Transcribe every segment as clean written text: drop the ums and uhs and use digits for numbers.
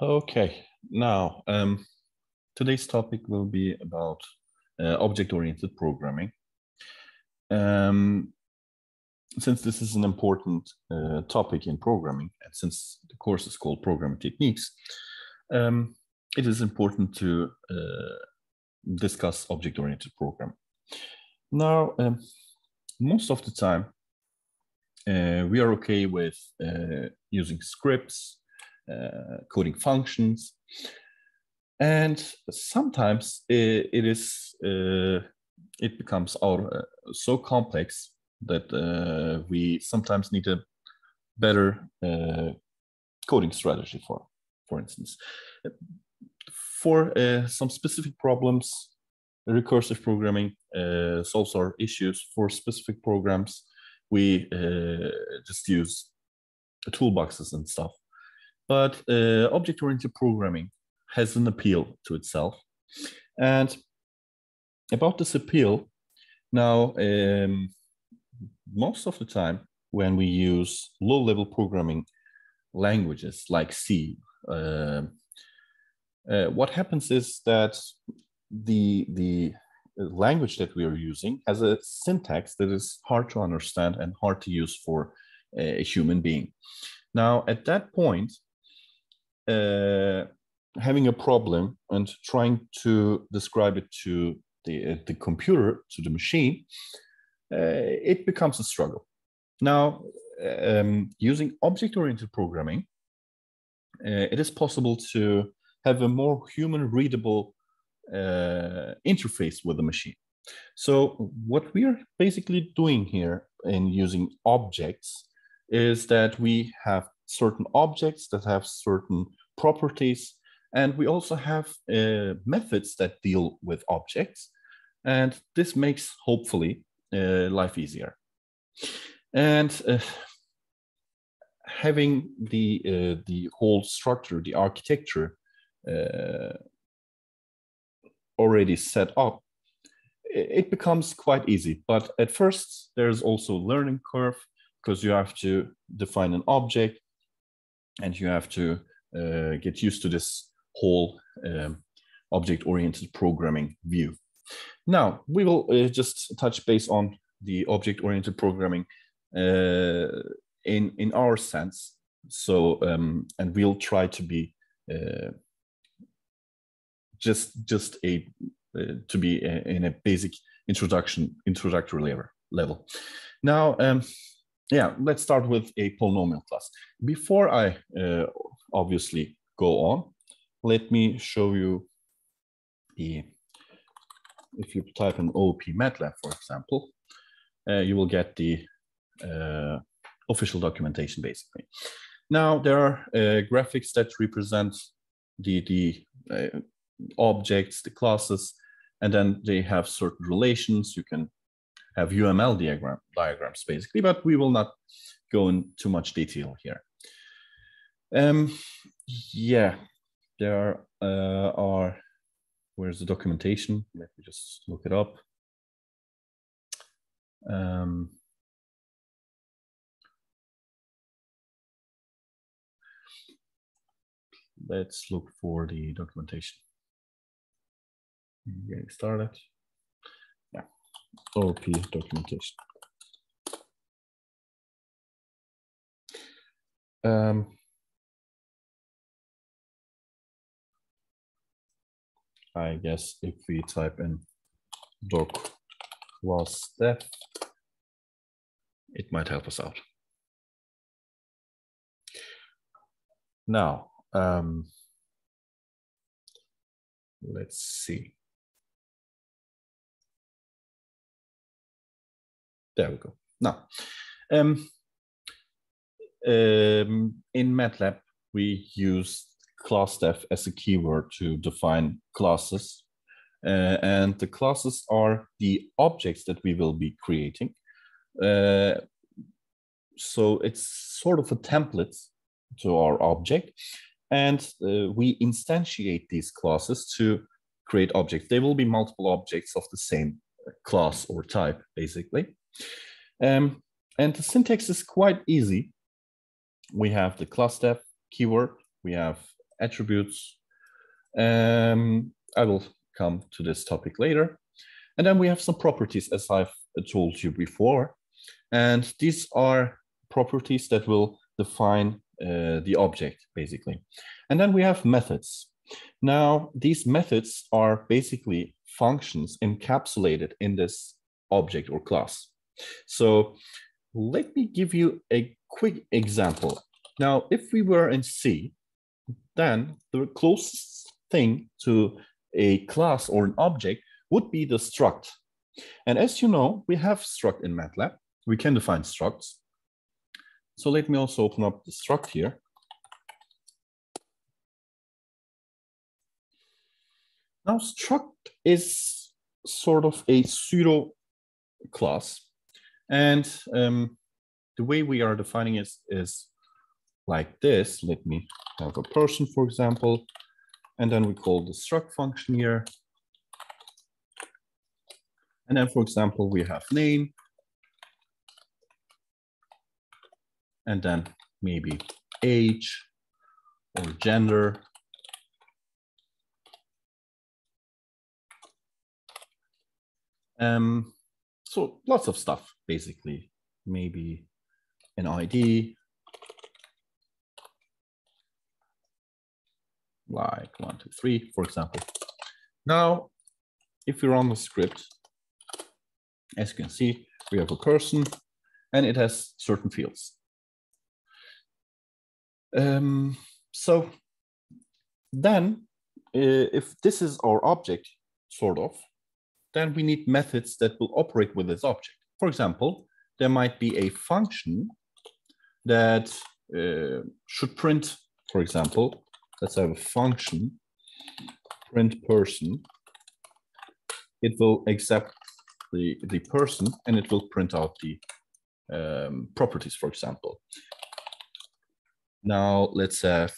Okay, now today's topic will be about object-oriented programming. Since this is an important topic in programming, and since the course is called Programming Techniques, it is important to discuss object-oriented programming. Now, most of the time, we are okay with using scripts, coding functions, and sometimes it becomes so complex that we sometimes need a better coding strategy for instance. For some specific problems, recursive programming solves our issues. For specific programs, we just use toolboxes and stuff. But object-oriented programming has an appeal to itself. And about this appeal, now, most of the time when we use low-level programming languages like C, what happens is that the language that we are using has a syntax that is hard to understand and hard to use for a human being. Now, at that point, having a problem and trying to describe it to the computer, to the machine, it becomes a struggle. Now, using object-oriented programming, it is possible to have a more human-readable interface with the machine. So what we are basically doing here in using objects is that we have certain objects that have certain properties, and we also have methods that deal with objects, and this makes hopefully life easier. And having the whole structure, the architecture already set up, it becomes quite easy. But at first, there's also a learning curve, because you have to define an object and you have to get used to this whole object-oriented programming view. Now, we will just touch base on the object-oriented programming in our sense. So, and we'll try to be in a basic introductory level. Now, yeah, let's start with a polynomial class. Before I obviously go on, let me show you if you type in OOP Matlab, for example, you will get the official documentation, basically. Now, there are graphics that represent the objects, the classes, and then they have certain relations. You can have UML diagrams, basically, but we will not go in too much detail here. Yeah, there are, where's the documentation? Let me just look it up. Let's look for the documentation. Getting started. Yeah, OOP documentation. I guess if we type in doc classdef, it might help us out. Now, let's see. There we go. Now, in Matlab, we use classdef as a keyword to define classes. And the classes are the objects that we will be creating. So it's sort of a template to our object. And we instantiate these classes to create objects. There will be multiple objects of the same class or type, basically. And the syntax is quite easy. We have the classdef keyword, we have attributes. I will come to this topic later. And then we have some properties, as I've told you before. And these are properties that will define the object, basically. And then we have methods. Now, these methods are basically functions encapsulated in this object or class. So let me give you a quick example. Now, if we were in C, then the closest thing to a class or an object would be the struct. And as you know, we have struct in Matlab. We can define structs. So let me also open up the struct here. Now, struct is sort of a pseudo class. And the way we are defining it is like this. Let me have a person, for example, and then we call the struct function here. And then, for example, we have name, and then maybe age or gender. So lots of stuff, basically. Maybe an ID, like 1, 2, 3, for example. Now, if we run the script, as you can see, we have a person, and it has certain fields. So then, if this is our object, sort of, then we need methods that will operate with this object. For example, there might be a function that should print, for example, let's have a function, print person. It will accept the person, and it will print out the properties, for example. Now let's have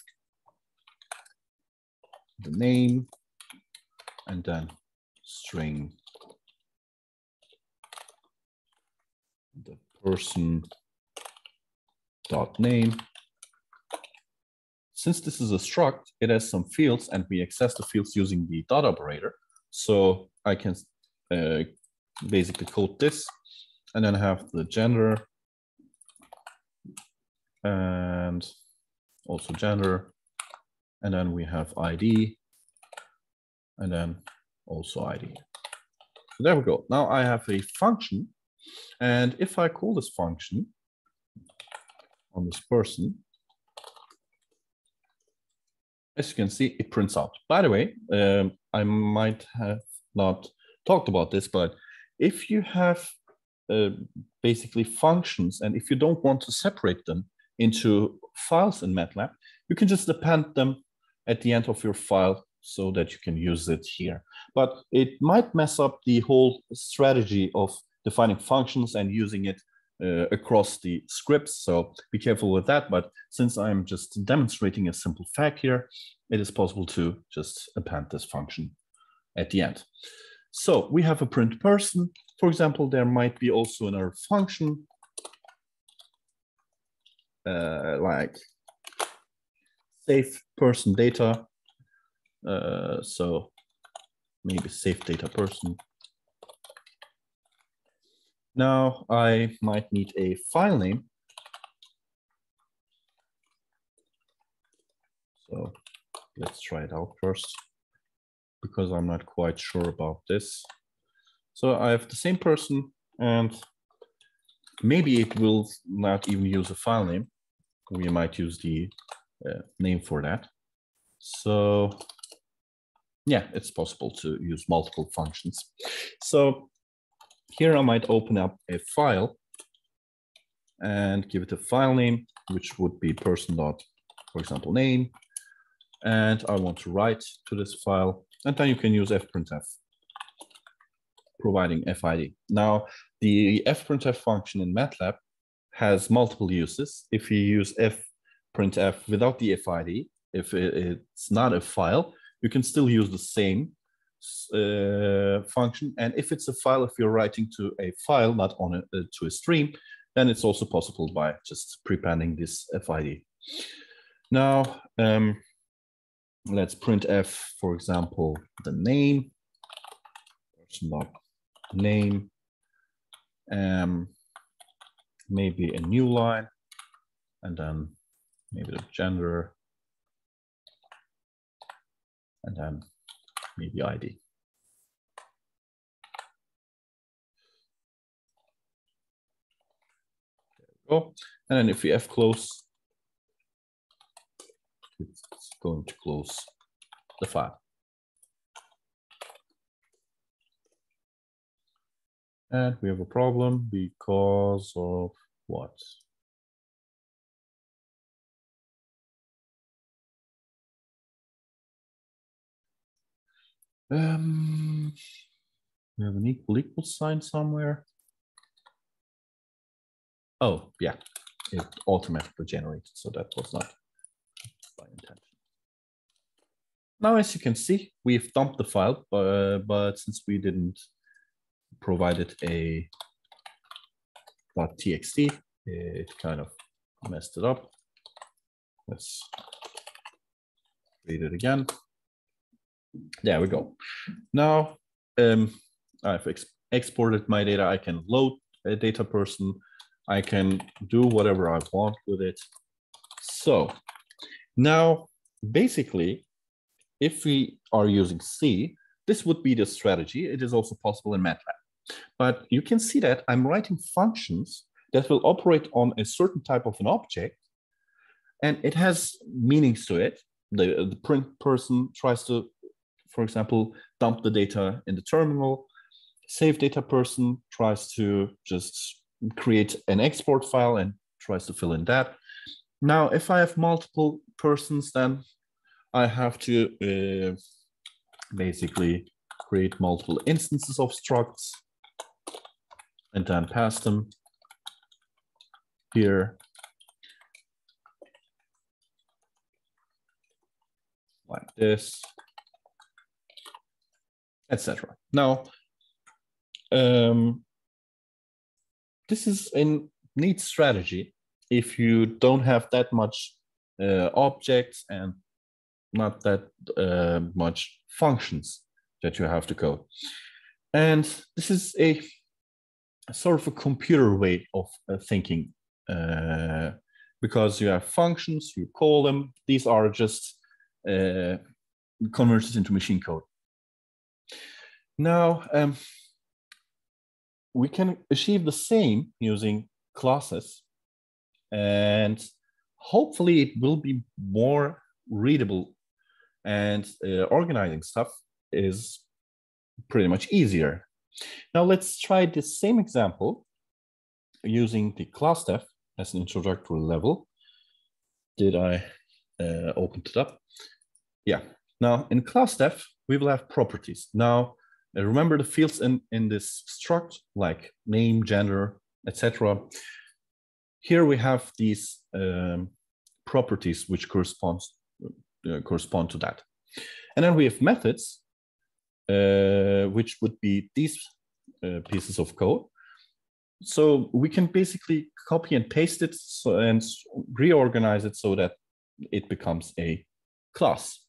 the name, and then string the person dot name. Since this is a struct, it has some fields, and we access the fields using the dot operator. So I can basically code this, and then have the gender, and also gender, and then we have ID, and then also ID. So there we go. Now I have a function, and if I call this function on this person, as you can see, it prints out. By the way, I might have not talked about this, but if you have basically functions, and if you don't want to separate them into files in Matlab, you can just append them at the end of your file so that you can use it here. But it might mess up the whole strategy of defining functions and using it across the scripts. So be careful with that. But since I'm just demonstrating a simple fact here, it is possible to just append this function at the end. So we have a print person. For example, there might be also another function like save person data. So maybe save data person. Now I might need a file name. So let's try it out first, because I'm not quite sure about this. So I have the same person, and maybe it will not even use a file name. We might use the name for that. So yeah, it's possible to use multiple functions. So here I might open up a file and give it a file name, which would be person dot, for example, name. And I want to write to this file, and then you can use fprintf, providing FID. Now, the fprintf function in Matlab has multiple uses. If you use fprintf without the FID, if it's not a file, you can still use the same function. And if it's a file, if you're writing to a file, not on to a stream, then it's also possible by just prepending this FID. Now, let's printf, for example, the name, person.name, maybe a new line, and then maybe the gender, and then maybe ID. There we go. And then if we f-close, it's going to close the file. And we have a problem because of what? We have an equal sign somewhere. Oh, yeah, it automatically generated, so that was not by intention. Now, as you can see, we've dumped the file, but since we didn't provide it a .txt, it kind of messed it up. Let's read it again. There we go. Now, I've exported my data. I can load a data person. I can do whatever I want with it. So now, basically, if we are using C, this would be the strategy. It is also possible in Matlab. But you can see that I'm writing functions that will operate on a certain type of an object, and it has meanings to it. The print person tries to, for example, dump the data in the terminal. Save data person tries to just create an export file and tries to fill in that. Now, if I have multiple persons, then I have to basically create multiple instances of structs and then pass them here like this, etc. Now, this is a neat strategy if you don't have that much objects and not that much functions that you have to code. And this is a sort of a computer way of thinking, because you have functions, you call them, these are just converted into machine code. Now, we can achieve the same using classes, and hopefully it will be more readable, and organizing stuff is pretty much easier. Now let's try the same example using the classdef as an introductory level. Did I open it up? Yeah. Now in classdef, we will have properties. Now remember the fields in this struct, like name, gender, etc. Here we have these properties which correspond to that. And then we have methods, which would be these pieces of code. So we can basically copy and paste it and reorganize it so that it becomes a class.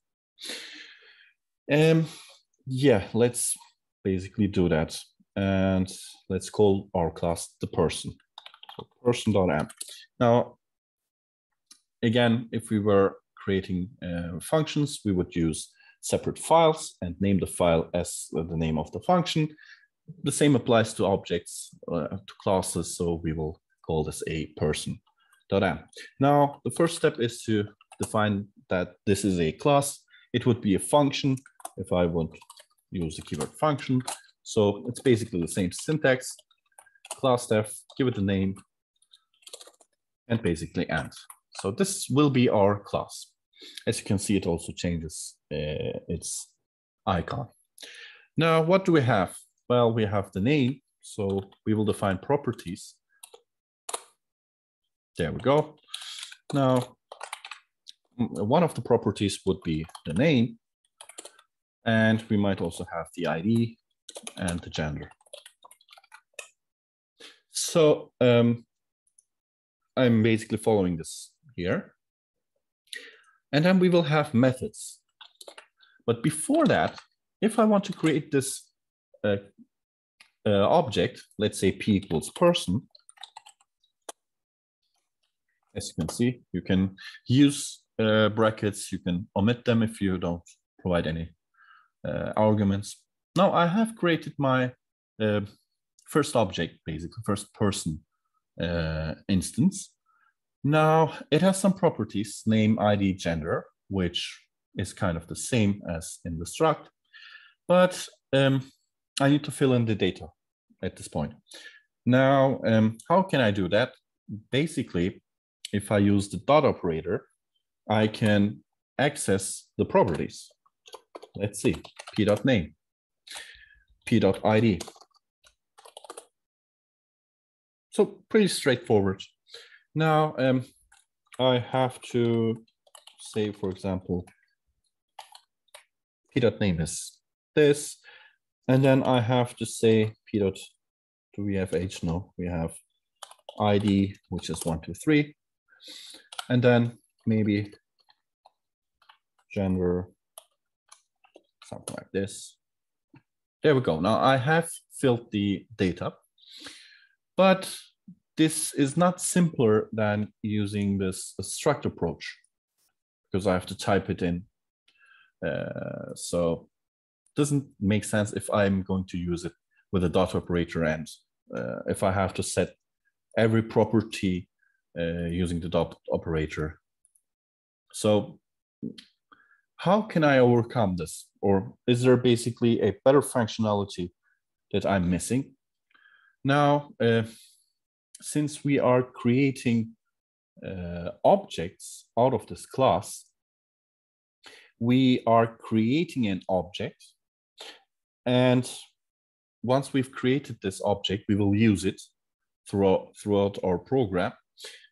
Yeah, let's basically do that. And let's call our class the person. So person.m. Now, again, if we were creating functions, we would use separate files and name the file as the name of the function. The same applies to objects, to classes, so we will call this a person.m. Now, the first step is to define that this is a class. It would be a function if I want to use the keyword function. So it's basically the same syntax, classdef, give it a name, and basically end. So this will be our class. As you can see, it also changes its icon. Now, what do we have? Well, we have the name, so we will define properties. There we go. Now, one of the properties would be the name, and we might also have the ID and the gender. So I'm basically following this here. And then we will have methods. But before that, if I want to create this object, let's say p equals person, as you can see, you can use brackets, you can omit them if you don't provide any arguments. Now I have created my first object, basically first person instance. Now it has some properties, name, ID, gender, which is kind of the same as in the struct, but I need to fill in the data at this point. Now, how can I do that? Basically, if I use the dot operator, I can access the properties. Let's see, p.name, p.id. So pretty straightforward. Now, I have to say, for example, p.name is this, and then I have to say do we have age? No, we have ID, which is 1, 2, 3, and then maybe gender, something like this. There we go. Now I have filled the data, but this is not simpler than using this struct approach because I have to type it in. So it doesn't make sense if I'm going to use it with a dot operator and if I have to set every property using the dot operator. So how can I overcome this? Or is there basically a better functionality that I'm missing? Now, since we are creating objects out of this class, we are creating an object. And once we've created this object, we will use it throughout our program.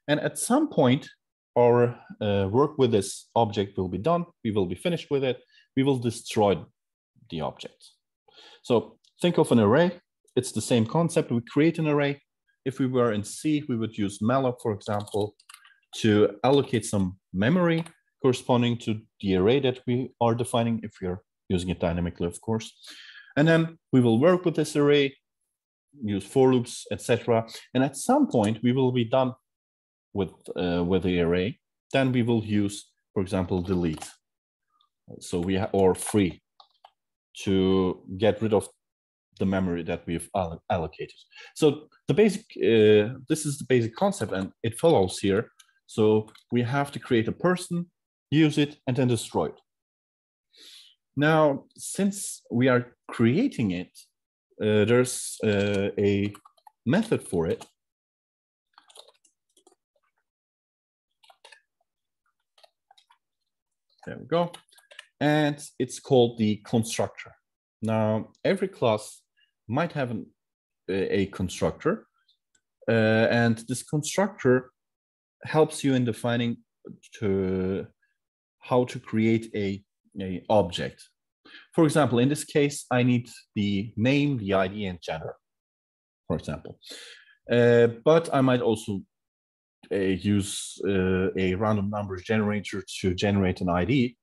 And at some point, our work with this object will be done. We will be finished with it. We will destroy the object. So think of an array. It's the same concept. We create an array. If we were in C, we would use Matlab, for example, to allocate some memory corresponding to the array that we are defining, if we're using it dynamically, of course. And then we will work with this array, use for loops, etc. And at some point, we will be done with the array. Then we will use, for example, delete. So we or free to get rid of the memory that we've allocated. So the basic, this is the basic concept, and it follows here. So we have to create a person, use it, and then destroy it. Now, since we are creating it, there's a method for it. There we go. And it's called the constructor. Now, every class might have a constructor, and this constructor helps you in defining how to create a object. For example, in this case, I need the name, the ID, and gender, for example. But I might also use a random numbers generator to generate an ID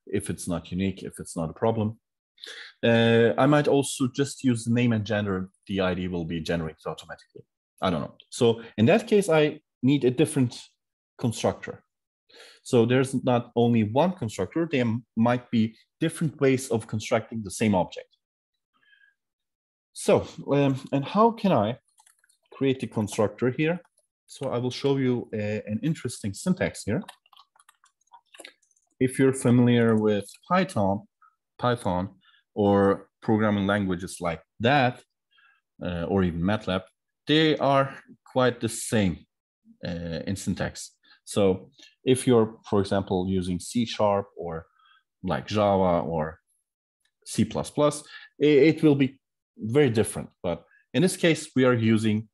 if it's not unique, if it's not a problem. I might also just use the name and gender. The ID will be generated automatically. I don't know. So in that case, I need a different constructor. So there's not only one constructor, there might be different ways of constructing the same object. So, and how can I create the constructor here? So I will show you an interesting syntax here. If you're familiar with Python, or programming languages like that, or even Matlab, they are quite the same in syntax. So if you're, for example, using C# or like Java or C++, it will be very different. But in this case, we are using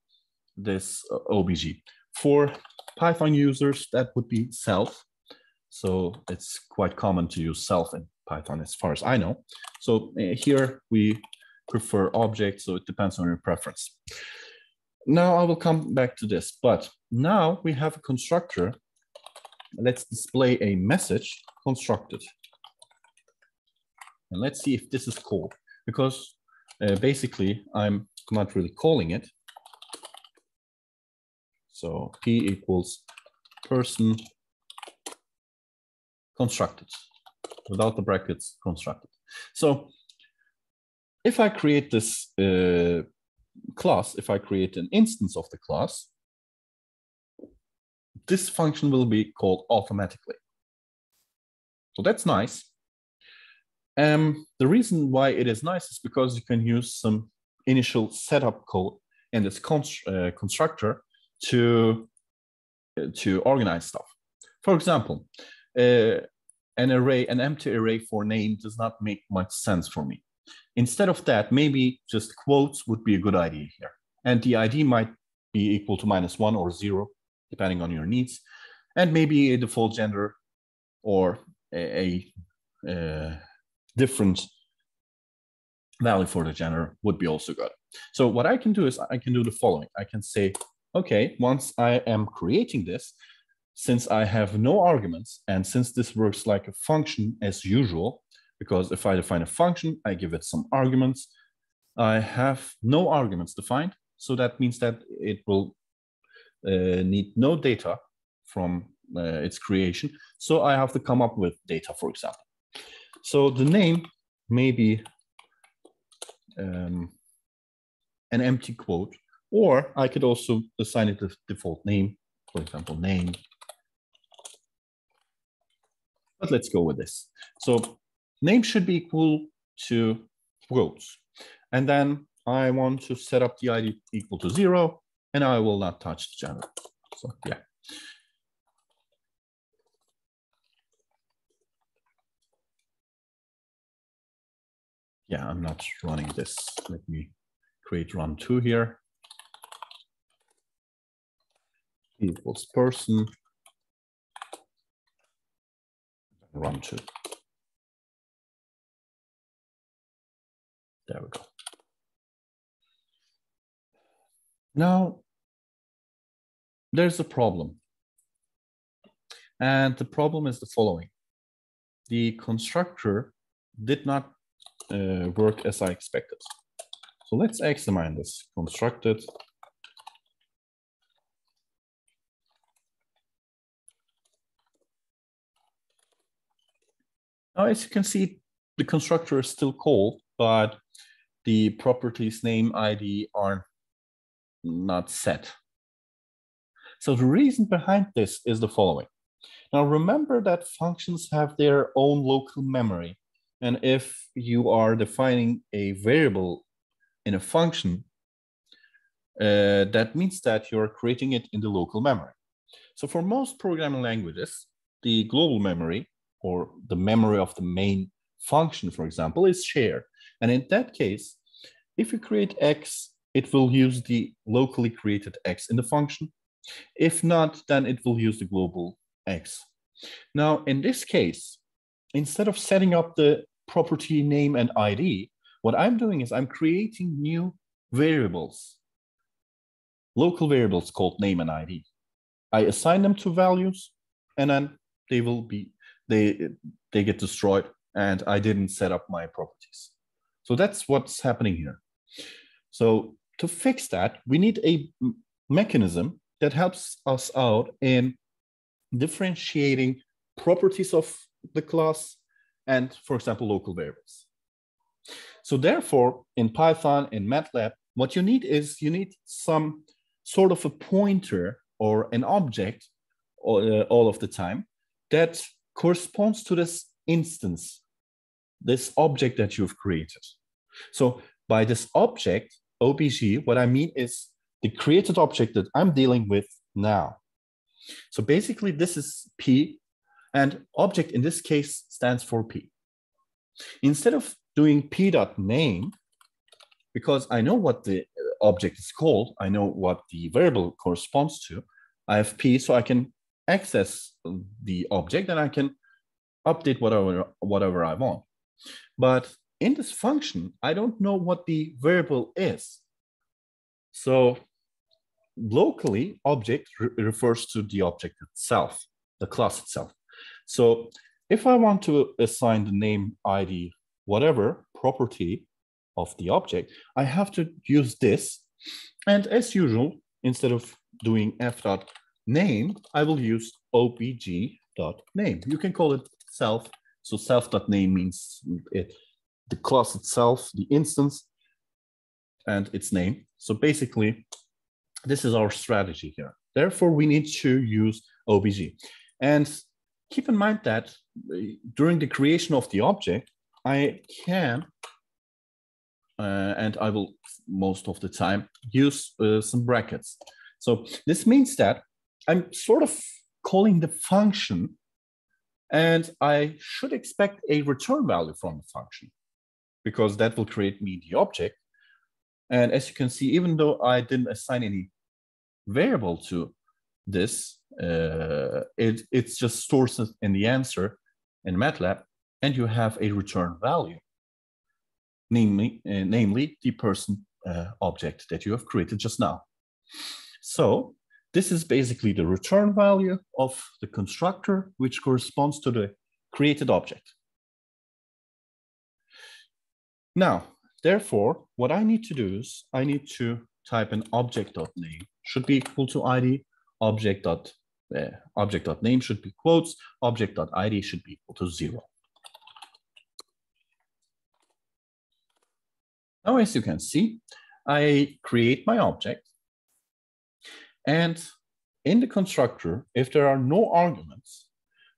this OBJ. For Python users, that would be self. So it's quite common to use self in Python as far as I know. So here we prefer objects, so it depends on your preference. Now I will come back to this, but now we have a constructor. Let's display a message constructed. And let's see if this is called, because basically I'm not really calling it. So P equals person constructed, without the brackets, constructed. So if I create this class, if I create an instance of the class, this function will be called automatically. So that's nice. The reason why it is nice is because you can use some initial setup code in this constructor to organize stuff. For example, an empty array for name does not make much sense for me. Instead of that, maybe just quotes would be a good idea here. And the ID might be equal to -1 or 0, depending on your needs. And maybe a default gender or a different value for the gender would be also good. So what I can do is I can do the following. I can say, okay, once I am creating this, since I have no arguments, and since this works like a function as usual, because if I define a function, I give it some arguments. I have no arguments defined, so that means that it will need no data from its creation. So I have to come up with data, for example. So the name may be an empty quote, or I could also assign it the default name, for example, name. But let's go with this. So name should be equal to quotes. And then I want to set up the ID equal to 0, and I will not touch the gender. So yeah. Yeah, I'm not running this. Let me create run 2 here. Equals person. Run 2. There we go. Now, there's a problem. And the problem is the following. The constructor did not work as I expected. So let's examine this. Constructed. Now, as you can see, the constructor is still called, but the properties name, ID are not set. So the reason behind this is the following. Now, remember that functions have their own local memory. And if you are defining a variable in a function, that means that you're creating it in the local memory. So for most programming languages, the global memory, or the memory of the main function, for example, is shared. And in that case, if you create X, it will use the locally created X in the function. If not, then it will use the global X. Now, in this case, instead of setting up the property name and ID, what I'm doing is I'm creating new variables, local variables called name and ID. I assign them to values, and then they will be, they get destroyed, and I didn't set up my properties. So that's what's happening here. So to fix that, we need a mechanism that helps us out in differentiating properties of the class and, for example, local variables. So therefore, in Python, in Matlab, what you need is you need some sort of a pointer or an object all of the time that corresponds to this instance, this object that you've created. So by this object, OBJ, what I mean is the created object that I'm dealing with now. So basically, this is P, and object in this case stands for P. Instead of doing p.name, because I know what the object is called, I know what the variable corresponds to, I have P, so I can access the object and I can update whatever I want. But in this function, I don't know what the variable is. So locally, object refers to the object itself, the class itself. So if I want to assign the name ID whatever property of the object, I have to use this. And as usual, instead of doing f.name, I will use obj.name. You can call it self. So self.name means the class itself, the instance, and its name. So basically, this is our strategy here. Therefore, we need to use obj. And keep in mind that during the creation of the object, I can, and I will most of the time, use some brackets. So this means that I'm sort of calling the function, and I should expect a return value from the function, because that will create me the object. And as you can see, even though I didn't assign any variable to this, it's just stores it in the answer in Matlab, and you have a return value, namely the person object that you have created just now. So this is basically the return value of the constructor, which corresponds to the created object. Now, therefore, what I need to do is I need to type in object.name should be equal to id, object.name should be quotes, object.id should be equal to 0. Now, as you can see, I create my object, and in the constructor, if there are no arguments,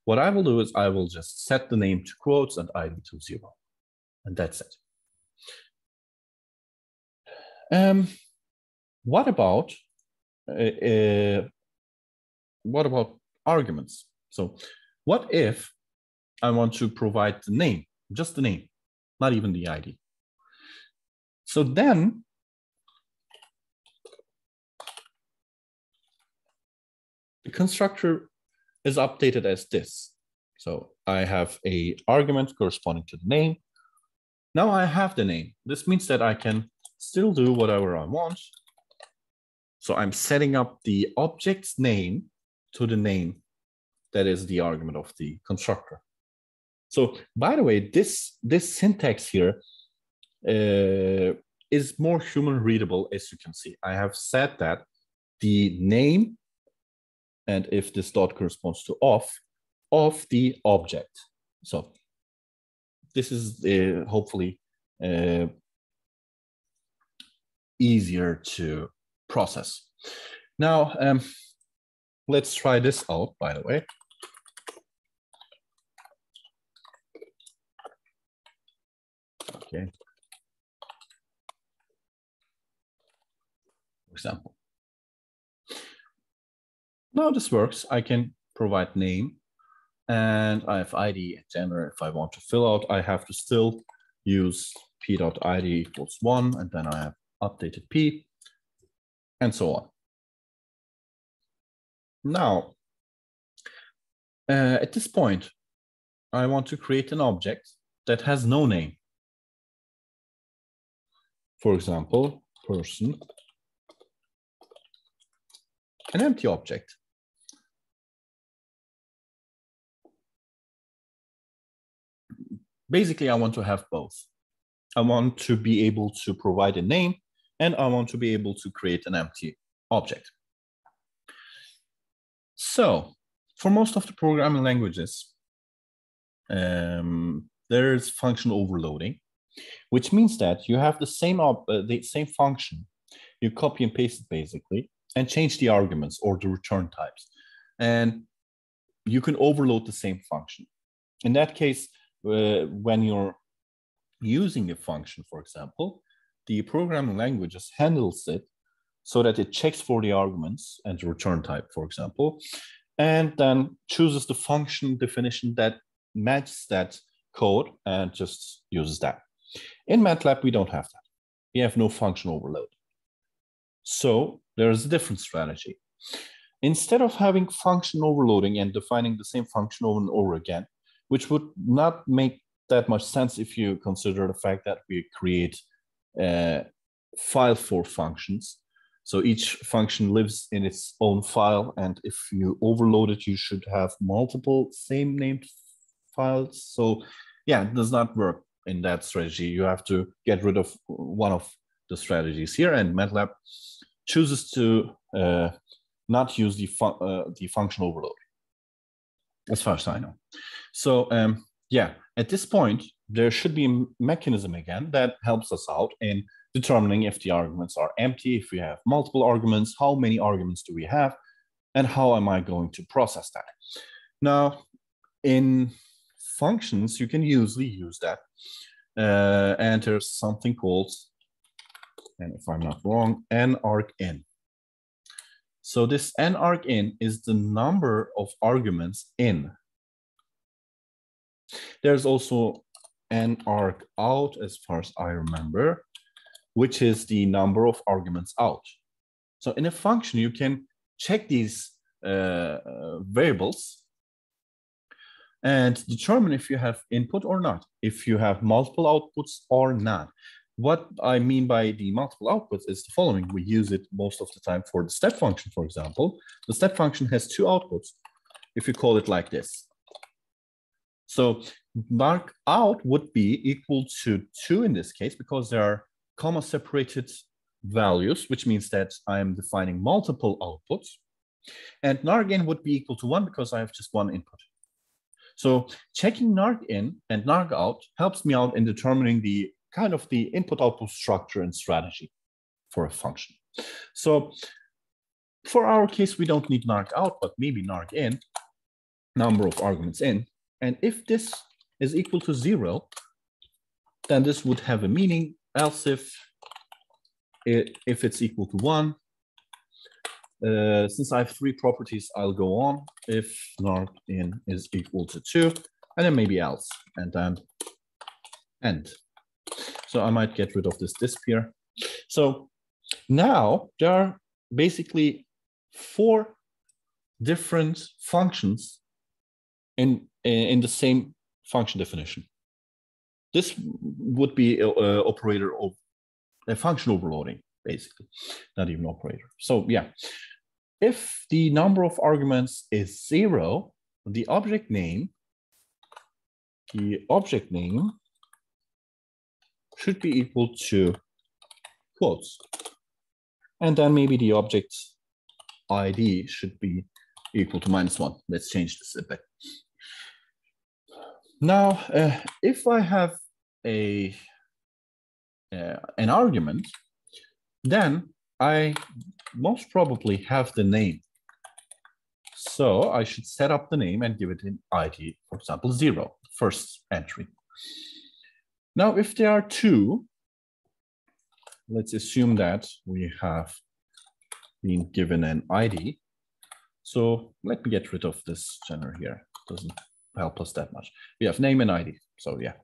what I will do is I will just set the name to quotes and id to 0, and that's it. What about arguments? So what if I want to provide the name, just the name, not even the ID? So then the constructor is updated as this. So I have an argument corresponding to the name. Now I have the name. This means that I can still do whatever I want. So I'm setting up the object's name to the name that is the argument of the constructor. So by the way, this syntax here is more human readable, as you can see. I have said that the name, and if this dot corresponds to of the object. So this is hopefully easier to process. Now, let's try this out, by the way. Okay. For example. Now this works. I can provide name, and I have ID and gender. If I want to fill out, I have to still use p.id equals 1, and then I have updated p, and so on. Now, at this point, I want to create an object that has no name. For example, person, an empty object. Basically, I want to have both. I want to be able to provide a name, and I want to be able to create an empty object. So for most of the programming languages, there is function overloading, which means that you have the same function. You copy and paste it basically, and change the arguments or the return types. And you can overload the same function. In that case, when you're using a function, for example, the programming languages handles it so that it checks for the arguments and the return type, for example, and then chooses the function definition that matches that code and just uses that. In Matlab, we don't have that. We have no function overload. So there is a different strategy. Instead of having function overloading and defining the same function over and over again, which would not make that much sense if you consider the fact that we create a file for functions. So each function lives in its own file, and if you overload it, you should have multiple same named files. So yeah, it does not work. in that strategy, you have to get rid of one of the strategies here, and Matlab chooses to not use the function overload, as far as I know. So yeah, at this point, there should be a mechanism again that helps us out in determining if the arguments are empty, if we have multiple arguments, how many arguments do we have, and how am I going to process that. Now, in functions, you can usually use that. And there's something called, and if I'm not wrong, nargin. So this nargin is the number of arguments in. There's also nargout, as far as I remember, which is the number of arguments out. So in a function, you can check these variables and determine if you have input or not, if you have multiple outputs or not. What I mean by the multiple outputs is the following. We use it most of the time for the step function, for example. The step function has two outputs, if you call it like this. So nargout would be equal to 2 in this case, because there are comma-separated values, which means that I am defining multiple outputs. And nargin would be equal to 1 because I have just one input. So checking nargin and nargout helps me out in determining the kind of the input-output structure and strategy for a function. So for our case, we don't need nargout, but maybe nargin, number of arguments in. And if this is equal to 0, then this would have a meaning. Else if it's equal to 1, since I have 3 properties, I'll go on. If nargin is equal to 2, and then maybe else, and then end. So I might get rid of this disp here. So now there are basically 4 different functions in the same function definition. This would be an operator of a function overloading, basically, not even operator. So yeah, if the number of arguments is 0, the object name should be equal to quotes. And then maybe the object ID should be equal to -1. Let's change this a bit. Now, if I have an argument, then I most probably have the name. So I should set up the name and give it an ID, for example, 0, first entry. Now, if there are 2, let's assume that we have been given an ID. So let me get rid of this gener here. Doesn't help us that much. We have name and ID. So yeah.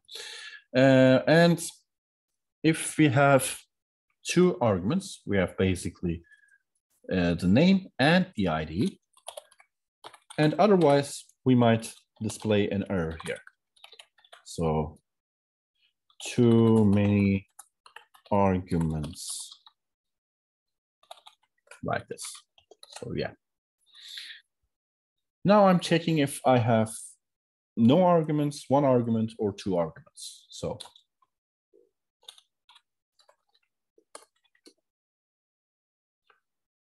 And if we have 2 arguments, we have basically the name and the ID. And otherwise, we might display an error here. So too many arguments, like this. So yeah. Now I'm checking if I have no arguments, 1 argument, or 2 arguments. So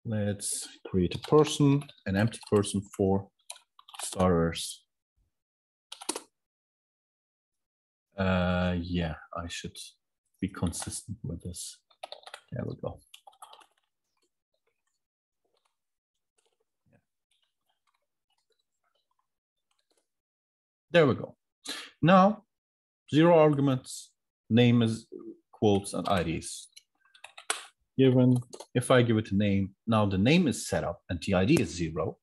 let's create a person, an empty person for starters. Yeah, I should be consistent with this. There we go. There we go. Now, 0 arguments, name is quotes and IDs. Given, if I give it a name, now the name is set up and the ID is 0.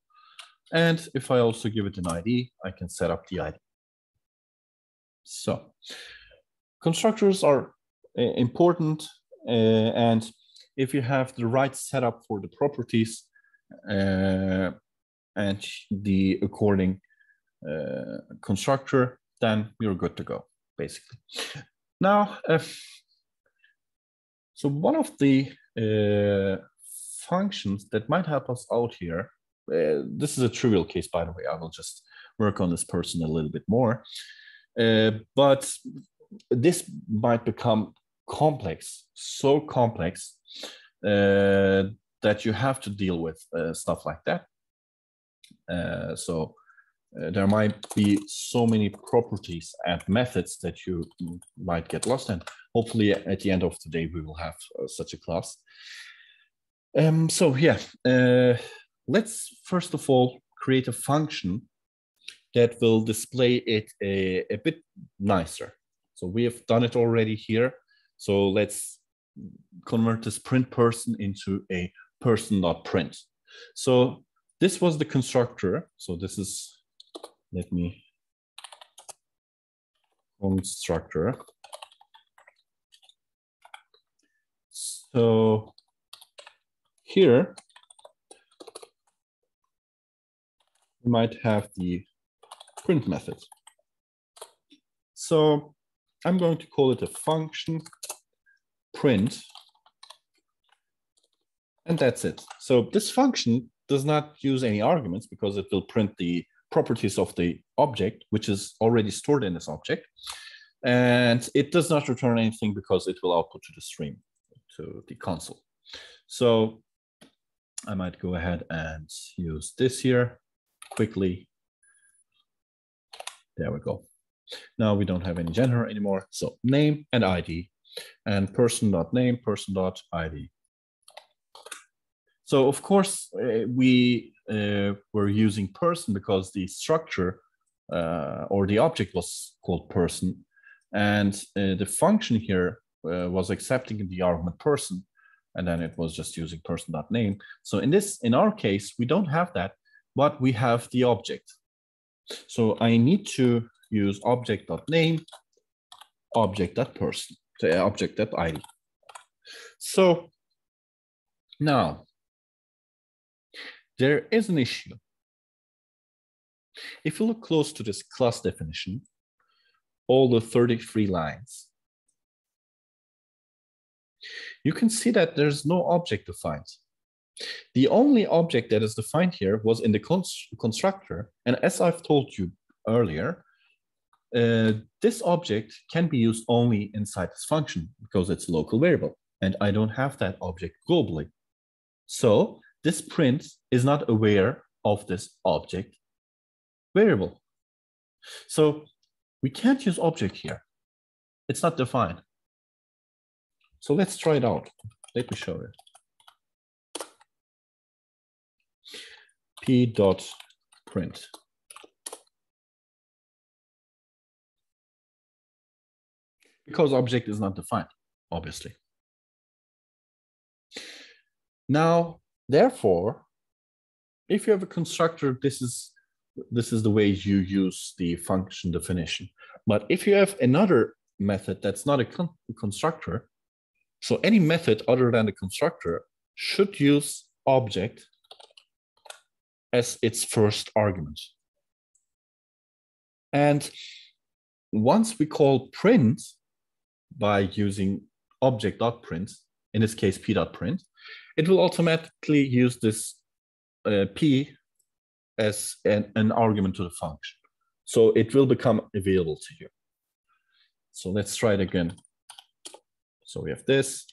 And if I also give it an ID, I can set up the ID. So constructors are important, and if you have the right setup for the properties and the according constructor, then you're good to go, basically. Now, so one of the functions that might help us out here, this is a trivial case, by the way. I will just work on this person a little bit more. But this might become complex, so complex that you have to deal with stuff like that. There might be so many properties and methods that you might get lost in. Hopefully at the end of the day, we will have such a class. Let's first of all create a function that will display it a bit nicer. So we have done it already here. So let's convert this print person into a person.print. So this was the constructor. So this is, let me constructor. So here we might have the print method. So I'm going to call it a function print, and that's it. So this function does not use any arguments because it will print the properties of the object, which is already stored in this object. And it does not return anything because it will output to the stream, to the console. So I might go ahead and use this here quickly. There we go. Now we don't have any gender anymore. So name and ID, and person.name, person.id. So of course we were using person because the structure or the object was called person, and the function here was accepting the argument person, and then it was just using person.name. So in our case, we don't have that, but we have the object. So I need to use object.name, object.person, object.id. So now there is an issue. If you look close to this class definition, all the 33 lines, you can see that there's no object defined. The only object that is defined here was in the constructor. And as I've told you earlier, this object can be used only inside this function because it's a local variable, and I don't have that object globally. So this print is not aware of this object variable. So we can't use object here. It's not defined. So let's try it out. Let me show you. P.print. Because object is not defined, obviously. Now, therefore, if you have a constructor, this is the way you use the function definition. But if you have another method that's not a constructor, so any method other than the constructor should use object as its first argument. And once we call print by using object.print, in this case p.print, it will automatically use this p as an argument to the function. So it will become available to you. So let's try it again. So we have this.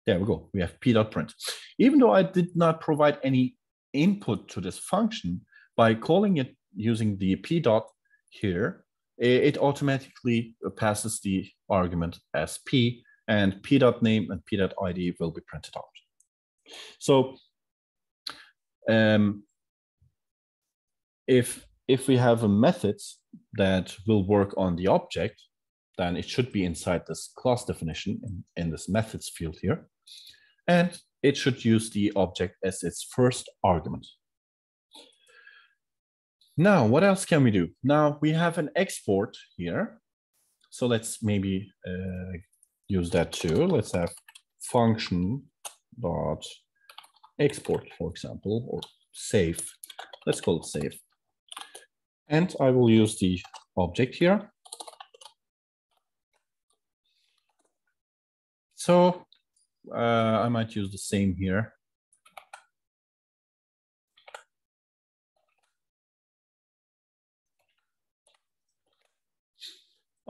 There we go. We have p.print. Even though I did not provide any input to this function, by calling it using the p dot here, it automatically passes the argument as p, and p.name and p.id will be printed out. So if we have a method that will work on the object, then it should be inside this class definition in this methods field here. And it should use the object as its first argument. Now, what else can we do? Now we have an export here. So let's maybe use that too. Let's have function dot export, for example, or save. Let's call it save. And I will use the object here. So I might use the same here.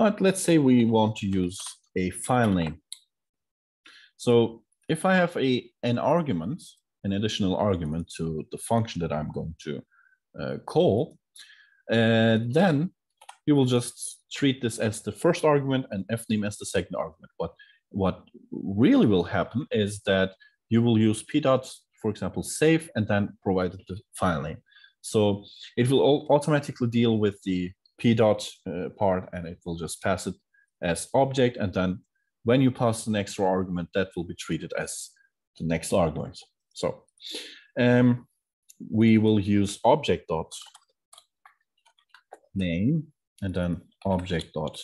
But let's say we want to use a file name. So if I have an argument, an additional argument to the function that I'm going to call, then you will just treat this as the first argument and fname as the second argument. But what really will happen is that you will use p dot, for example, save, and then provide the file name. So it will automatically deal with the p dot part, and it will just pass it as object. And then when you pass the next argument, that will be treated as the next argument. So we will use object dot name, and then object dot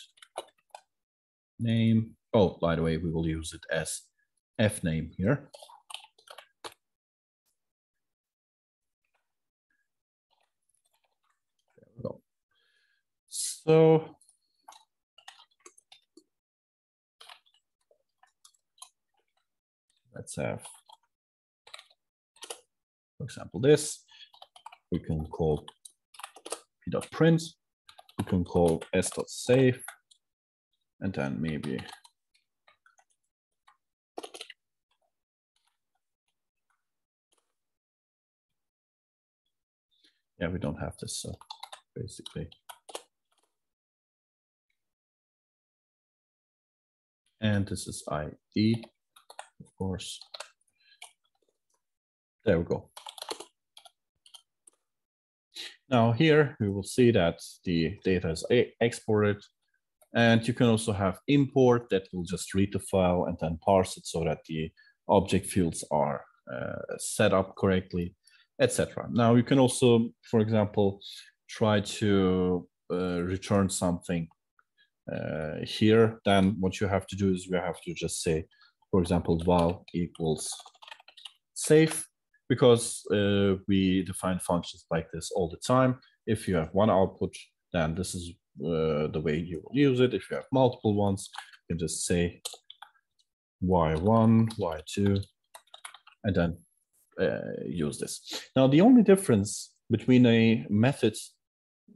name. Oh, by the way, we will use it as fname here. There we go. So let's have, for example, this. We can call p.print. We can call s.save, and then maybe yeah, we don't have this, so basically. And this is ID, of course. There we go. Now here we will see that the data is exported, and you can also have import that will just read the file and then parse it so that the object fields are set up correctly, etc. Now you can also, for example, try to return something here. Then what you have to do is you have to just say, for example, val equals save, because we define functions like this all the time. If you have one output, then this is the way you will use it. If you have multiple ones, you can just say y1, y2, and then use this. Now, the only difference between a method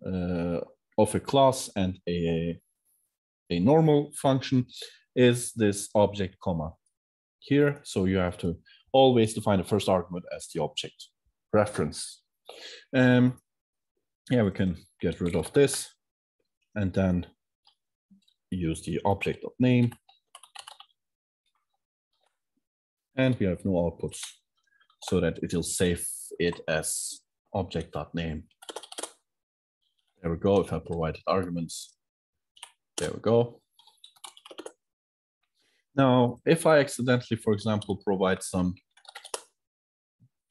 of a class and a normal function is this object comma here. So you have to always define the first argument as the object reference. Yeah, we can get rid of this and then use the object of name. And we have no outputs, so that it will save it as object.name. There we go. If I provided arguments, there we go. Now, if I accidentally, for example, provide some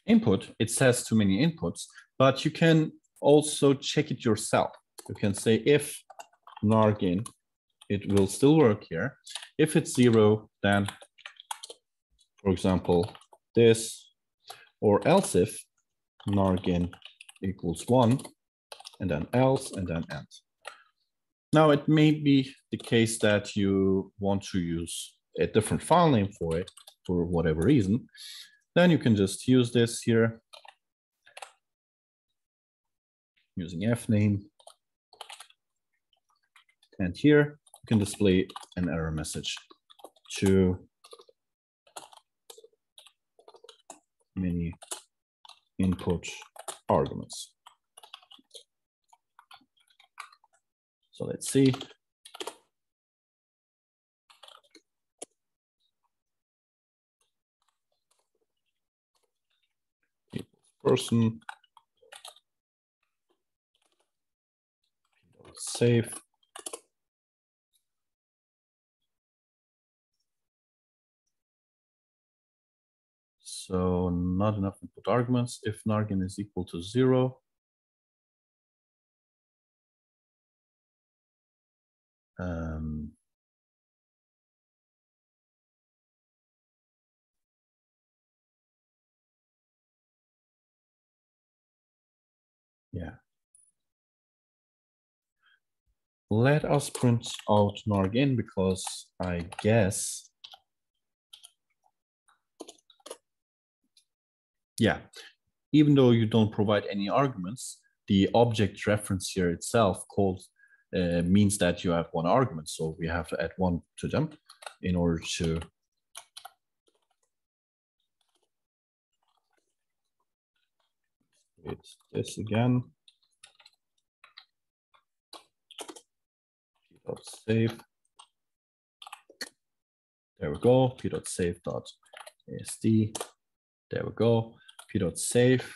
input, it says too many inputs, but you can also check it yourself. You can say if nargin, it will still work here. If it's 0, then, for example, this, or else if nargin equals 1, and then else, and then end. Now, it may be the case that you want to use a different file name for it, for whatever reason. Then you can just use this here, using fname. And here you can display an error message: too many input arguments. So let's see. Person, save. So not enough input arguments. If nargin is equal to 0, yeah. Let us print out nargin, because I guess, yeah, even though you don't provide any arguments, the object reference here itself calls means that you have one argument. So we have to add one to them in order to create this again. P.save. There we go. P.save.asd. There we go. P.save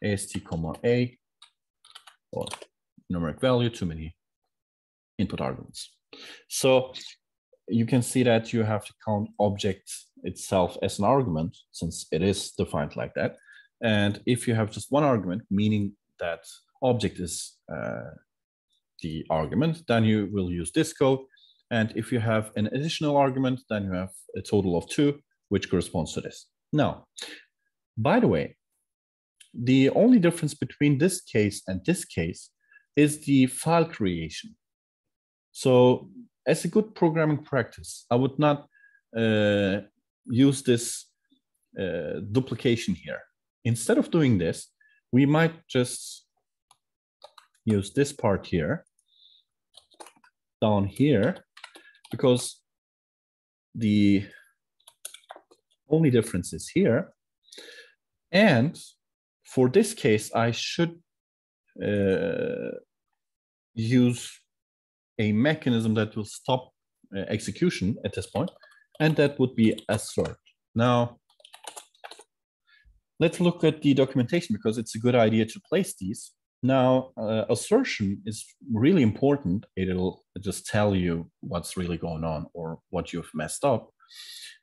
ast, a, or numeric value, too many input arguments. So you can see that you have to count object itself as an argument, since it is defined like that. And if you have just one argument, meaning that object is the argument, then you will use this code. And if you have an additional argument, then you have a total of 2, which corresponds to this. Now, by the way, the only difference between this case and this case is the file creation. So as a good programming practice, I would not use this duplication here. Instead of doing this, we might just use this part here, down here, because the only difference is here. And for this case, I should use a mechanism that will stop execution at this point, and that would be assert. Now, let's look at the documentation, because it's a good idea to place these. Now, assertion is really important. It'll just tell you what's really going on or what you've messed up.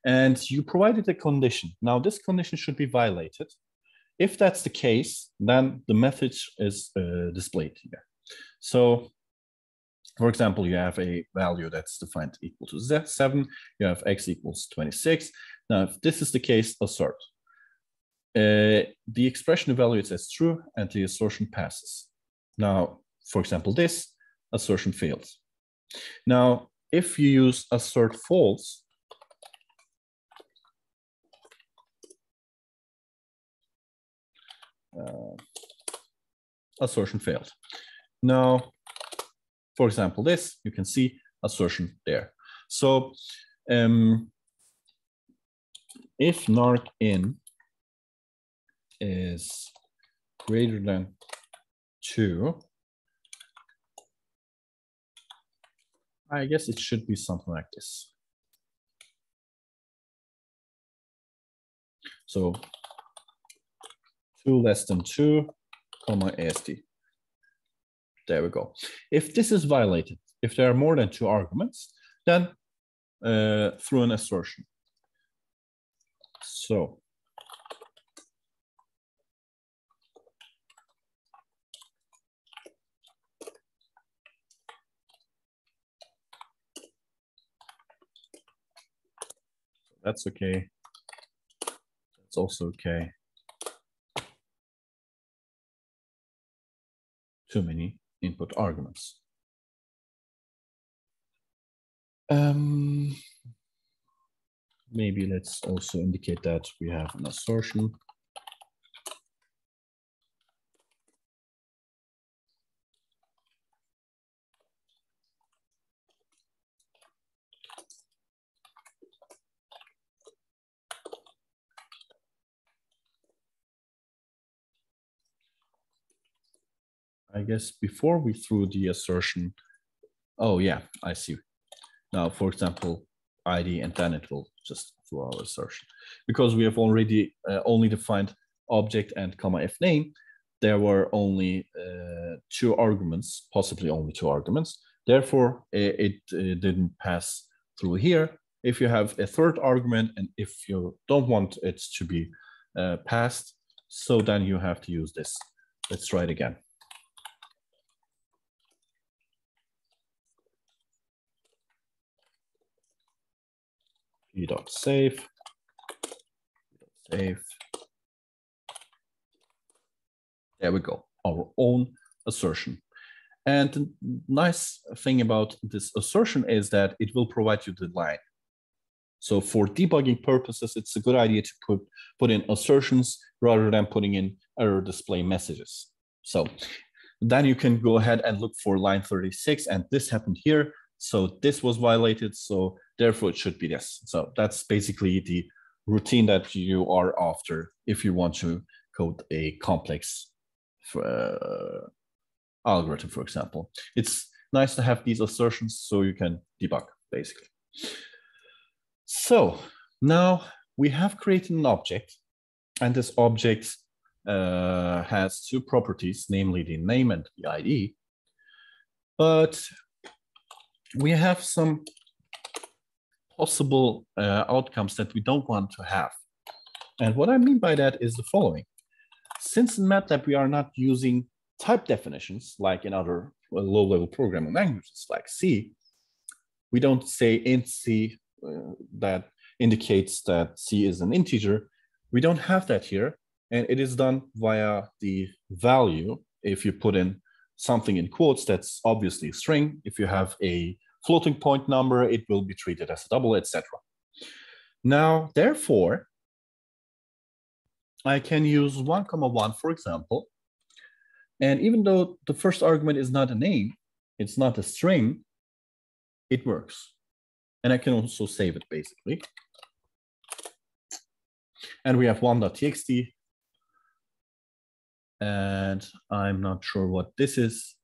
And you provided a condition. Now, this condition should be violated. If that's the case, then the message is displayed here. So, for example, you have a value that's defined equal to 7. You have x equals 26. Now, if this is the case, assert. The expression evaluates as true and the assertion passes. Now, for example, this assertion fails. Now, if you use assert false, assertion failed. Now, for example, this, you can see assertion there. So if nargin is greater than 2, I guess it should be something like this. So 2 less than 2, comma AST. There we go. If this is violated, if there are more than 2 arguments, then through an assertion. So that's okay. That's also okay. Too many input arguments. Maybe let's also indicate that we have an assertion. I guess before we threw the assertion, oh yeah, I see. Now, for example, ID, and then it will just throw our assertion. Because we have already only defined object and comma if name, there were only 2 arguments, possibly only 2 arguments. Therefore, it didn't pass through here. If you have a third argument, and if you don't want it to be passed, so then you have to use this. Let's try it again. P.save. There we go, our own assertion. And the nice thing about this assertion is that it will provide you the line. So for debugging purposes, it's a good idea to put in assertions rather than putting in error display messages. So then you can go ahead and look for line 36, and this happened here. So this was violated, so therefore it should be this. So that's basically the routine that you are after if you want to code a complex algorithm, for example. It's nice to have these assertions so you can debug, basically. So now we have created an object, and this object has two properties, namely the name and the ID. But we have some possible outcomes that we don't want to have. And what I mean by that is the following. Since in Matlab we are not using type definitions like in other low-level programming languages like C, we don't say int C that indicates that C is an integer. We don't have that here, and it is done via the value. If you put in something in quotes, that's obviously a string. If you have a floating point number, it will be treated as a double, etc. Now, therefore, I can use 1, 1, for example. And even though the first argument is not a name, it's not a string, it works. And I can also save it, basically. And we have 1.txt. And I'm not sure what this is.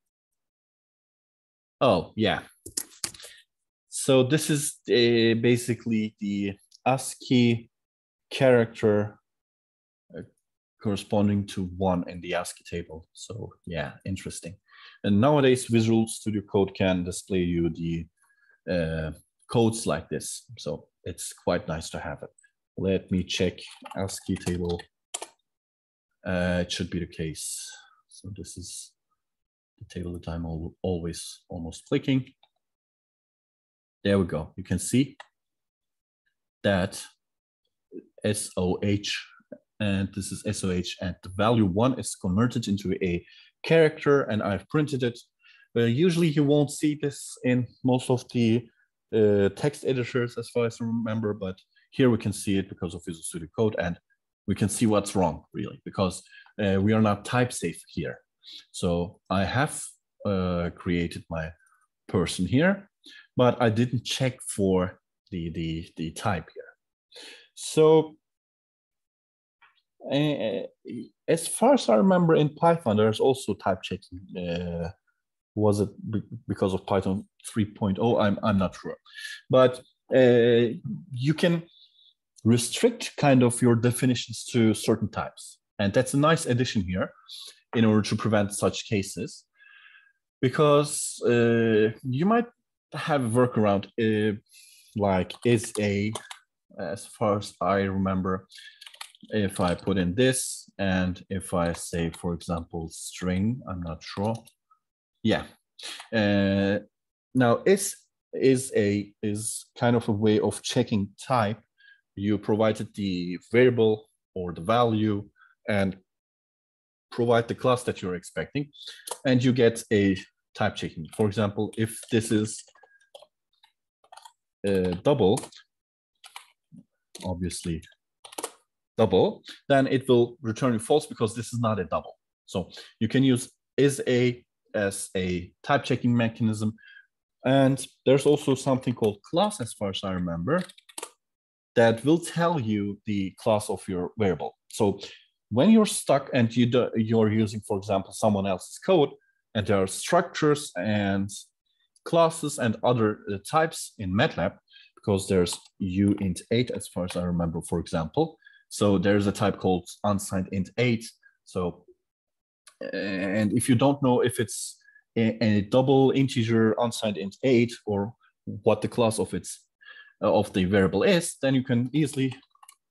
Oh, yeah. So this is basically the ASCII character corresponding to 1 in the ASCII table. So yeah, interesting. And nowadays, Visual Studio Code can display you the codes like this. So it's quite nice to have it. Let me check ASCII table. It should be the case. So this is the table that I'm always almost clicking. There we go. You can see that SOH, and this is SOH, and the value 1 is converted into a character, and I've printed it. Usually you won't see this in most of the text editors as far as I remember, but here we can see it because of Visual Studio Code, and we can see what's wrong, really, because we are not type safe here. So I have created my person here, but I didn't check for the type here. So as far as I remember, in Python, there's also type checking. Was it because of Python 3.0? I'm not sure. But you can restrict kind of your definitions to certain types. And that's a nice addition here in order to prevent such cases. Because you might have a workaround like is a, as far as I remember, if I put in this and if I say, for example, string, I'm not sure. Yeah. Now is kind of a way of checking type. You provided the variable or the value and provide the class that you're expecting, and you get a type checking. For example, if this is double, obviously double, then it will return you false because this is not a double. So you can use is a as a type checking mechanism. And there's also something called class, as far as I remember, that will tell you the class of your variable. So when you're stuck and you're using, for example, someone else's code, and there are structures and classes and other types in Matlab, because there's uint8, as far as I remember, for example. So there's a type called unsigned int8. So, and if you don't know if it's a double integer unsigned int8 or what the class of its of the variable is, then you can easily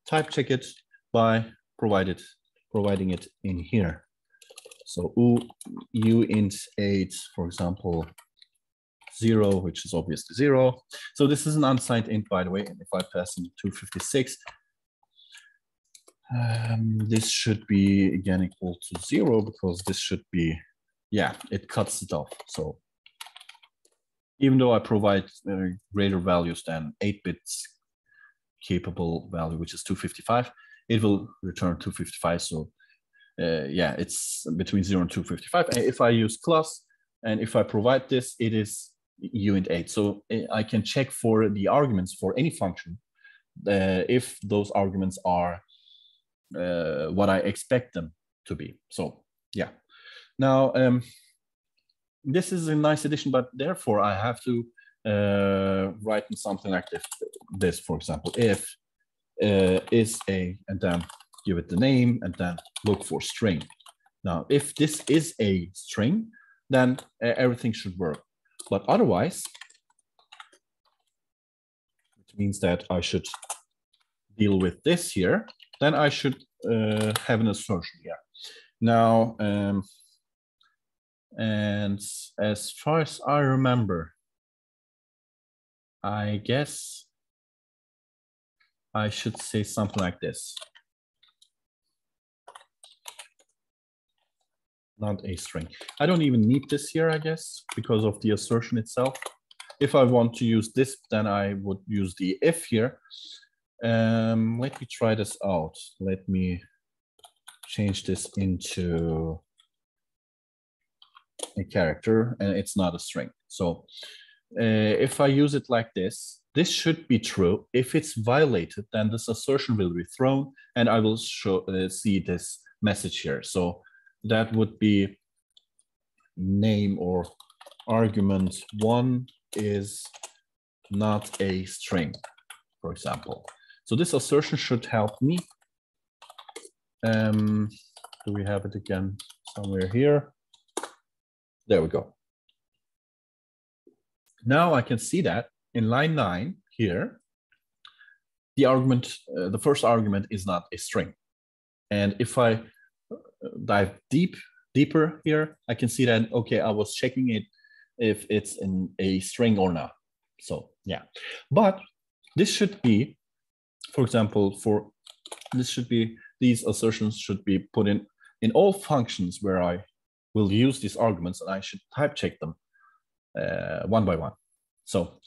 type check it by providing it in here. So uint8, for example, 0, which is obviously 0. So this is an unsigned int, by the way. And if I pass in 256, this should be again equal to 0, because this should be, yeah, it cuts it off. So even though I provide greater values than 8 bits capable value, which is 255, it will return 255. So yeah, it's between 0 and 255. And if I use class and if I provide this, it is uint8. So I can check for the arguments for any function if those arguments are what I expect them to be. So yeah. Now this is a nice addition, but therefore I have to write in something like this, for example, if is a, and then give it the name, and then look for string. Now, if this is a string, then everything should work. But otherwise, which means that I should deal with this here, then I should have an assertion here. Now, and as far as I remember, I guess I should say something like this. Not a string. I don't even need this here, I guess, because of the assertion itself. If I want to use this, then I would use the if here. Let me try this out. Let me change this into a character, and it's not a string. So if I use it like this, this should be true. If it's violated, then this assertion will be thrown, and I will see this message here. So that would be name or argument 1 is not a string, for example. So this assertion should help me. Do we have it again somewhere here? There we go. Now I can see that in line 9 here, the argument, the first argument is not a string. And if I dive deeper here, I can see that, okay, I was checking it if it's in a string or not. So yeah, but this should be, for example, these assertions should be put in all functions where I will use these arguments, and I should type check them one by one. So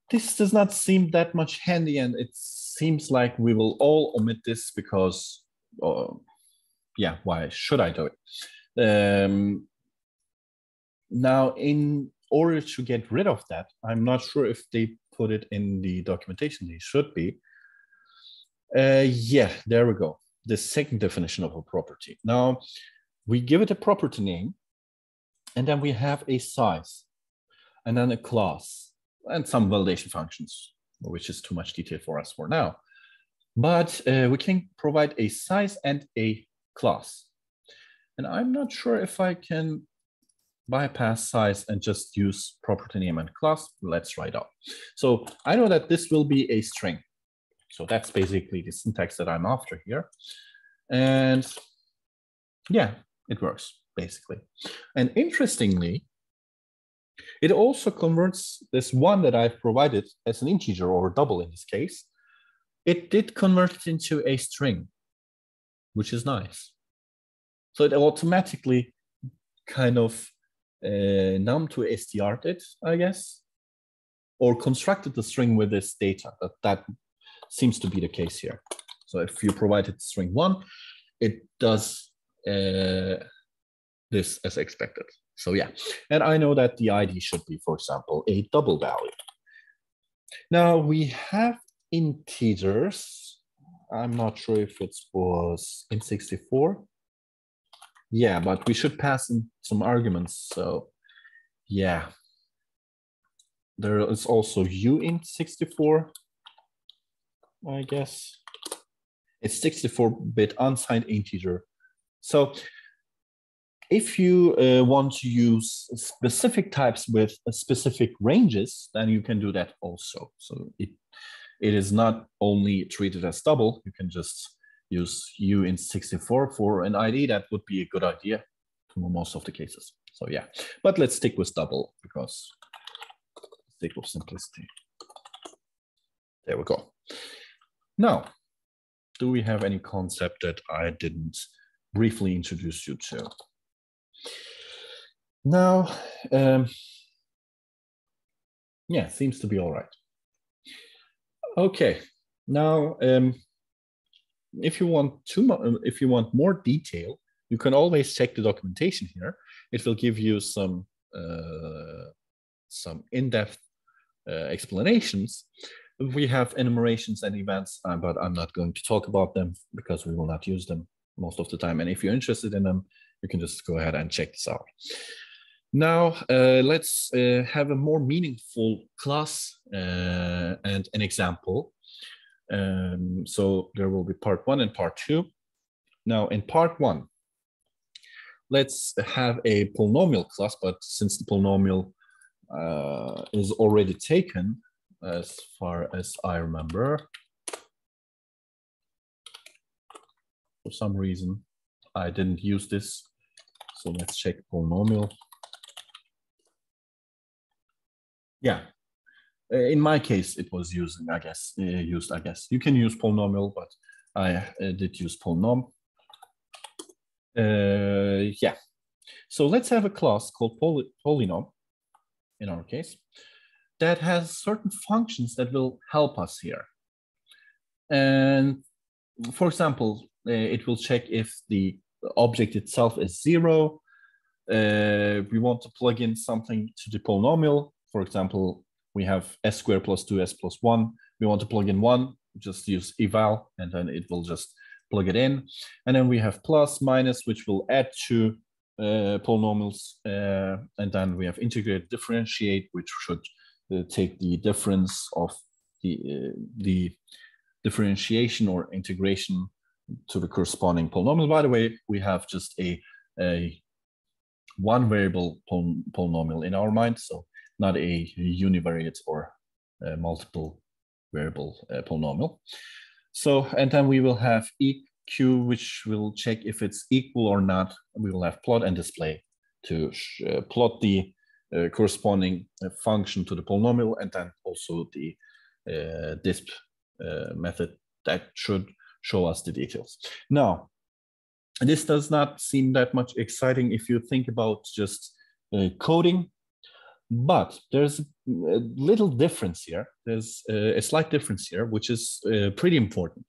this does not seem that much handy, and it seems like we will all omit this because, yeah, why should I do it? Now, in order to get rid of that, I'm not sure if they put it in the documentation. They should be. Yeah, there we go. The second definition of a property. Now, we give it a property name, and then we have a size, and then a class, and some validation functions, which is too much detail for us for now. But we can provide a size and a class. And I'm not sure if I can bypass size and just use property name and class. Let's try it out. So I know that this will be a string. So that's basically the syntax that I'm after here. And yeah, it works basically. And interestingly, it also converts this one that I've provided as an integer or double in this case. It did convert it into a string, which is nice. So it automatically kind of num to str'd it, I guess, or constructed the string with this data. That seems to be the case here. So if you provided string 1, it does this as expected. So yeah, and I know that the ID should be, for example, a double value. Now we have integers. I'm not sure if it was in 64. Yeah, but we should pass in some arguments. So yeah, there is also uint 64, I guess. It's 64-bit unsigned integer. So if you want to use specific types with specific ranges, then you can do that also. So it is not only treated as double. You can just use uint 64 for an ID. That would be a good idea for most of the cases. So yeah, but let's stick with double because sake of simplicity. There we go. Now, do we have any concept that I didn't briefly introduce you to? Now, yeah, seems to be all right. Okay, now if you want more detail, you can always check the documentation here. It will give you some in-depth explanations. We have enumerations and events, but I'm not going to talk about them because we will not use them most of the time. And if you're interested in them, you can just go ahead and check this out. Now, let's have a more meaningful class and an example. So there will be part 1 and part 2. Now, in part 1, let's have a polynomial class, but since the polynomial is already taken, as far as I remember, for some reason, I didn't use this. So let's check polynomial. Yeah, in my case, it was used, I guess. You can use polynomial, but I did use polynom. Yeah. So let's have a class called polynom, in our case, that has certain functions that will help us here. And for example, it will check if the object itself is 0. We want to plug in something to the polynomial. For example, we have s squared plus 2s plus 1. We want to plug in 1, just use eval, and then it will just plug it in. And then we have plus, minus, which will add to polynomials. And then we have integrate, differentiate, which should take the difference of the differentiation or integration to the corresponding polynomial. By the way, we have just a one variable polynomial in our mind, so not a univariate or multiple variable polynomial. So, and then we will have EQ, which will check if it's equal or not. We will have plot and display to plot the corresponding function to the polynomial, and then also the disp method that should show us the details. Now, this does not seem that much exciting if you think about just coding, but there's a little difference here. There's a slight difference here, which is pretty important.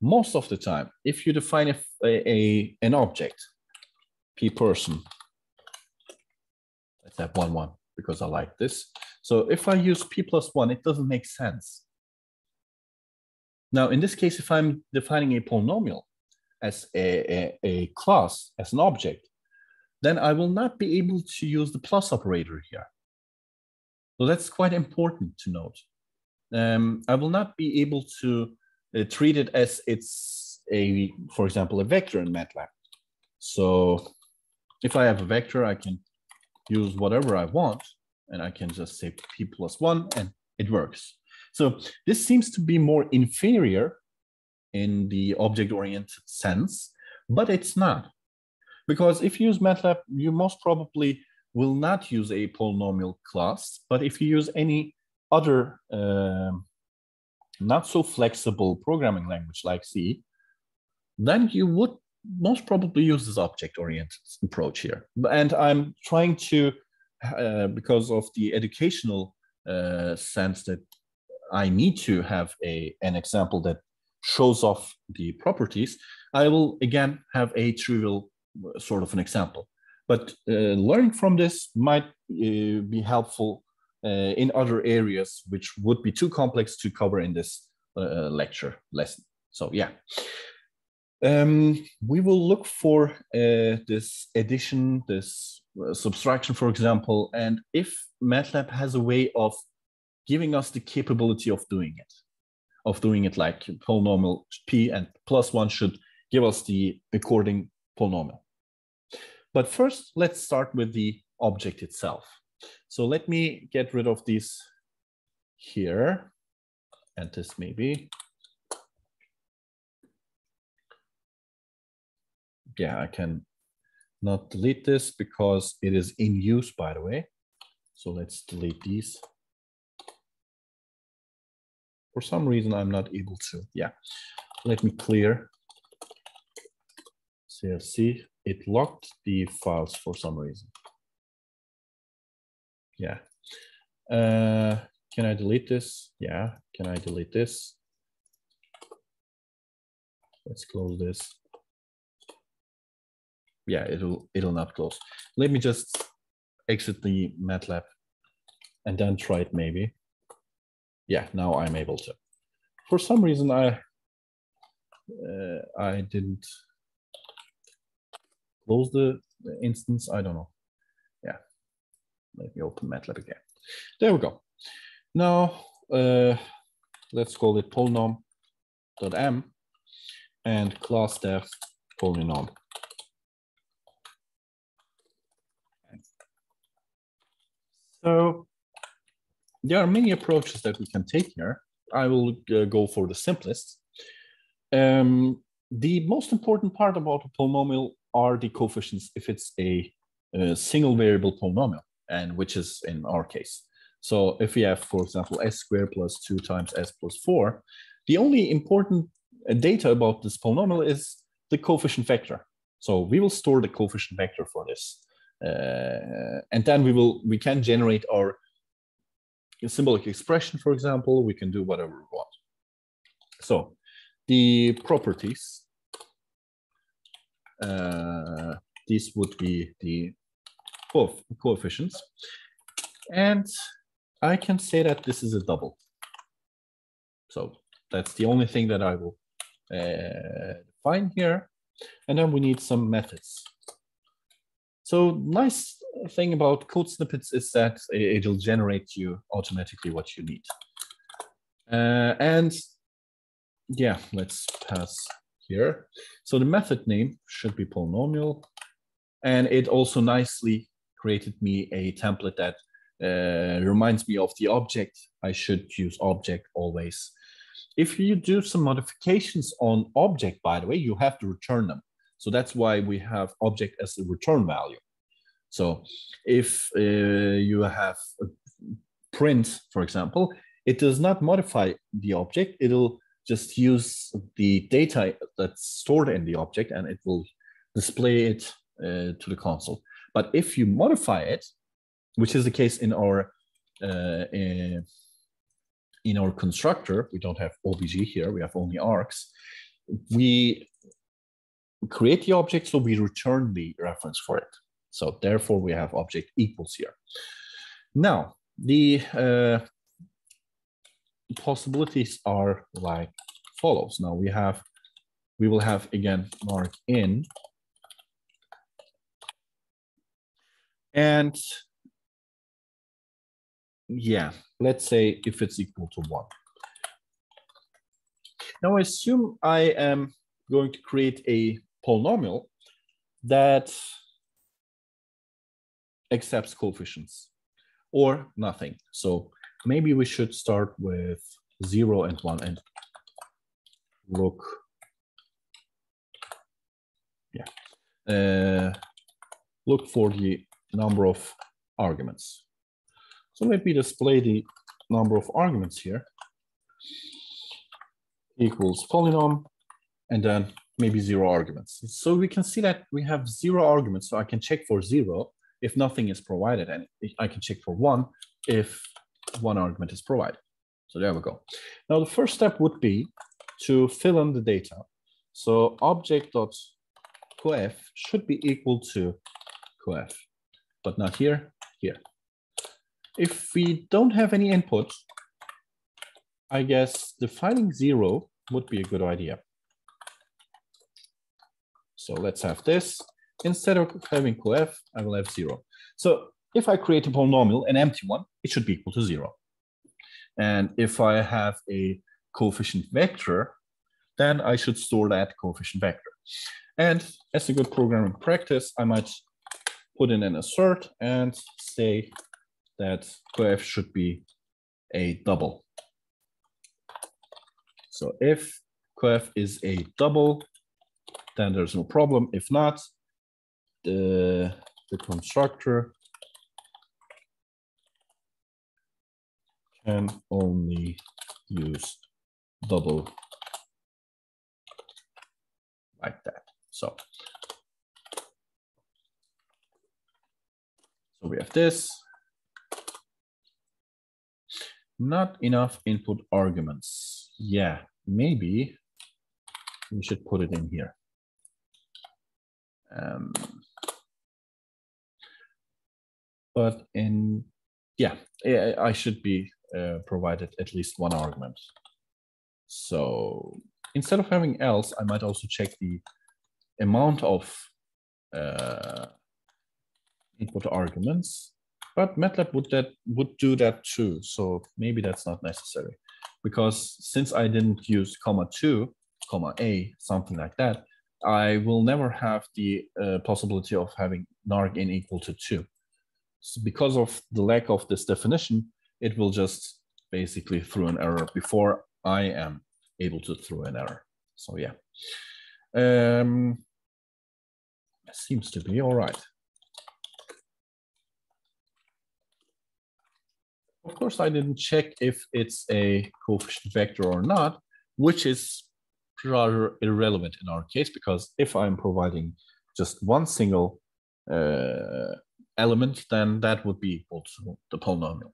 Most of the time, if you define an object, p person, let's have 1, 1, because I like this. So if I use p plus 1, it doesn't make sense. Now, in this case, if I'm defining a polynomial as a class, as an object, then I will not be able to use the plus operator here. So that's quite important to note. I will not be able to treat it as it's for example, a vector in Matlab. So if I have a vector, I can use whatever I want, and I can just say p plus 1, and it works. So this seems to be more inferior in the object-oriented sense, but it's not. Because if you use Matlab, you most probably will not use a polynomial class, but if you use any other not so flexible programming language like C, then you would most probably use this object-oriented approach here. And I'm trying to, because of the educational sense that I need to have an example that shows off the properties, I will again have a trivial sort of an example. But learning from this might be helpful in other areas, which would be too complex to cover in this lesson. So yeah, we will look for this addition, this subtraction, for example, and if Matlab has a way of giving us the capability of doing it like polynomial p and plus 1 should give us the according polynomial. But first, let's start with the object itself. So let me get rid of these here, and this maybe. Yeah, I can not delete this because it is in use, by the way. So let's delete these. For some reason, I'm not able to. Yeah, let me clear CFC. It locked the files for some reason. Yeah. Can I delete this? Yeah. Can I delete this? Let's close this. Yeah, it'll not close. Let me just exit the Matlab and then try it maybe. Yeah, now I'm able to. For some reason, I didn't close the instance. I don't know. Yeah, let me open Matlab again. There we go. Now let's call it polynom.m and classdef polynomial. So there are many approaches that we can take here. I will go for the simplest. The most important part about a polynomial are the coefficients if it's a single variable polynomial, and which is in our case. So if we have, for example, s squared plus 2 times s plus 4, the only important data about this polynomial is the coefficient vector. So we will store the coefficient vector for this. And then we can generate our symbolic expression, for example. We can do whatever we want. So the properties, these would be the coefficients. And I can say that this is a double. So that's the only thing that I will find here. And then we need some methods. So nice thing about code snippets is that it'll generate you automatically what you need. And yeah, let's pass here. So the method name should be polynomial. And it also nicely created me a template that reminds me of the object. I should use object always. If you do some modifications on object, by the way, you have to return them. So that's why we have object as the return value. So if you have a print, for example, it does not modify the object. It'll just use the data that's stored in the object and it will display it to the console. But if you modify it, which is the case in our constructor, we don't have obj here, we have only args. We create the object, so we return the reference for it. So therefore, we have object equals here. Now, the possibilities are like follows. Now we will have again nargin, and yeah, let's say if it's equal to 1. Now assume I am going to create a polynomial that accepts coefficients or nothing. So maybe we should start with 0 and 1 and look. Yeah, look for the number of arguments. So let me display the number of arguments here equals polynomial and then maybe 0 arguments. So we can see that we have 0 arguments. So I can check for 0 if nothing is provided, and I can check for 1 if 1 argument is provided. So there we go. Now the first step would be to fill in the data. So object.coef should be equal to coef, but not here, here. If we don't have any input, I guess defining 0 would be a good idea. So let's have this. Instead of having coef, I will have 0. So if I create a polynomial, an empty one, it should be equal to 0. And if I have a coefficient vector, then I should store that coefficient vector. And as a good programming practice, I might put in an assert and say that coef should be a double. So if coef is a double, then there's no problem. If not, the constructor can only use double like that. So we have this. Not enough input arguments. Yeah, maybe We should put it in here. But in, yeah, I should be provided at least one argument. So instead of having else, I might also check the amount of input arguments, but Matlab would do that too. So maybe that's not necessary, because since I didn't use (2), (a), something like that, I will never have the possibility of having nargin equal to 2. So because of the lack of this definition, it will just basically throw an error before I am able to throw an error. So yeah, seems to be all right. Of course, I didn't check if it's a coefficient vector or not, which is rather irrelevant in our case, because if I'm providing just one single element, then that would be equal to the polynomial.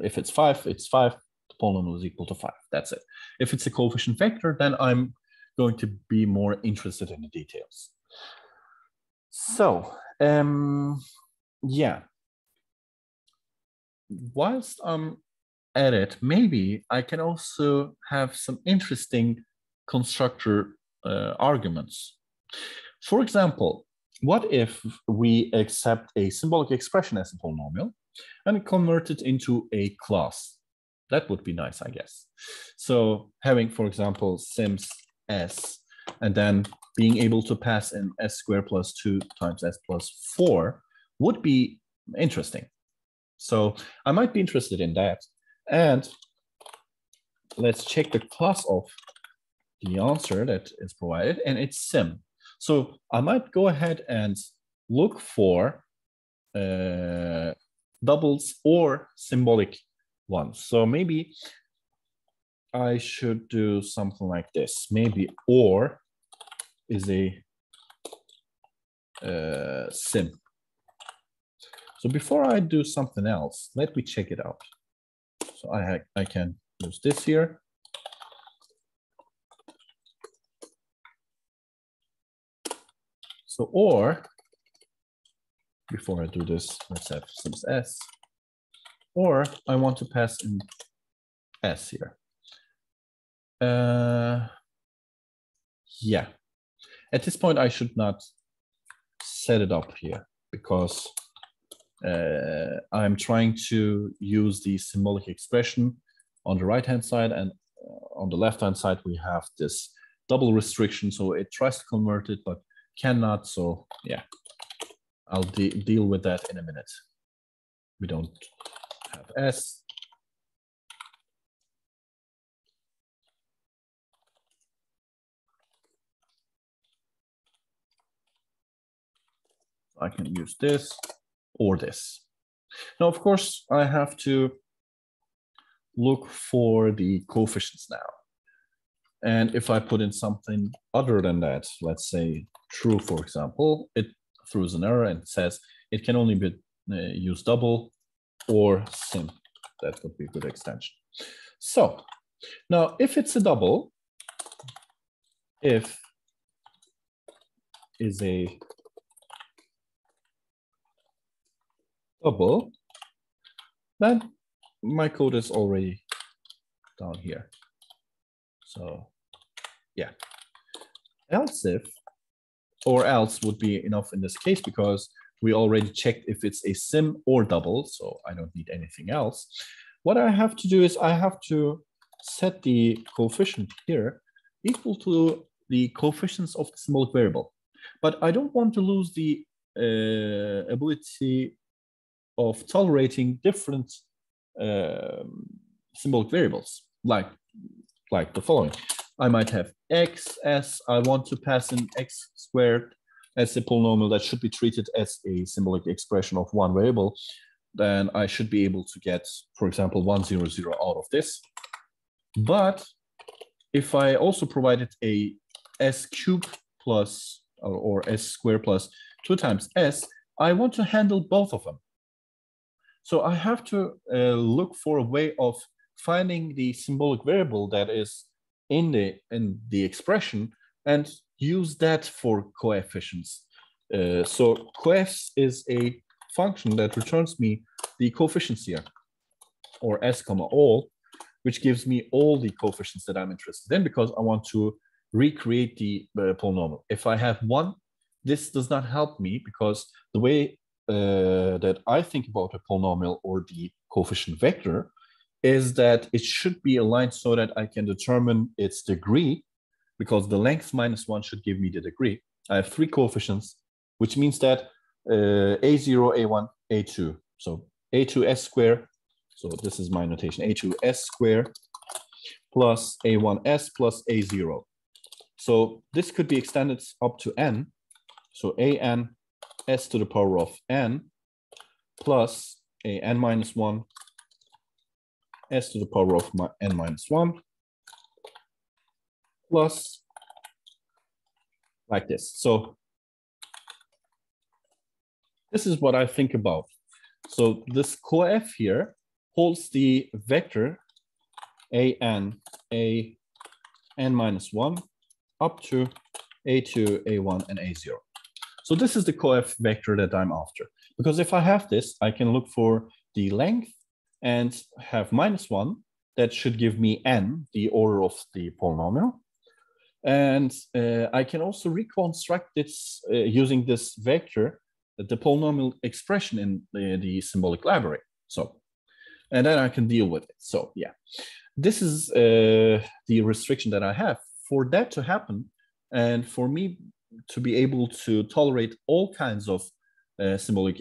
If it's 5, it's 5. The polynomial is equal to 5. That's it. If it's a coefficient vector, then I'm going to be more interested in the details. So, yeah. Whilst I'm at it, maybe I can also have some interesting constructor arguments. For example, what if we accept a symbolic expression as a polynomial and convert it into a class? That would be nice, I guess. So having, for example, sims s, and then being able to pass in s squared plus 2 times s plus 4 would be interesting. So I might be interested in that. And let's check the class of the answer that is provided, and it's sim. So I might go ahead and look for doubles or symbolic ones. So maybe I should do something like this. Maybe or is a sim. So before I do something else, let me check it out. So I can use this here. So or, before I do this, let's have sims s. Or I want to pass in s here. Yeah. At this point, I should not set it up here, because I'm trying to use the symbolic expression on the right-hand side, and on the left-hand side, we have this double restriction. So it tries to convert it, but cannot. So yeah, I'll deal with that in a minute. We don't have s. I can use this or this. Now, of course, I have to look for the coefficients now. And if I put in something other than that, let's say true, for example, it throws an error and says it can only be used double or sim. That would be a good extension. So now if it's a double, if is a double, then my code is already down here. So yeah, else if, or else would be enough in this case, because we already checked if it's a sim or double, so I don't need anything else. What I have to do is I have to set the coefficient here equal to the coefficients of the symbolic variable. But I don't want to lose the ability of tolerating different symbolic variables, like the following. I might have x as I want to pass in x squared as a polynomial that should be treated as a symbolic expression of one variable. Then I should be able to get, for example, 1, 0, 0 out of this. But if I also provided a s cubed plus or s squared plus 2 times s, I want to handle both of them. So I have to look for a way of finding the symbolic variable that is in the expression and use that for coefficients. So coefs is a function that returns me the coefficients here, or s comma all, which gives me all the coefficients that I'm interested in because I want to recreate the polynomial. If I have one, this does not help me because the way that I think about a polynomial or the coefficient vector is that it should be aligned so that I can determine its degree, because the length minus 1 should give me the degree. I have 3 coefficients, which means that a0, a1, a2. So a2s squared, so this is my notation, a2s squared plus a1s plus a0. So this could be extended up to n. So an s to the power of n plus a n minus 1 s to the power of n minus 1 plus like this. So this is what I think about. So this coef here holds the vector an minus 1 up to a2, a1, and a0. So this is the coef vector that I'm after. Because if I have this, I can look for the length and have minus 1. That should give me n, the order of the polynomial. And I can also reconstruct this using this vector, the polynomial expression in the symbolic library. So, and then I can deal with it. So yeah, this is the restriction that I have. For that to happen, and for me to be able to tolerate all kinds of symbolic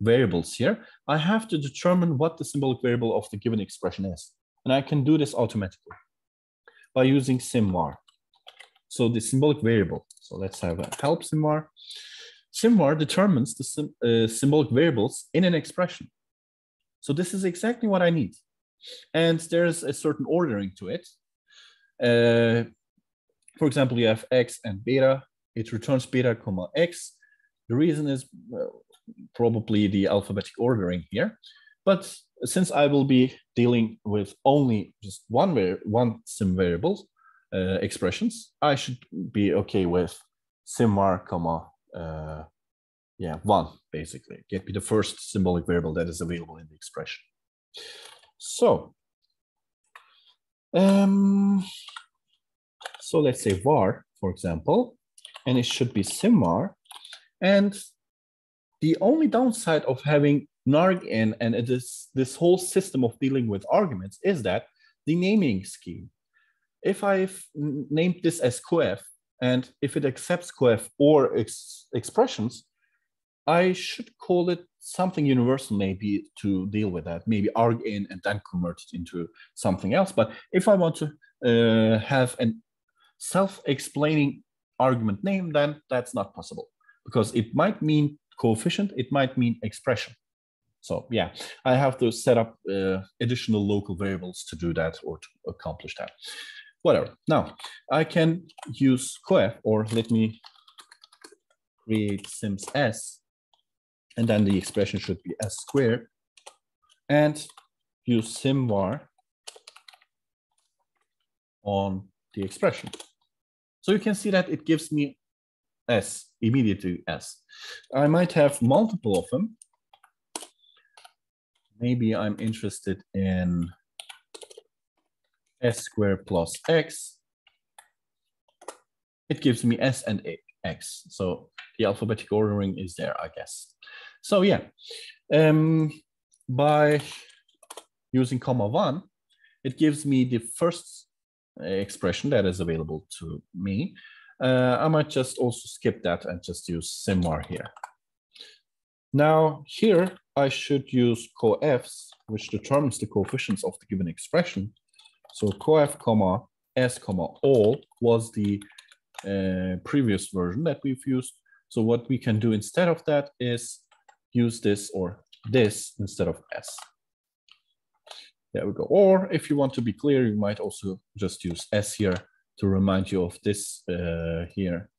variables here, I have to determine what the symbolic variable of the given expression is. And I can do this automatically by using symvar. So the symbolic variable. So let's have a help symvar. Symvar determines the symbolic variables in an expression. So this is exactly what I need. And there's a certain ordering to it. For example, you have x and beta. It returns beta comma x. The reason is probably the alphabetic ordering here. But since I will be dealing with only just one sim variable expressions, I should be okay with symvar comma 1, basically. Get me the first symbolic variable that is available in the expression. So, so let's say var, for example, and it should be symvar. And the only downside of having nargin and this whole system of dealing with arguments is that the naming scheme. If I've named this as coef, and if it accepts coef or expressions, I should call it something universal maybe to deal with that, maybe argin and then convert it into something else. But if I want to have a self-explaining argument name, then that's not possible because it might mean coefficient, it might mean expression. So yeah, I have to set up additional local variables to do that or to accomplish that. Whatever. Now, I can use coef, or let me create sims s, and then the expression should be s squared, and use symvar on the expression. So you can see that it gives me s, immediately s. I might have multiple of them. Maybe I'm interested in s squared plus x. It gives me s and x. So the alphabetic ordering is there, I guess. So yeah, by using comma 1, it gives me the first expression that is available to me. I might just also skip that and just use symvar here. Now here I should use coefs, which determines the coefficients of the given expression. So coef comma s comma all was the previous version that we've used. So what we can do instead of that is use this or this instead of s. There we go. Or if you want to be clear, you might also just use s here to remind you of this here,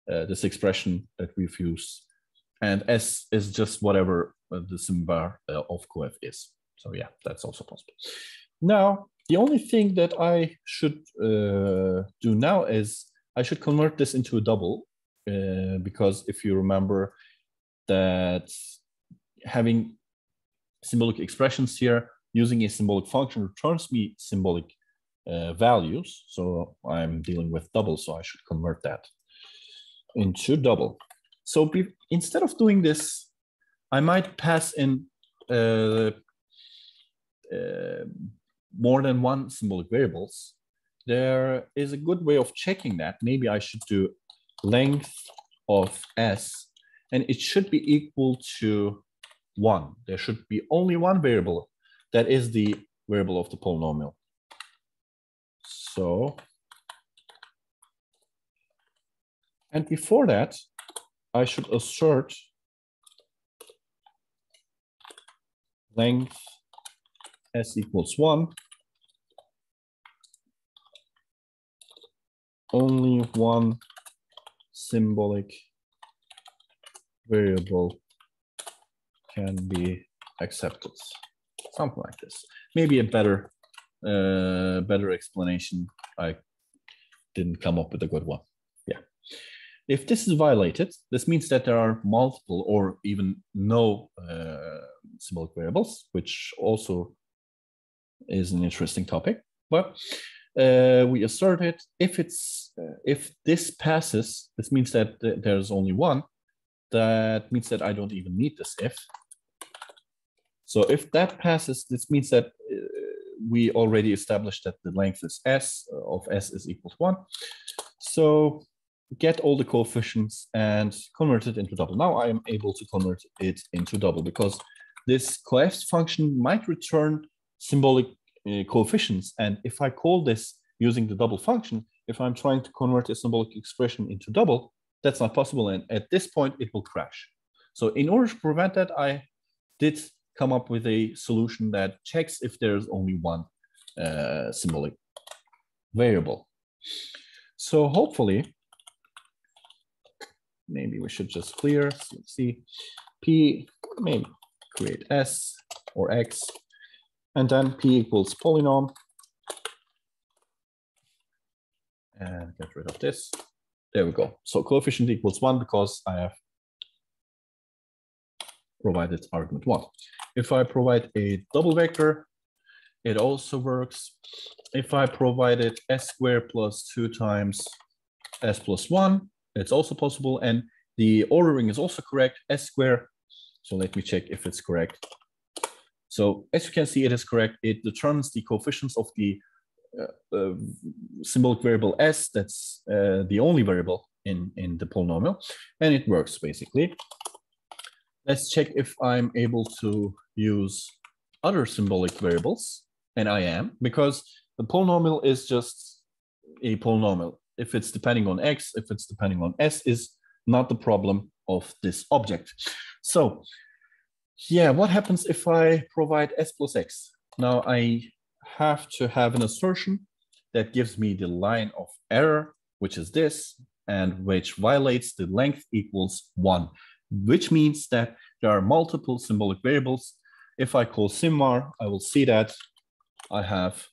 this expression that we've used. And s is just whatever the symvar of coef is. So yeah, that's also possible. Now The only thing that I should do now is I should convert this into a double, because if you remember that having symbolic expressions here, using a symbolic function returns me symbolic values. So I'm dealing with double, so I should convert that into double. So instead of doing this, I might pass in more than one symbolic variables. There is a good way of checking that. Maybe I should do length of s, and it should be equal to 1. There should be only one variable that is the variable of the polynomial. So, and before that, I should assert length s equals 1. Only one symbolic variable can be accepted. Something like this. Maybe a better explanation. I didn't come up with a good one. Yeah. If this is violated, this means that there are multiple or even no symbolic variables, which also is an interesting topic. But we assert it. If this passes, this means that there's only one. That means that I don't even need this if. So if that passes, this means that we already established that the length is s of s is equal to 1. So get all the coefficients and convert it into double. Now I am able to convert it into double because this coef function might return symbolic coefficients. And if I call this using the double function, if I'm trying to convert a symbolic expression into double, that's not possible. And at this point, it will crash. So in order to prevent that, I did come up with a solution that checks if there's only one symbolic variable. So hopefully, maybe we should just clear, see, P, maybe create S or X, and then P equals polynomial. And get rid of this. There we go. So coefficient equals 1 because I have provided argument 1. If I provide a double vector, it also works. If I provided s squared plus 2 times s plus 1, it's also possible. And the ordering is also correct, s squared. So let me check if it's correct. So as you can see, it is correct. It determines the coefficients of the symbolic variable s. That's the only variable in the polynomial. And it works basically. Let's check if I'm able to use other symbolic variables, and I am, because the polynomial is just a polynomial. If it's depending on x, if it's depending on s, is not the problem of this object. So, yeah, what happens if I provide s plus x? Now I have to have an assertion that gives me the line of error, which is this, and which violates the length equals 1. Which means that there are multiple symbolic variables. If I call simvar, I will see that I have,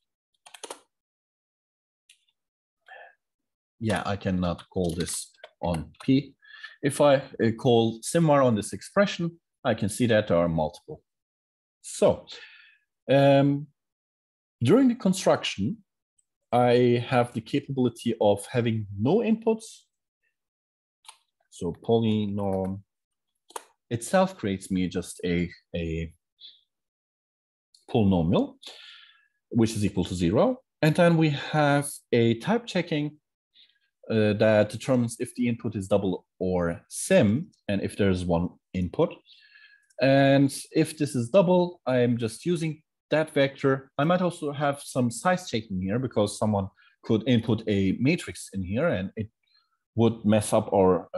yeah, I cannot call this on P. If I call simvar on this expression, I can see that there are multiple. So during the construction, I have the capability of having no inputs. So polynomial itself creates me just a polynomial, which is equal to 0. And then we have a type checking that determines if the input is double or sim, and if there's one input. And if this is double, I'm just using that vector. I might also have some size checking here because someone could input a matrix in here and it would mess up our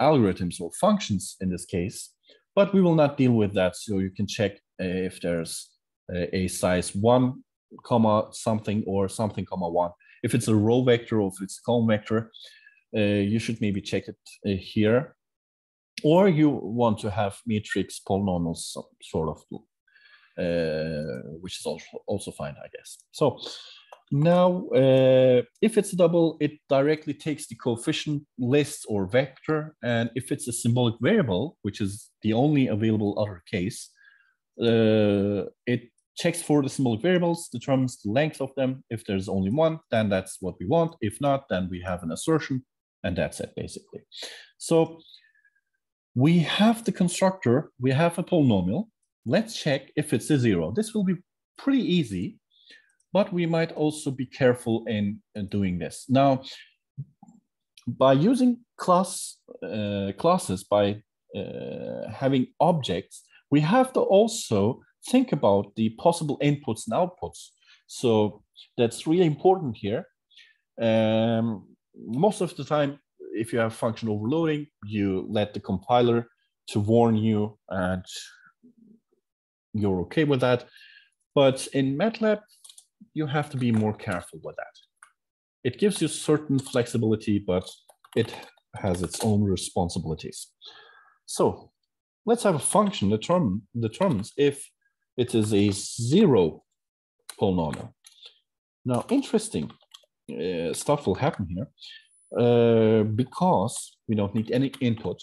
algorithms or functions in this case, but we will not deal with that. So you can check if there's a size 1, comma something or something, comma 1. If it's a row vector or if it's a column vector, you should maybe check it here. Or you want to have matrix polynomials sort of. which is also fine, I guess. So now, if it's a double, it directly takes the coefficient list or vector. And if it's a symbolic variable, which is the only available other case, it checks for the symbolic variables, determines the length of them. If there's only one, then that's what we want. If not, then we have an assertion, and that's it, basically. So we have the constructor, we have a polynomial. Let's check if it's a zero. This will be pretty easy, but we might also be careful in doing this. Now, by using classes, by having objects, we have to also think about the possible inputs and outputs. So that's really important here. Most of the time, if you have function overloading, you let the compiler to warn you, and you're okay with that. But in Matlab, you have to be more careful with that. It gives you certain flexibility, but it has its own responsibilities. So let's have a function that determines if it is a zero polynomial. Now, interesting stuff will happen here because we don't need any input,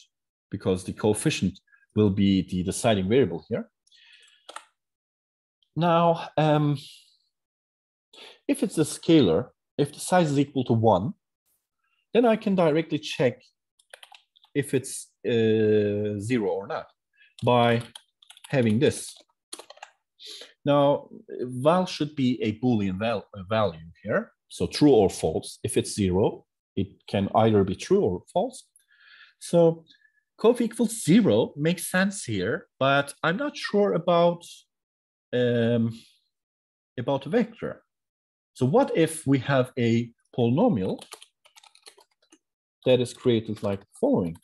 because the coefficient will be the deciding variable here. Now, if it's a scalar, if the size is equal to 1, then I can directly check if it's 0 or not by having this. Now, val should be a Boolean value here, so true or false. If it's 0, it can either be true or false. So coef equals 0 makes sense here, but I'm not sure about a vector. So what if we have a polynomial that is created like the following?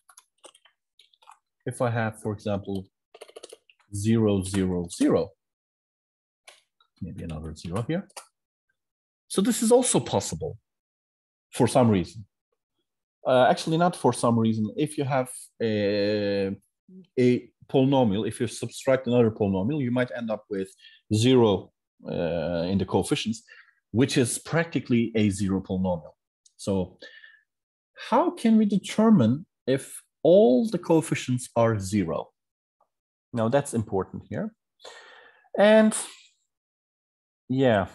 If I have, for example, 0, 0, 0, maybe another 0 here. So this is also possible for some reason. Actually, not for some reason. If you have a polynomial, if you subtract another polynomial, you might end up with 0 in the coefficients, which is practically a zero polynomial. So how can we determine if all the coefficients are 0? Now that's important here. And yeah,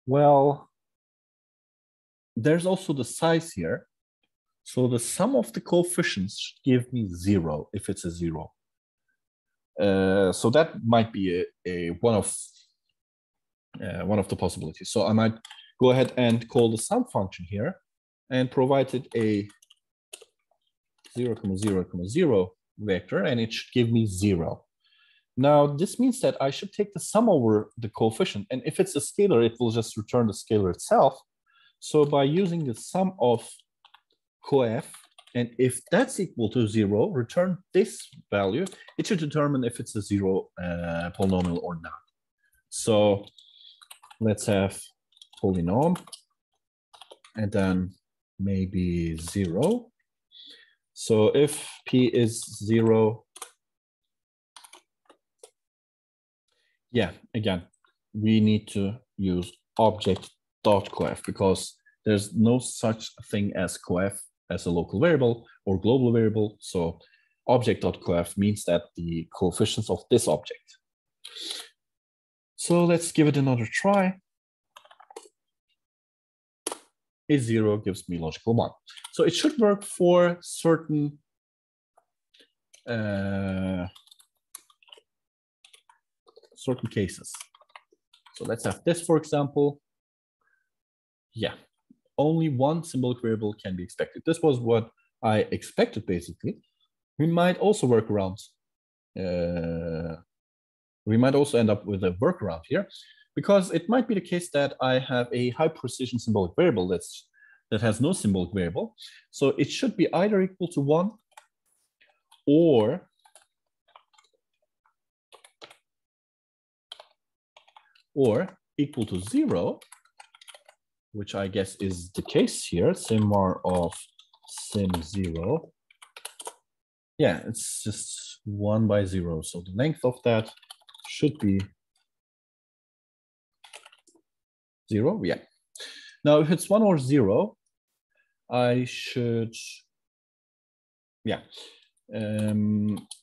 well, there's also the size here. So the sum of the coefficients should give me 0 if it's a 0. So that might be one of the possibilities. So I might go ahead and call the sum function here and provide it a 0, 0, 0 vector, and it should give me 0. Now, this means that I should take the sum over the coefficient, and if it's a scalar, it will just return the scalar itself. So by using the sum of coef, and if that's equal to 0, return this value, it should determine if it's a 0 polynomial or not. So let's have polynom, and then maybe 0. So if p is 0, yeah, again, we need to use object.coef because there's no such thing as coef as a local variable or global variable. So object.coef means that the coefficients of this object. So let's give it another try. A0 gives me logical 1. So it should work for certain cases. So let's have this, for example. Yeah, only one symbolic variable can be expected. This was what I expected, basically. We might also work around. We might also end up with a workaround here, because it might be the case that I have a high precision symbolic variable that has no symbolic variable. So it should be either equal to 1 or equal to 0, which I guess is the case here, sim_var of sim0. Yeah, it's just 1 by 0. So the length of that should be 0. Yeah. Now, if it's 1 or 0, I should, yeah,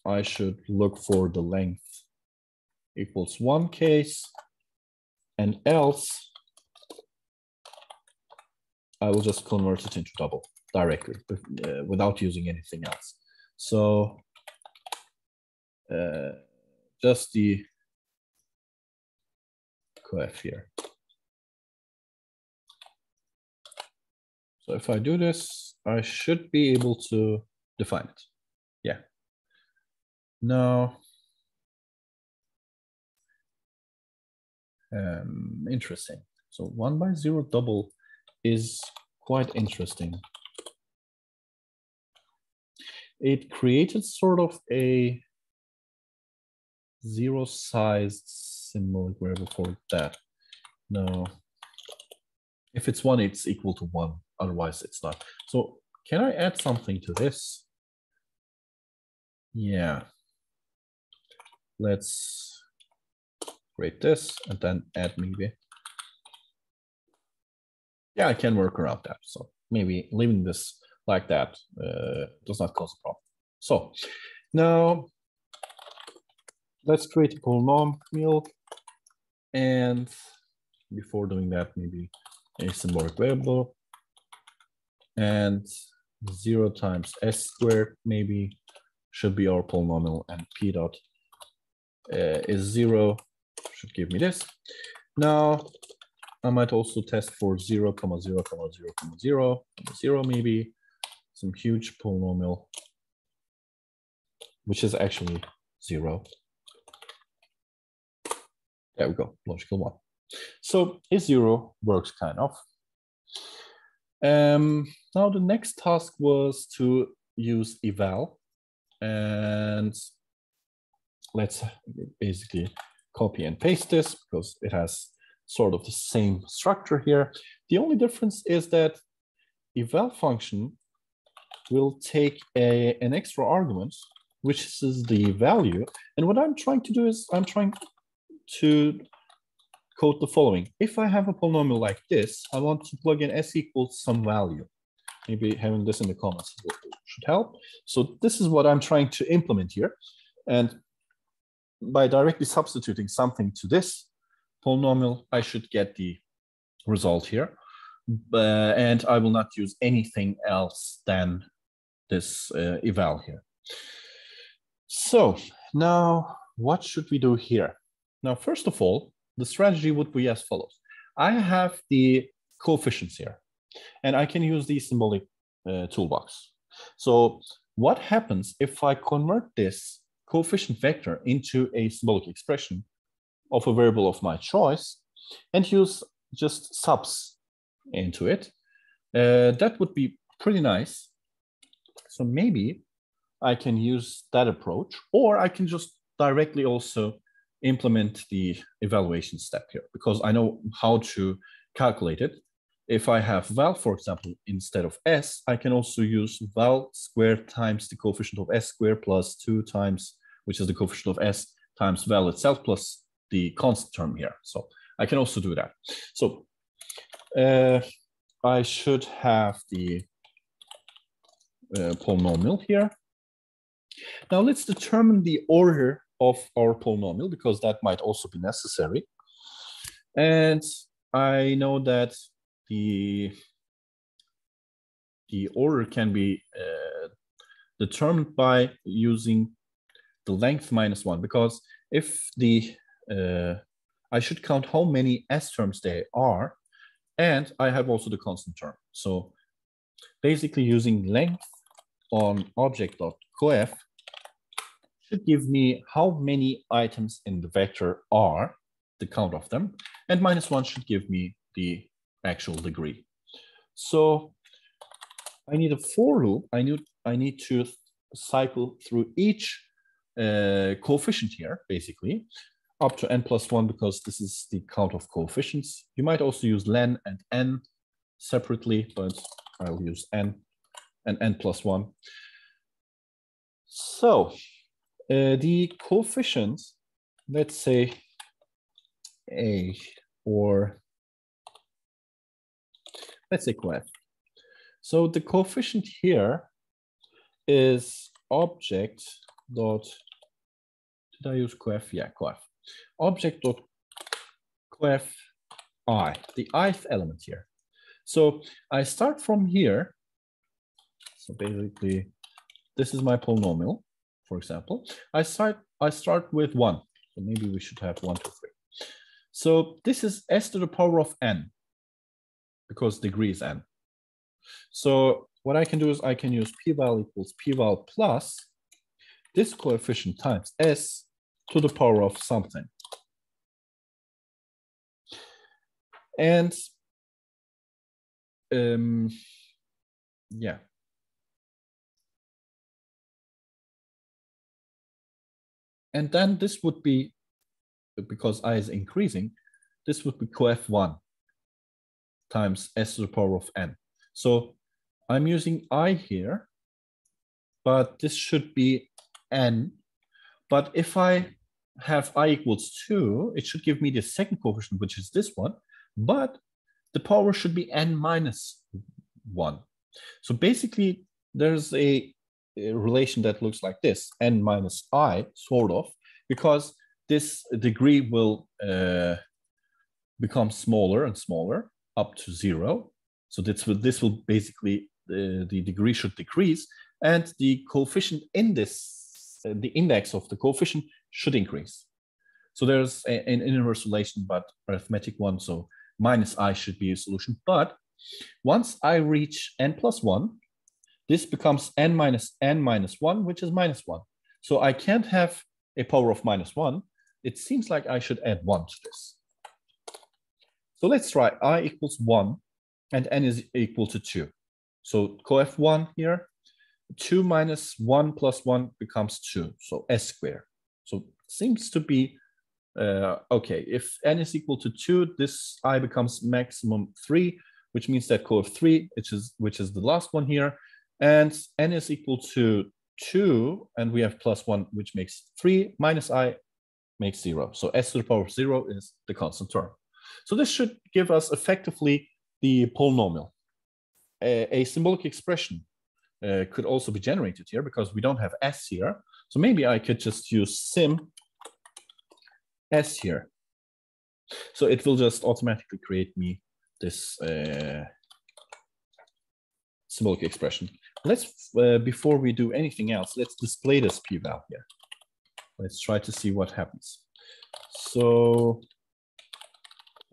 I should look for the length equals 1 case, and else I will just convert it into double directly without using anything else. So just the coef here. So if I do this, I should be able to define it. Yeah. Now, interesting. So 1 by 0 double is quite interesting. It created sort of a zero-sized symbolic variable for that. No. If it's 1, it's equal to 1. Otherwise, it's not. So can I add something to this? Yeah. Let's create this and then add maybe. Yeah, I can work around that. So maybe leaving this like that does not cause a problem. So now let's create a polynomial. And before doing that, maybe a symbolic variable. And 0 times s squared maybe should be our polynomial, and p dot is 0, should give me this. Now I might also test for 0, 0, 0, 0, 0 maybe, some huge polynomial, which is actually 0. There we go, logical 1. So iszero works kind of. Now the next task was to use eval, and let's basically copy and paste this because it has sort of the same structure here. The only difference is that eval function will take an extra argument, which is the value. And what I'm trying to do is I'm trying to code the following. If I have a polynomial like this, I want to plug in s equals some value. Maybe having this in the comments should help. So this is what I'm trying to implement here. And by directly substituting something to this polynomial, I should get the result here. And I will not use anything else than this eval here. So now what should we do here? Now, first of all, the strategy would be as follows. I have the coefficients here, and I can use the symbolic toolbox. So what happens if I convert this coefficient vector into a symbolic expression of a variable of my choice and use just subs into it? That would be pretty nice. So maybe I can use that approach, or I can just directly also implement the evaluation step here because I know how to calculate it. If I have val, for example, instead of s, I can also use val squared times the coefficient of s squared plus 2 times, which is the coefficient of s, times val itself plus the constant term here. So I can also do that. So I should have the polynomial here. Now let's determine the order of our polynomial because that might also be necessary. And I know that the order can be determined by using the length minus 1, because if the I should count how many s terms there are, and I have also the constant term. So basically using length on object.coef should give me how many items in the vector are, the count of them, and minus 1 should give me the actual degree. So I need a for loop. I need to cycle through each coefficient here, basically, up to n plus 1, because this is the count of coefficients. You might also use len and n separately, but I'll use n and n plus 1. So the coefficient, let's say A, or let's say coef. So the coefficient here is object dot, did I use coef? Yeah, coef. Object dot coef I, the ith element here. So I start from here. So basically, this is my polynomial, for example. I start with 1. So maybe we should have 1, 2, 3. So this is s to the power of n, because degree is n. So what I can do is I can use p-val equals p-val plus this coefficient times s to the power of something. And yeah. And then this would be, because I is increasing, this would be coef1 times s to the power of n. So I'm using I here, but this should be n. But if I have I equals 2, it should give me the second coefficient, which is this one, but the power should be n minus 1. So basically, there's a relation that looks like this, n minus I, sort of, because this degree will become smaller and smaller up to 0. So this will basically, the degree should decrease, and the coefficient in this, the index of the coefficient should increase. So there's an inverse relation, but arithmetic one, so minus I should be a solution. But once I reach n plus 1, this becomes n minus 1, which is minus 1. So I can't have a power of minus 1. It seems like I should add 1 to this. So let's try I equals 1 and n is equal to 2. So coef 1 here, 2 minus 1 plus 1 becomes 2, so s squared. So seems to be okay. If n is equal to 2, this I becomes maximum 3, which means that coef 3, which is the last one here, and n is equal to 2, and we have plus 1, which makes 3, minus I makes 0. So s to the power of 0 is the constant term. So this should give us effectively the polynomial. A symbolic expression could also be generated here because we don't have s here. So maybe I could just use sim s here. So it will just automatically create me this symbolic expression. Let's, before we do anything else, let's display this p-val here. Let's try to see what happens. So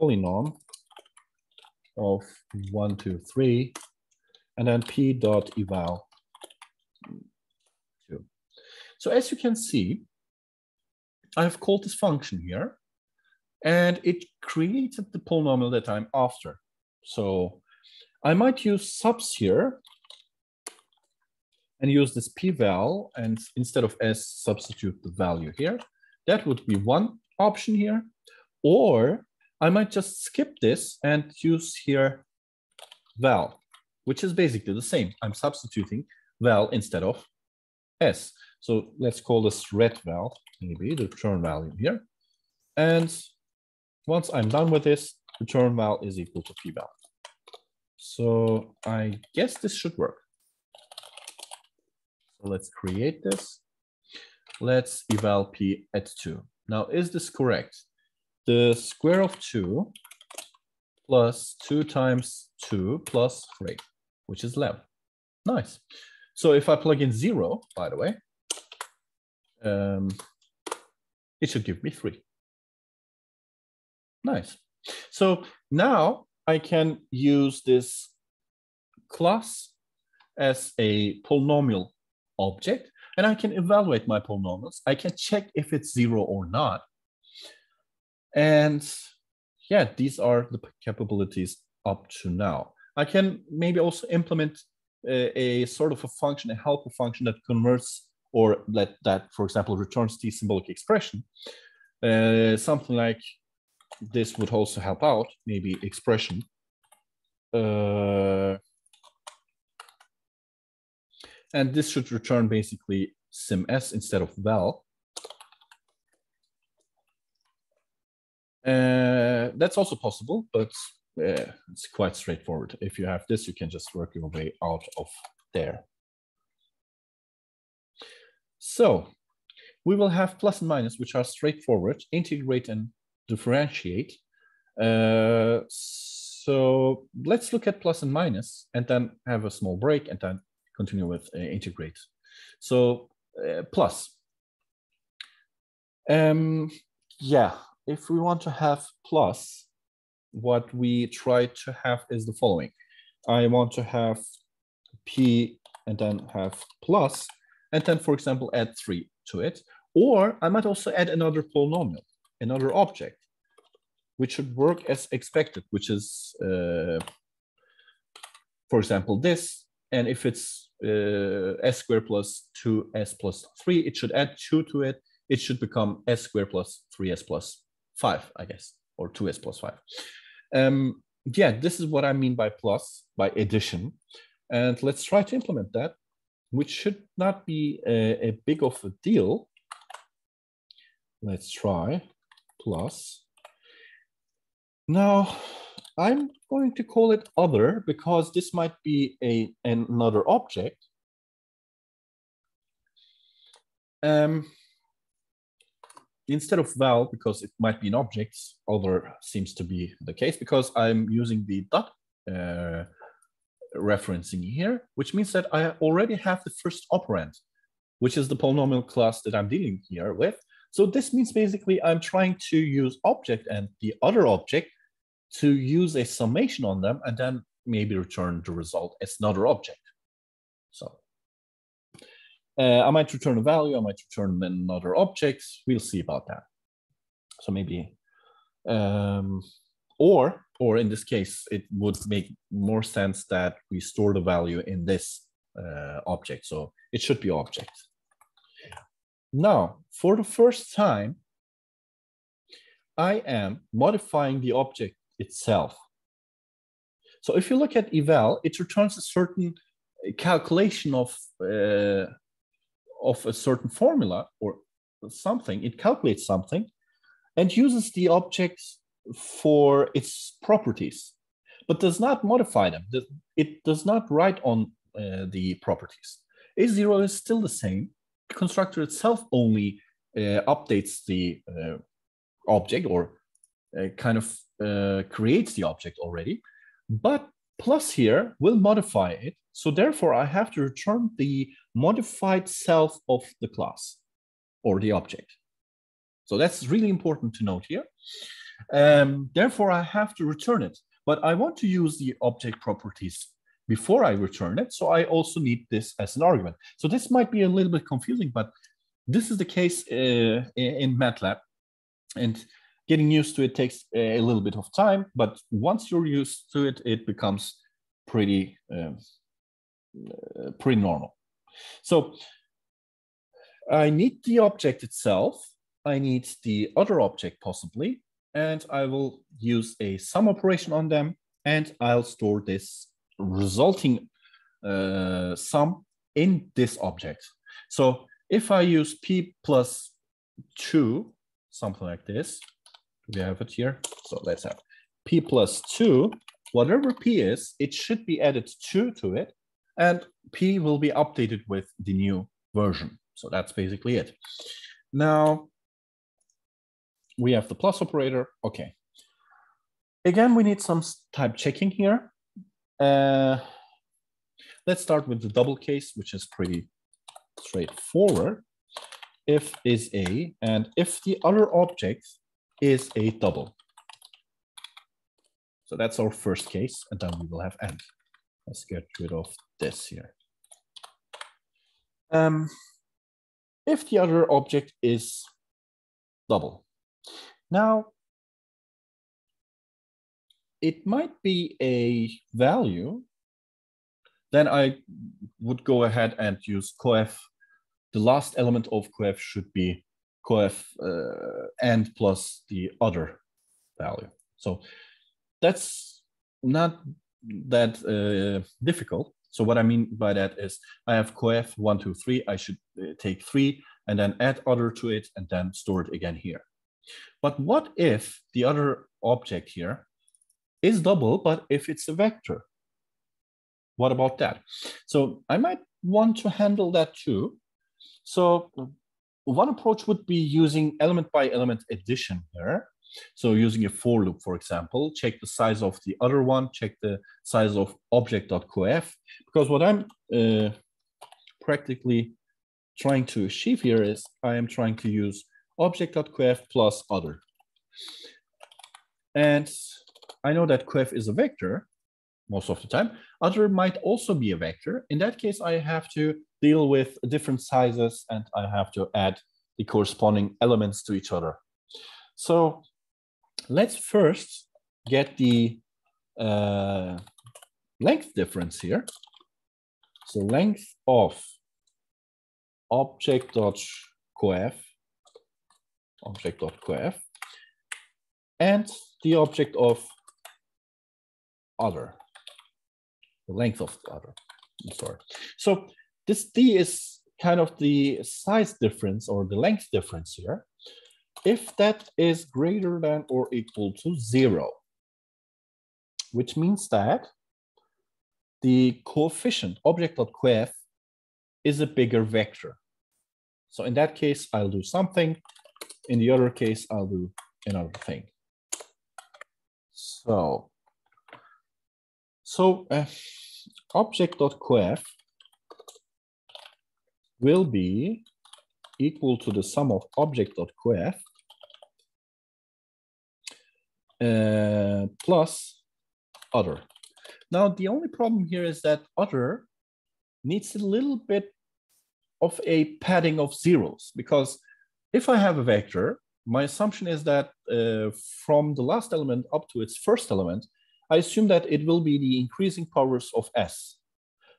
polynomial of 1, 2, 3, and then p dot eval 2. So as you can see, I've called this function here, and it created the polynomial that I'm after. So I might use subs here and use this p-val, and instead of s, substitute the value here. That would be one option here. Or I might just skip this and use here val, which is basically the same. I'm substituting val instead of s. So let's call this ret val, maybe the return value here. And once I'm done with this, return val is equal to p-val. So I guess this should work. So let's create this. Let's eval p at 2. Now, is this correct? The square of 2 plus 2 times 2 plus 3, which is 11. Nice. So if I plug in 0, by the way, it should give me 3. Nice. So now I can use this class as a polynomial object, and I can evaluate my polynomials. I can check if it's 0 or not. And yeah, these are the capabilities up to now. I can maybe also implement a sort of a function, a helper function that converts, or that, for example, returns the symbolic expression. Something like this would also help out, maybe expression. And this should return basically sim_s instead of val. That's also possible, but it's quite straightforward. If you have this, you can just work your way out of there. So we will have plus and minus, which are straightforward, integrate and differentiate. So let's look at plus and minus and then have a small break and then continue with integrate. So plus. Yeah, if we want to have plus, what we try to have is the following. I want to have p and then have plus, and then, for example, add 3 to it. Or I might also add another polynomial, another object, which should work as expected, which is, for example, this. And if it's s squared plus 2s plus 3, it should add 2 to it. It should become s squared plus 3s plus 5, I guess, or 2s plus 5. Yeah, this is what I mean by plus, by addition. And let's try to implement that, which should not be a big of a deal. Let's try plus. Now, I'm going to call it other because this might be another object. Instead of val, because it might be an object, other seems to be the case because I'm using the dot referencing here, which means that I already have the first operand, which is the polynomial class that I'm dealing here with. So this means basically I'm trying to use object and the other object to use a summation on them and then maybe return the result as another object. So I might return a value, I might return another object. We'll see about that. So maybe, or in this case, it would make more sense that we store the value in this object. So it should be object. Now, for the first time, I am modifying the object itself. So if you look at eval, it returns a certain calculation of a certain formula or something. It calculates something and uses the objects for its properties, but does not modify them. It does not write on the properties. iszero is still the same. The constructor itself only updates the object or kind of creates the object already, but plus here will modify it. So therefore, I have to return the modified self of the class or the object. So that's really important to note here. Therefore, I have to return it, but I want to use the object properties before I return it. So I also need this as an argument. So this might be a little bit confusing, but this is the case in Matlab. And getting used to it takes a little bit of time, but once you're used to it, it becomes pretty normal. So I need the object itself. I need the other object possibly, and I will use a sum operation on them, and I'll store this resulting sum in this object. So if I use p plus 2, something like this, we have it here. So let's have p plus 2, whatever p is, it should be added 2 to it, and p will be updated with the new version. So that's basically it. Now, we have the plus operator. Okay. Again, we need some type checking here. Let's start with the double case, which is pretty straightforward. If is a, and if the other object is a double. So that's our first case, and then we will have and. Let's get rid of this here. If the other object is double. Now, it might be a value, then I would go ahead and use coef. The last element of coef should be coef and plus the other value. So that's not that difficult. So what I mean by that is I have coef 1, 2, 3. I should take 3 and then add other to it and then store it again here. But what if the other object here is double, but if it's a vector? What about that? So I might want to handle that too. So one approach would be using element by element addition here. So using a for loop, for example, check the size of the other one, check the size of object.cof, because what I'm practically trying to achieve here is I am trying to use object.cof plus other. And I know that cof is a vector most of the time. Other might also be a vector. In that case, I have to deal with different sizes and I have to add the corresponding elements to each other. So let's first get the length difference here. So length of object.cof and the object of other, the length of the other. I'm sorry. So this D is kind of the size difference or the length difference here. If that is greater than or equal to 0, which means that the coefficient object.cof is a bigger vector. So in that case, I'll do something. In the other case, I'll do another thing. So object.cof will be equal to the sum of object.cof plus other. Now, the only problem here is that other needs a little bit of a padding of zeros, because if I have a vector, my assumption is that from the last element up to its first element, I assume that it will be the increasing powers of S.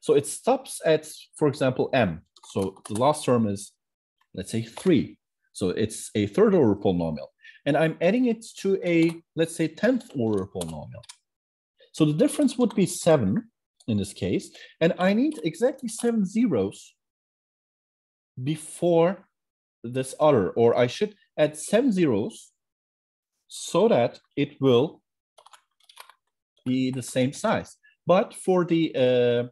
So it stops at, for example, M. So the last term is, let's say, 3. So it's a third order polynomial. And I'm adding it to a, let's say, 10th order polynomial. So the difference would be 7 in this case. And I need exactly 7 zeros before this other, or I should add 7 zeros so that it will be the same size. But for the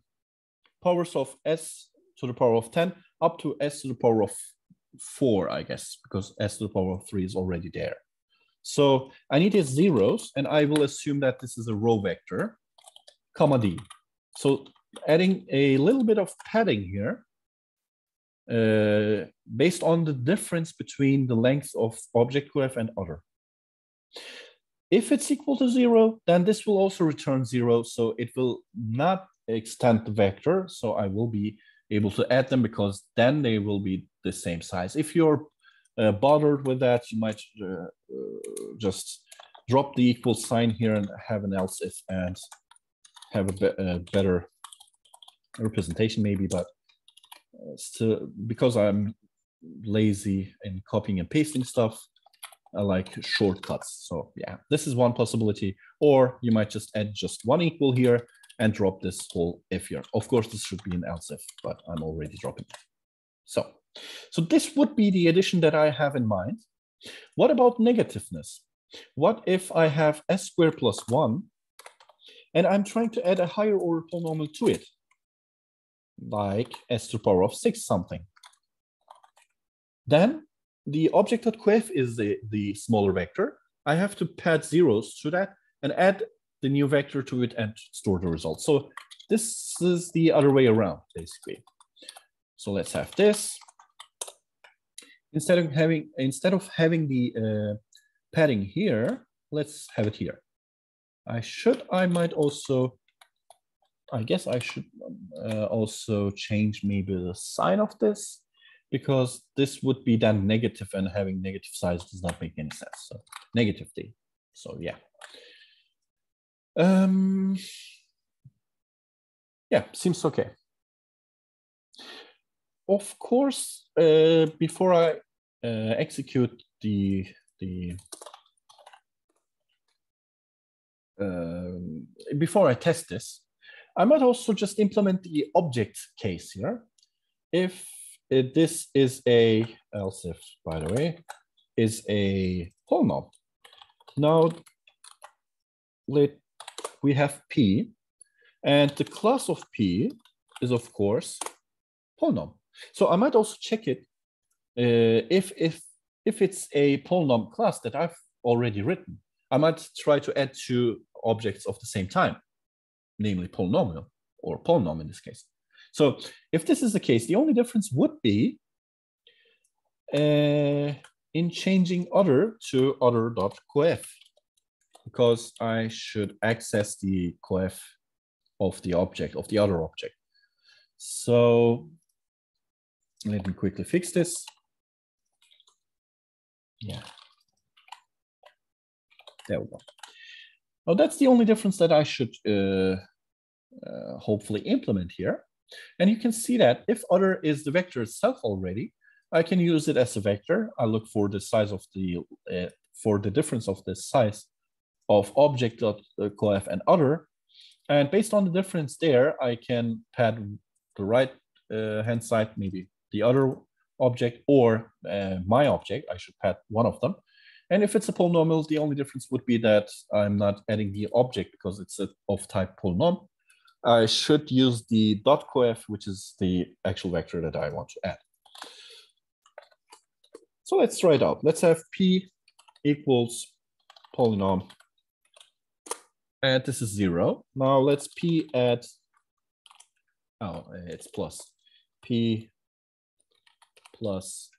powers of S to the power of 10 up to S to the power of 4, I guess, because S to the power of 3 is already there. So I need these zeros, and I will assume that this is a row vector, comma D. So adding a little bit of padding here, based on the difference between the length of object.cof and other. If it's equal to 0, then this will also return 0, so it will not extend the vector, so I will be able to add them because then they will be the same size. If you're bothered with that, you might just drop the equal sign here and have an else if and have a better representation maybe, but still, because I'm lazy in copying and pasting stuff, I like shortcuts. So yeah, this is one possibility. Or you might just add just one equal here and drop this whole if here. Of course, this should be an else if, but I'm already dropping it. So this would be the addition that I have in mind. What about negativeness? What if I have s squared plus 1 and I'm trying to add a higher order polynomial to it, like s to the power of 6 something? Then the object.cof is the smaller vector. I have to pad zeros to that and add the new vector to it and store the result. So this is the other way around, basically. So let's have this. Instead of having the padding here, let's have it here. I might also, I guess I should also change maybe the sign of this, because this would be then negative, and having negative size does not make any sense. So negative D. So yeah. Yeah, seems okay. Of course, before I execute before I test this, I might also just implement the object case here. If this is a, else if, by the way, is a polynomial. Now, we have P, and the class of P is, of course, polynomial. So I might also check it if it's a polynomial class that I've already written. I might try to add two objects of the same time, namely polynomial or polynomial in this case. So if this is the case, the only difference would be in changing other to other.coef, because I should access the coef of the object, of the other object. So let me quickly fix this. Yeah. There we go. Now that's the only difference that I should hopefully implement here. And you can see that if other is the vector itself already, I can use it as a vector. I look for the size of the, for the difference of the size of object.coef and other. And based on the difference there, I can pad the right hand side, maybe the other object, or my object. I should pad one of them. And if it's a polynomial, the only difference would be that I'm not adding the object because it's of type polynomial. I should use the .coef, which is the actual vector that I want to add. So let's try it out. Let's have P equals polynomial. And this is 0. Now let's P add, oh, it's plus. P plus,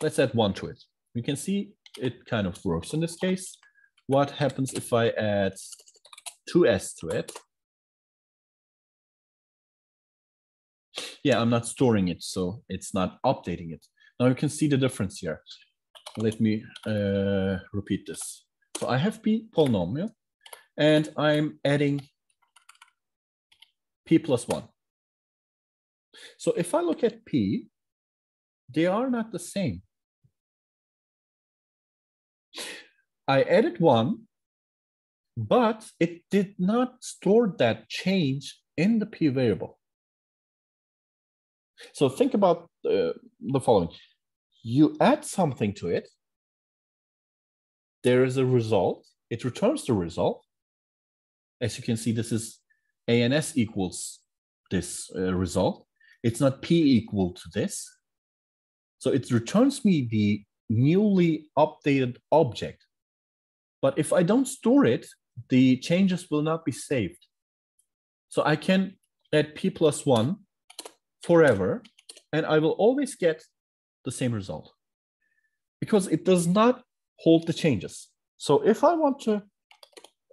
let's add 1 to it. You can see it kind of works in this case. What happens if I add 2s to it? Yeah, I'm not storing it, so it's not updating it. Now you can see the difference here. Let me repeat this. So I have P polynomial, and I'm adding P plus 1. So if I look at P, they are not the same. I added 1, but it did not store that change in the P variable. So think about the following. You add something to it, there is a result, it returns the result. As you can see, this is A and S equals this result. It's not P equal to this. So it returns me the newly updated object. But if I don't store it, the changes will not be saved. So I can add P plus 1 forever, and I will always get the same result because it does not hold the changes. So if I want to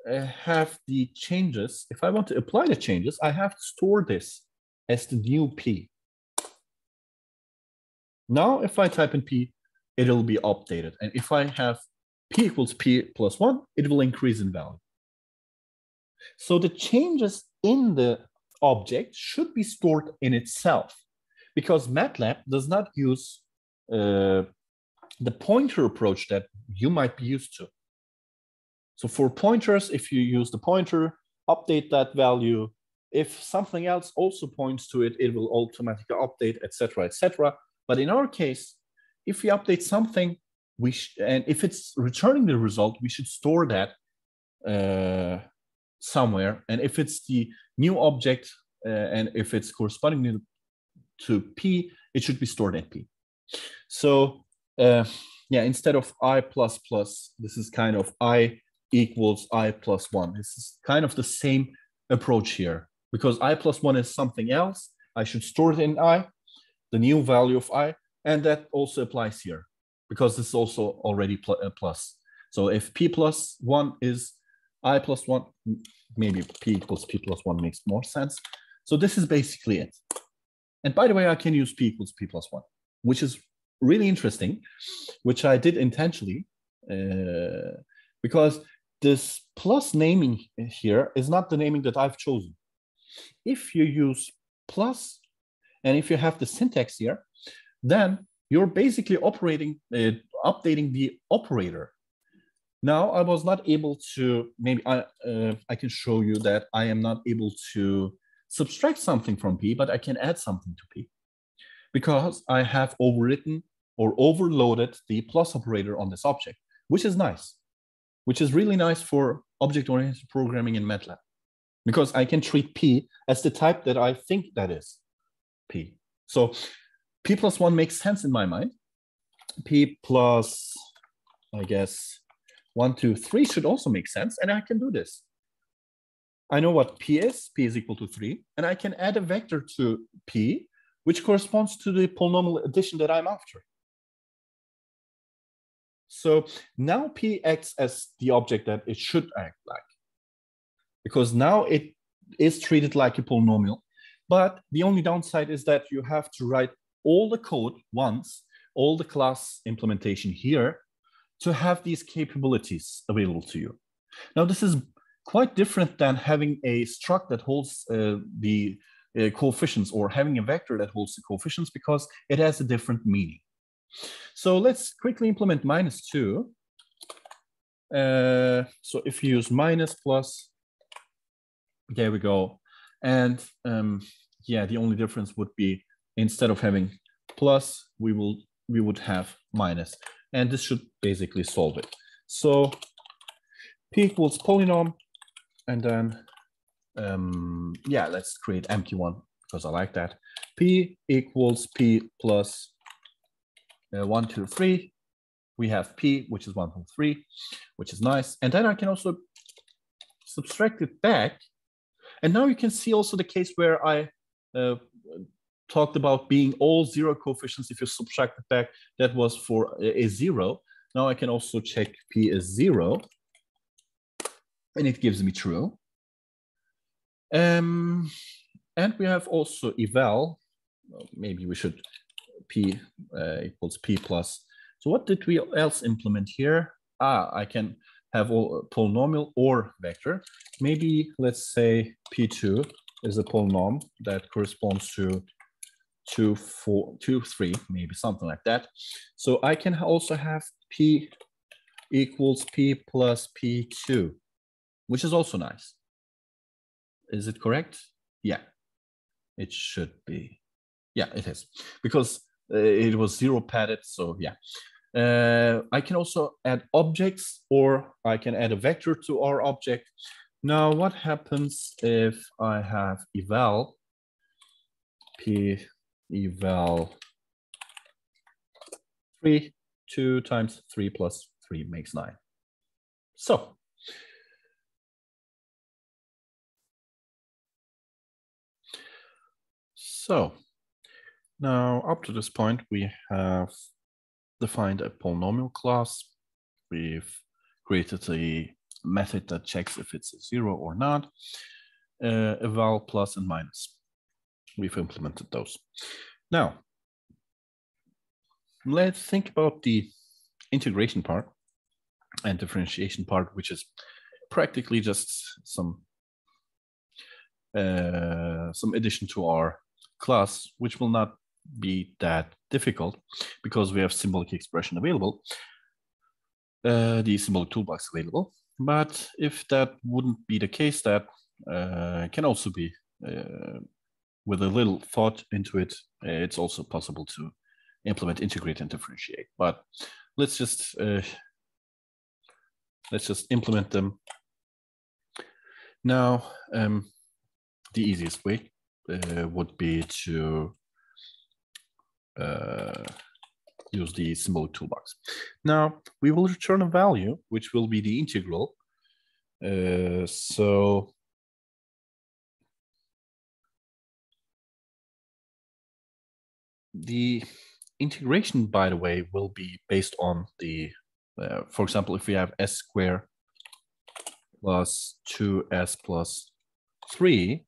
have the changes, if I want to apply the changes, I have to store this as the new P. Now, if I type in P, it will be updated. And if I have P equals P plus 1, it will increase in value. So the changes in the object should be stored in itself, because Matlab does not use the pointer approach that you might be used to. So for pointers, if you use the pointer, update that value. If something else also points to it, it will automatically update, etc., etc. But in our case, if we update something, and if it's returning the result, we should store that somewhere. And if it's the new object, and if it's corresponding to P, it should be stored at P. So yeah, instead of I plus plus, this is kind of I equals I plus 1. This is kind of the same approach here, because I plus 1 is something else. I should store it in I, the new value of I, and that also applies here, because this is also already plus. So if P plus 1 is I plus 1, maybe P equals P plus 1 makes more sense. So this is basically it. And by the way, I can use P equals P plus 1, which is really interesting, which I did intentionally, because this plus naming here is not the naming that I've chosen. If you use plus, and if you have the syntax here, then you're basically updating the operator. Now, I was not able to, maybe I can show you that I am not able to subtract something from P, but I can add something to P. because I have overwritten or overloaded the plus operator on this object, which is nice, which is really nice for object-oriented programming in Matlab, because I can treat P as the type that I think that is P. So P plus 1 makes sense in my mind. P plus, I guess, 1, 2, 3 should also make sense, and I can do this. I know what P is equal to 3, and I can add a vector to P, which corresponds to the polynomial addition that I'm after. So now P acts as the object that it should act like, because now it is treated like a polynomial. But the only downside is that you have to write all the code once, all the class implementation here, to have these capabilities available to you. Now, this is quite different than having a struct that holds the coefficients, or having a vector that holds the coefficients, because it has a different meaning. So let's quickly implement -2. So if you use minus, plus, there we go. And yeah, the only difference would be, instead of having plus, we would have minus. And this should basically solve it. So P equals polynomial, and then yeah, let's create empty one because I like that. P equals P plus 1, 2, 3. We have P, which is 1, 2, 3, which is nice. And then I can also subtract it back. And now you can see also the case where I talked about being all 0 coefficients. If you subtract it back, that was for a 0. Now I can also check P is 0, and it gives me true. And we have also eval. Well, maybe we should P equals P plus. So what did we else implement here? I can have a polynomial or vector. Maybe let's say P2 is a polynomial that corresponds to 2, 4, 2, 3, maybe something like that. So I can also have P equals P plus P2, which is also nice. Is it correct? Yeah, it should be. Yeah, it is, because it was 0 padded, so yeah. I can also add objects, or I can add a vector to our object. Now, what happens if I have eval, P eval 3, 2 times 3 plus 3 makes 9. So now up to this point, we have defined a polynomial class. We've created a method that checks if it's a 0 or not, eval, plus, and minus. We've implemented those. Now, let's think about the integration part and differentiation part, which is practically just some addition to our class, which will not be that difficult because we have symbolic expression available, the symbolic toolbox available. But if that wouldn't be the case, that can also be, with a little thought into it, it's also possible to implement, integrate, and differentiate. But let's just implement them now. The easiest way would be to use the symbolic toolbox. Now we will return a value, which will be the integral. So the integration, by the way, will be based on the, for example, if we have s squared plus 2s plus 3,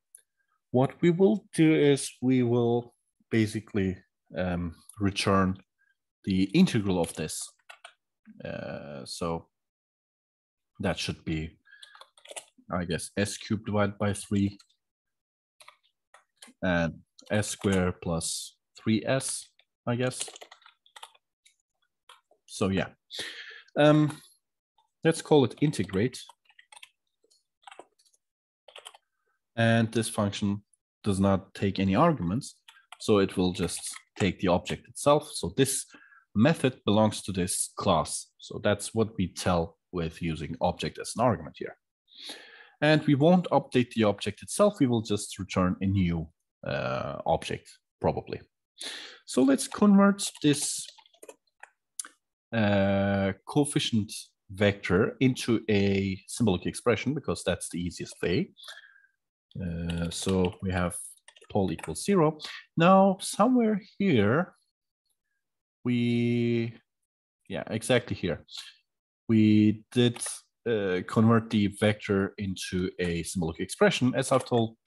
what we will do is we will basically return the integral of this. So that should be, I guess, s cubed divided by 3 and s squared plus 3s, I guess. So yeah, let's call it integrate. And this function does not take any arguments, so it will just take the object itself. So this method belongs to this class. So that's what we tell with using object as an argument here. And we won't update the object itself. We will just return a new object, probably. So let's convert this coefficient vector into a symbolic expression, because that's the easiest way. So we have pol equals 0. Now, somewhere here, exactly here, we did convert the vector into a symbolic expression. As I've told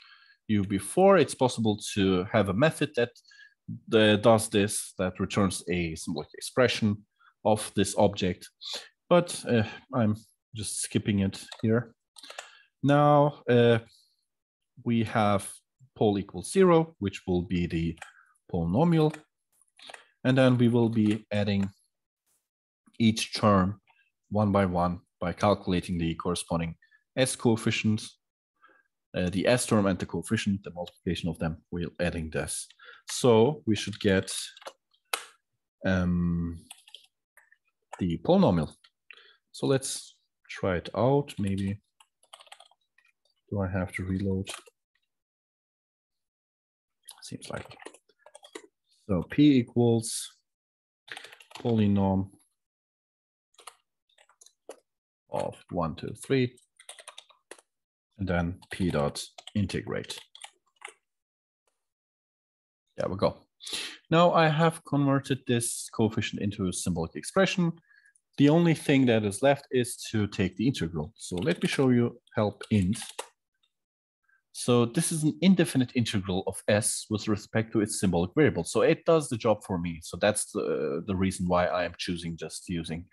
you before, it's possible to have a method that does this, that returns a symbolic expression of this object, but I'm just skipping it here. Now we have pol equals 0, which will be the polynomial, and then we will be adding each term one by one by calculating the corresponding s coefficient, the s term and the coefficient, the multiplication of them, we're adding this. So we should get the polynomial. So let's try it out. Maybe, do I have to reload? Seems like. So P equals polynomial of 1, 2, 3, and then P dot integrate. There we go. Now I have converted this coefficient into a symbolic expression. The only thing that is left is to take the integral. So let me show you help int. So this is an indefinite integral of s with respect to its symbolic variable. So it does the job for me. So that's the reason why I am choosing just using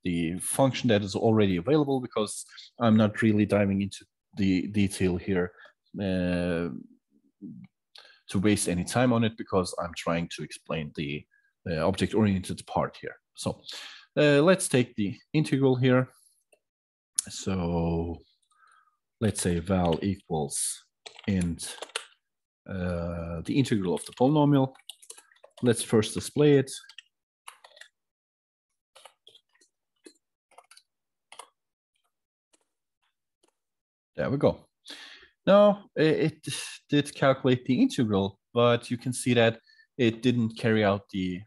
the function that is already available, because I'm not really diving into the detail here to waste any time on it, because I'm trying to explain the object-oriented part here. So let's take the integral here. So let's say val equals int the integral of the polynomial. Let's first display it. There we go. Now it did calculate the integral, but you can see that it didn't carry out the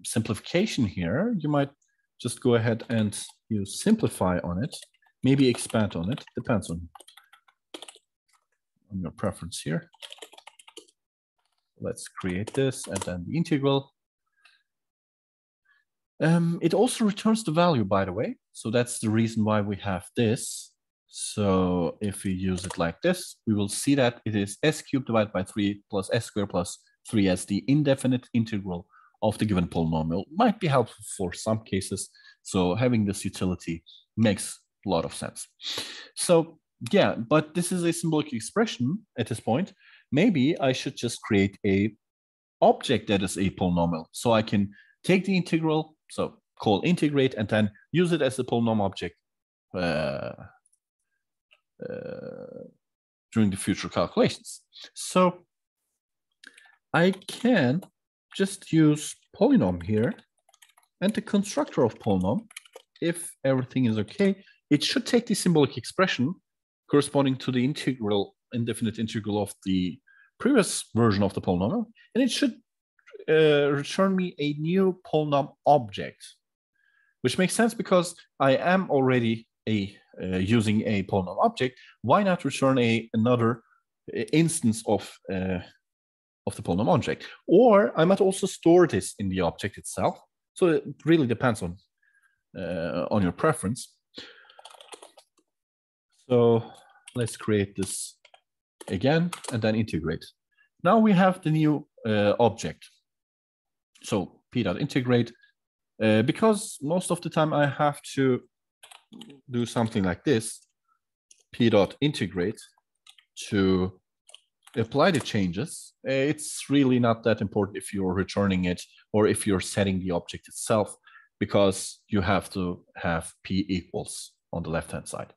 simplification here. You might just go ahead and use simplify on it, maybe expand on it, depends on your preference here. Let's create this and then the integral. It also returns the value, by the way. So that's the reason why we have this. So if we use it like this, we will see that it is s cubed divided by 3 plus s squared plus 3 as the indefinite integral of the given polynomial. Might be helpful for some cases. So having this utility makes a lot of sense. So yeah, but this is a symbolic expression at this point. Maybe I should just create a object that is a polynomial. So I can take the integral, so call integrate, and then use it as a polynomial object during the future calculations. So I can just use polynomial here, and the constructor of polynomial, if everything is okay, it should take the symbolic expression corresponding to the integral, indefinite integral of the previous version of the polynomial, and it should return me a new polynomial object, which makes sense because I am already using a polynomial object. Why not return another instance of the polynomial object? Or I might also store this in the object itself. So it really depends on your preference. So let's create this again and then integrate. Now we have the new object. So p.integrate, because most of the time I have to do something like this, p.integrate to apply the changes. It's really not that important if you're returning it or if you're setting the object itself, because you have to have p equals on the left-hand side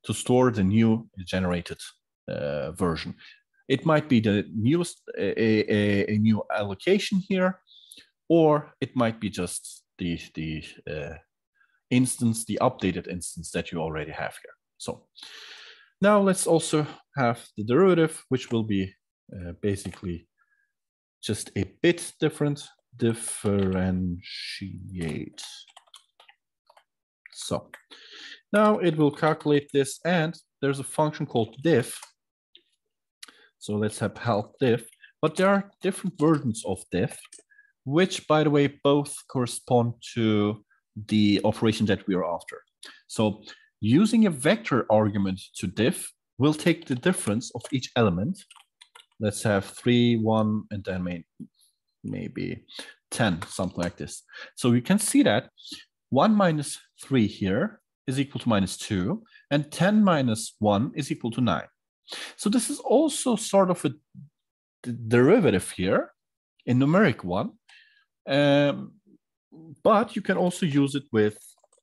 to store the new generated version. It might be the newest a new allocation here, or it might be just the instance, the updated instance that you already have here. So now let's also have the derivative, which will be basically just a bit different. Differentiate. So now it will calculate this, and there's a function called diff. So let's have help diff, but there are different versions of diff, which, by the way, both correspond to the operation that we are after. So using a vector argument to diff, we'll take the difference of each element. Let's have 3, 1, and then maybe 10, something like this. So you can see that 1 minus 3 here is equal to minus 2, and 10 minus 1 is equal to 9. So this is also sort of a derivative here, a numeric one, but you can also use it with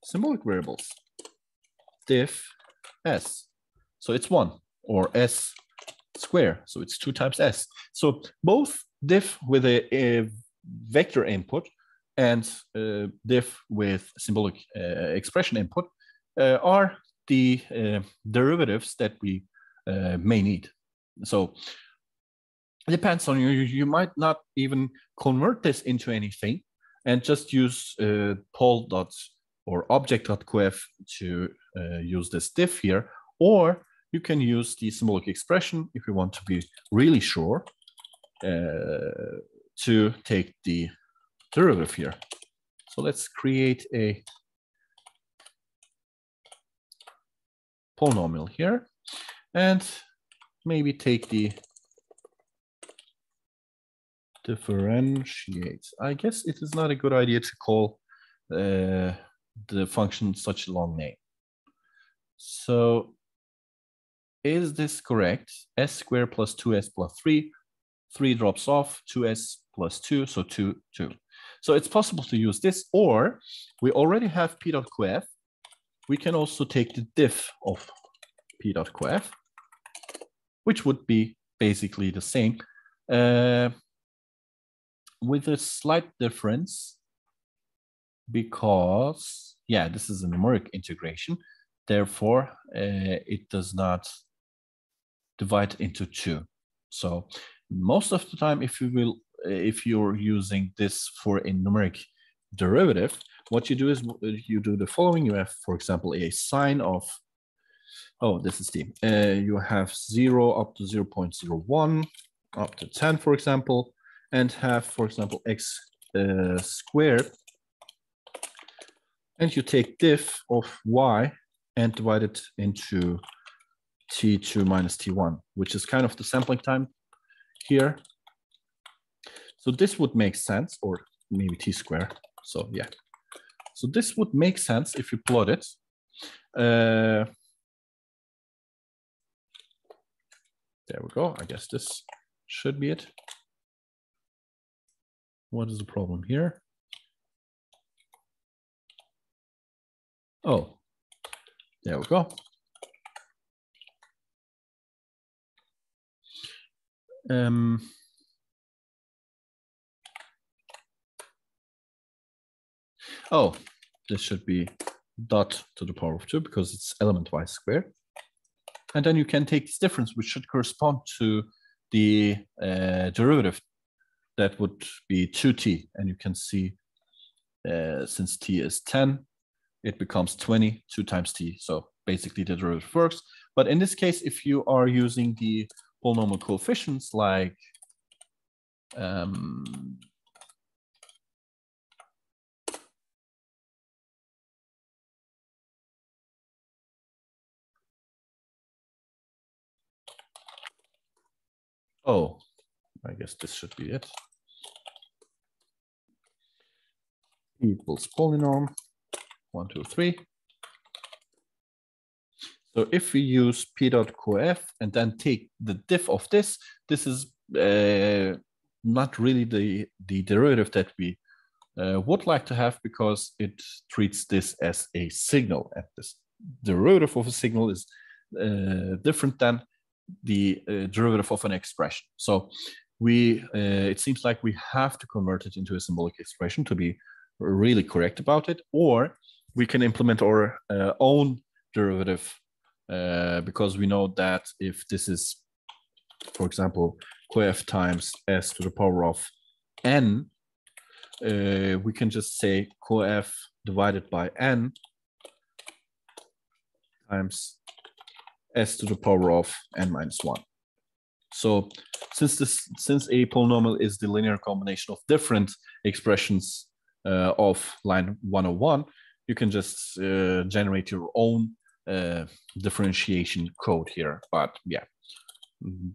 symbolic variables. Diff s, so it's 1, or s square, so it's 2 times s. So both diff with a vector input and diff with symbolic expression input are the derivatives that we may need. So it depends on you. You might not even convert this into anything and just use pol dot or object.coef to use this diff here, or you can use the symbolic expression if you want to be really sure to take the derivative here. So let's create a polynomial here and maybe take the differentiate. I guess it is not a good idea to call the function such a long name. So is this correct? S squared plus 2s plus 3. 3 drops off, 2s plus 2, so 2, 2. So it's possible to use this, or we already have p.coef. We can also take the diff of p.coef, which would be basically the same, with a slight difference, because, yeah, this is a numeric integration. Therefore, it does not divide into 2. So most of the time, if you're using this for a numeric derivative, what you do is you do the following. You have, for example, a sine of, oh, this is the, you have 0 up to 0.01, up to 10, for example, and have, for example, x squared. And you take diff of y and divide it into t2 minus t1, which is kind of the sampling time here. So this would make sense, or maybe t squared. So yeah, so this would make sense if you plot it. There we go. I guess this should be it. What is the problem here? Oh, there we go. Oh, this should be dot to the power of 2 because it's element-wise squared. And then you can take this difference, which should correspond to the derivative. That would be 2t. And you can see since t is 10, it becomes 20, 2 times t. So basically the derivative works. But in this case, if you are using the polynomial coefficients like oh, I guess this should be it. P equals polynorm 1, 2, 3. So if we use p.coef and then take the diff of this, this is not really the derivative that we would like to have, because it treats this as a signal. And this derivative of a signal is different than the derivative of an expression. So it seems like we have to convert it into a symbolic expression to be really correct about it, or we can implement our own derivative because we know that if this is, for example, coef times s to the power of n, we can just say coef divided by n times s to the power of n minus 1. So since a polynomial is the linear combination of different expressions of line 101, you can just generate your own differentiation code here. But yeah,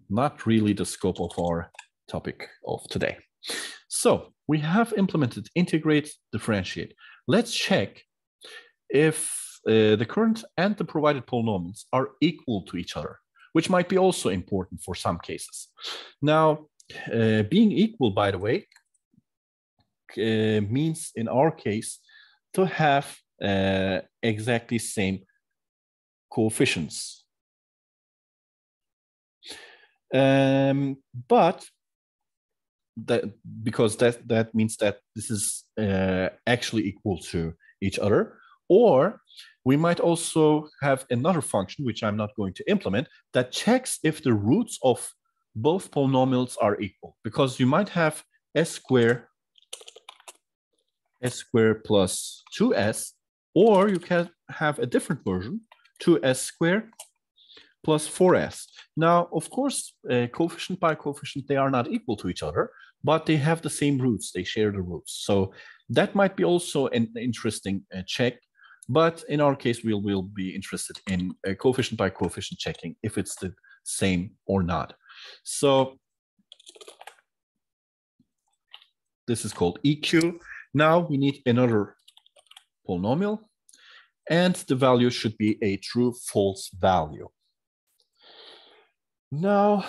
not really the scope of our topic of today. So we have implemented integrate, differentiate. Let's check if the current and the provided polynomials are equal to each other, which might be also important for some cases. Now, being equal, by the way, means in our case to have exactly same coefficients. But because that means that this is actually equal to each other. Or we might also have another function, which I'm not going to implement, that checks if the roots of both polynomials are equal. Because you might have s squared plus 2s, or you can have a different version, 2s squared plus 4s. Now, of course, coefficient by coefficient, they are not equal to each other, but they have the same roots. They share the roots. So that might be also an interesting check. But in our case, we will be interested in coefficient by coefficient checking if it's the same or not. So this is called EQ. Now we need another polynomial, and the value should be a true false value. Now,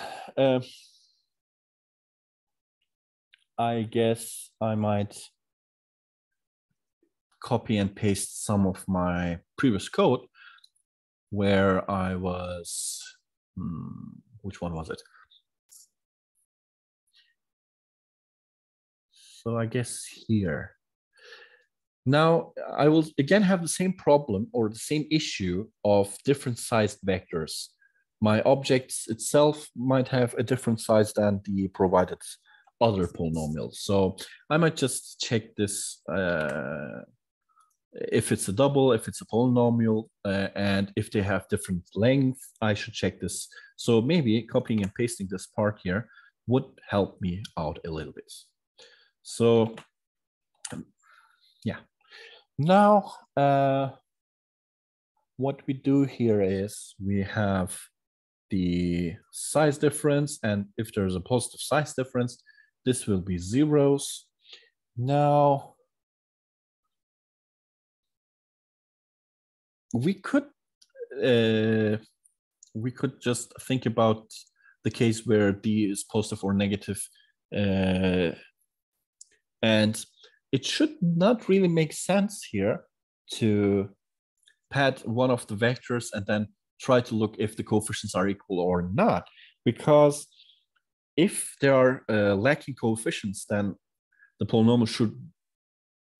I guess I might copy and paste some of my previous code where I was, which one was it? So I guess here. Now I will again have the same problem or the same issue of different sized vectors. My objects itself might have a different size than the provided other polynomials. So I might just check this if it's a double, if it's a polynomial, and if they have different length, I should check this. So maybe copying and pasting this part here would help me out a little bit. So yeah, now what we do here is we have the size difference, and if there's a positive size difference, this will be zeros. Now, we could just think about the case where d is positive or negative, and it should not really make sense here to pad one of the vectors and then try to look if the coefficients are equal or not, because if there are lacking coefficients, then the polynomial should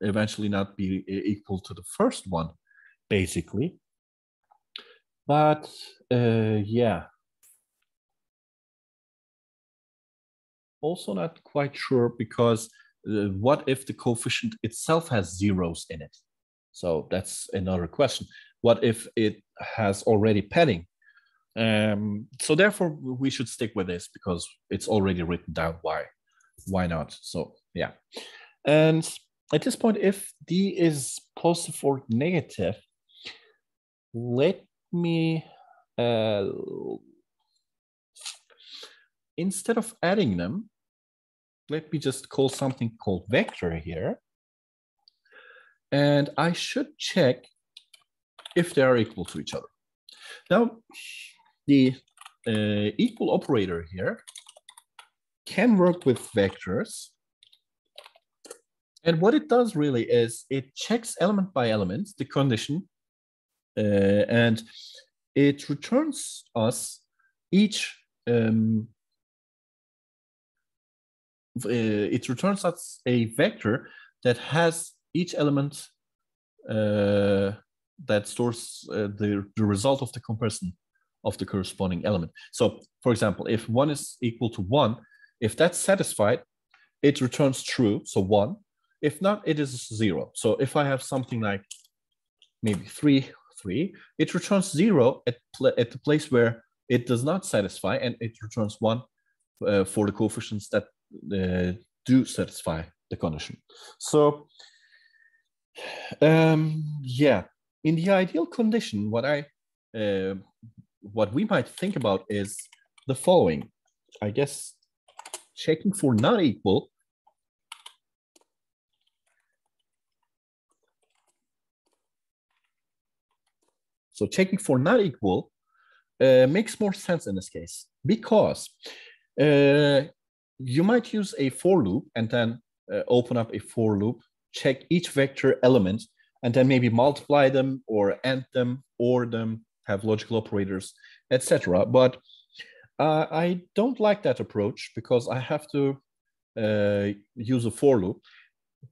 eventually not be equal to the first one, basically. But yeah, also not quite sure, because what if the coefficient itself has zeros in it? So that's another question. What if it has already padding? So therefore, we should stick with this because it's already written down. Why not? So yeah. And at this point, if d is positive or negative, let me, instead of adding them, let me just call something called vector here. And I should check if they are equal to each other. Now, the equal operator here can work with vectors. And what it does really is it checks element by element the condition, and it returns us each it returns us a vector that has each element that stores the result of the comparison of the corresponding element. So, for example, if 1 is equal to 1, if that's satisfied, it returns true, so 1. If not, it is 0. So if I have something like maybe 3, it returns 0 at the place where it does not satisfy, and it returns 1 for the coefficients that do satisfy the condition. So yeah, in the ideal condition, what we might think about is the following. I guess checking for not equal. So checking for not equal makes more sense in this case, because you might use a for loop and then open up a for loop, check each vector element, and then maybe multiply them or AND them, or them, have logical operators, etc. But I don't like that approach because I have to use a for loop.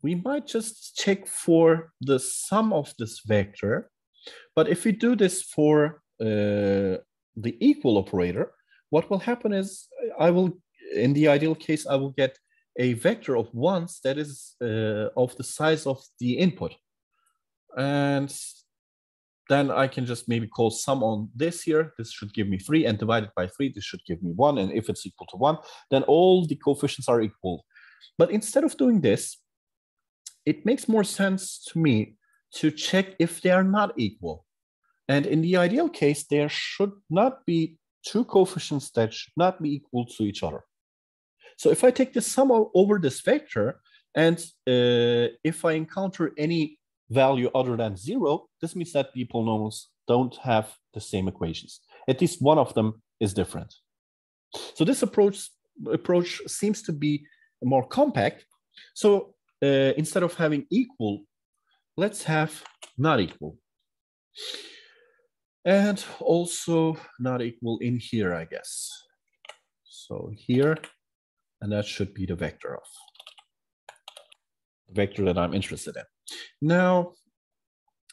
We might just check for the sum of this vector. But if we do this for the equal operator, what will happen is in the ideal case, I will get a vector of ones that is of the size of the input. And then I can just maybe call sum on this here. This should give me 3, and divided by 3, this should give me 1. And if it's equal to 1, then all the coefficients are equal. But instead of doing this, it makes more sense to me to check if they are not equal. And in the ideal case, there should not be two coefficients that should not be equal to each other. So if I take the sum over this vector, and if I encounter any value other than 0, this means that the polynomials don't have the same equations. At least one of them is different. So this approach seems to be more compact. So instead of having equal, let's have not equal. And also not equal in here, I guess. So here, and that should be the vector that I'm interested in. Now,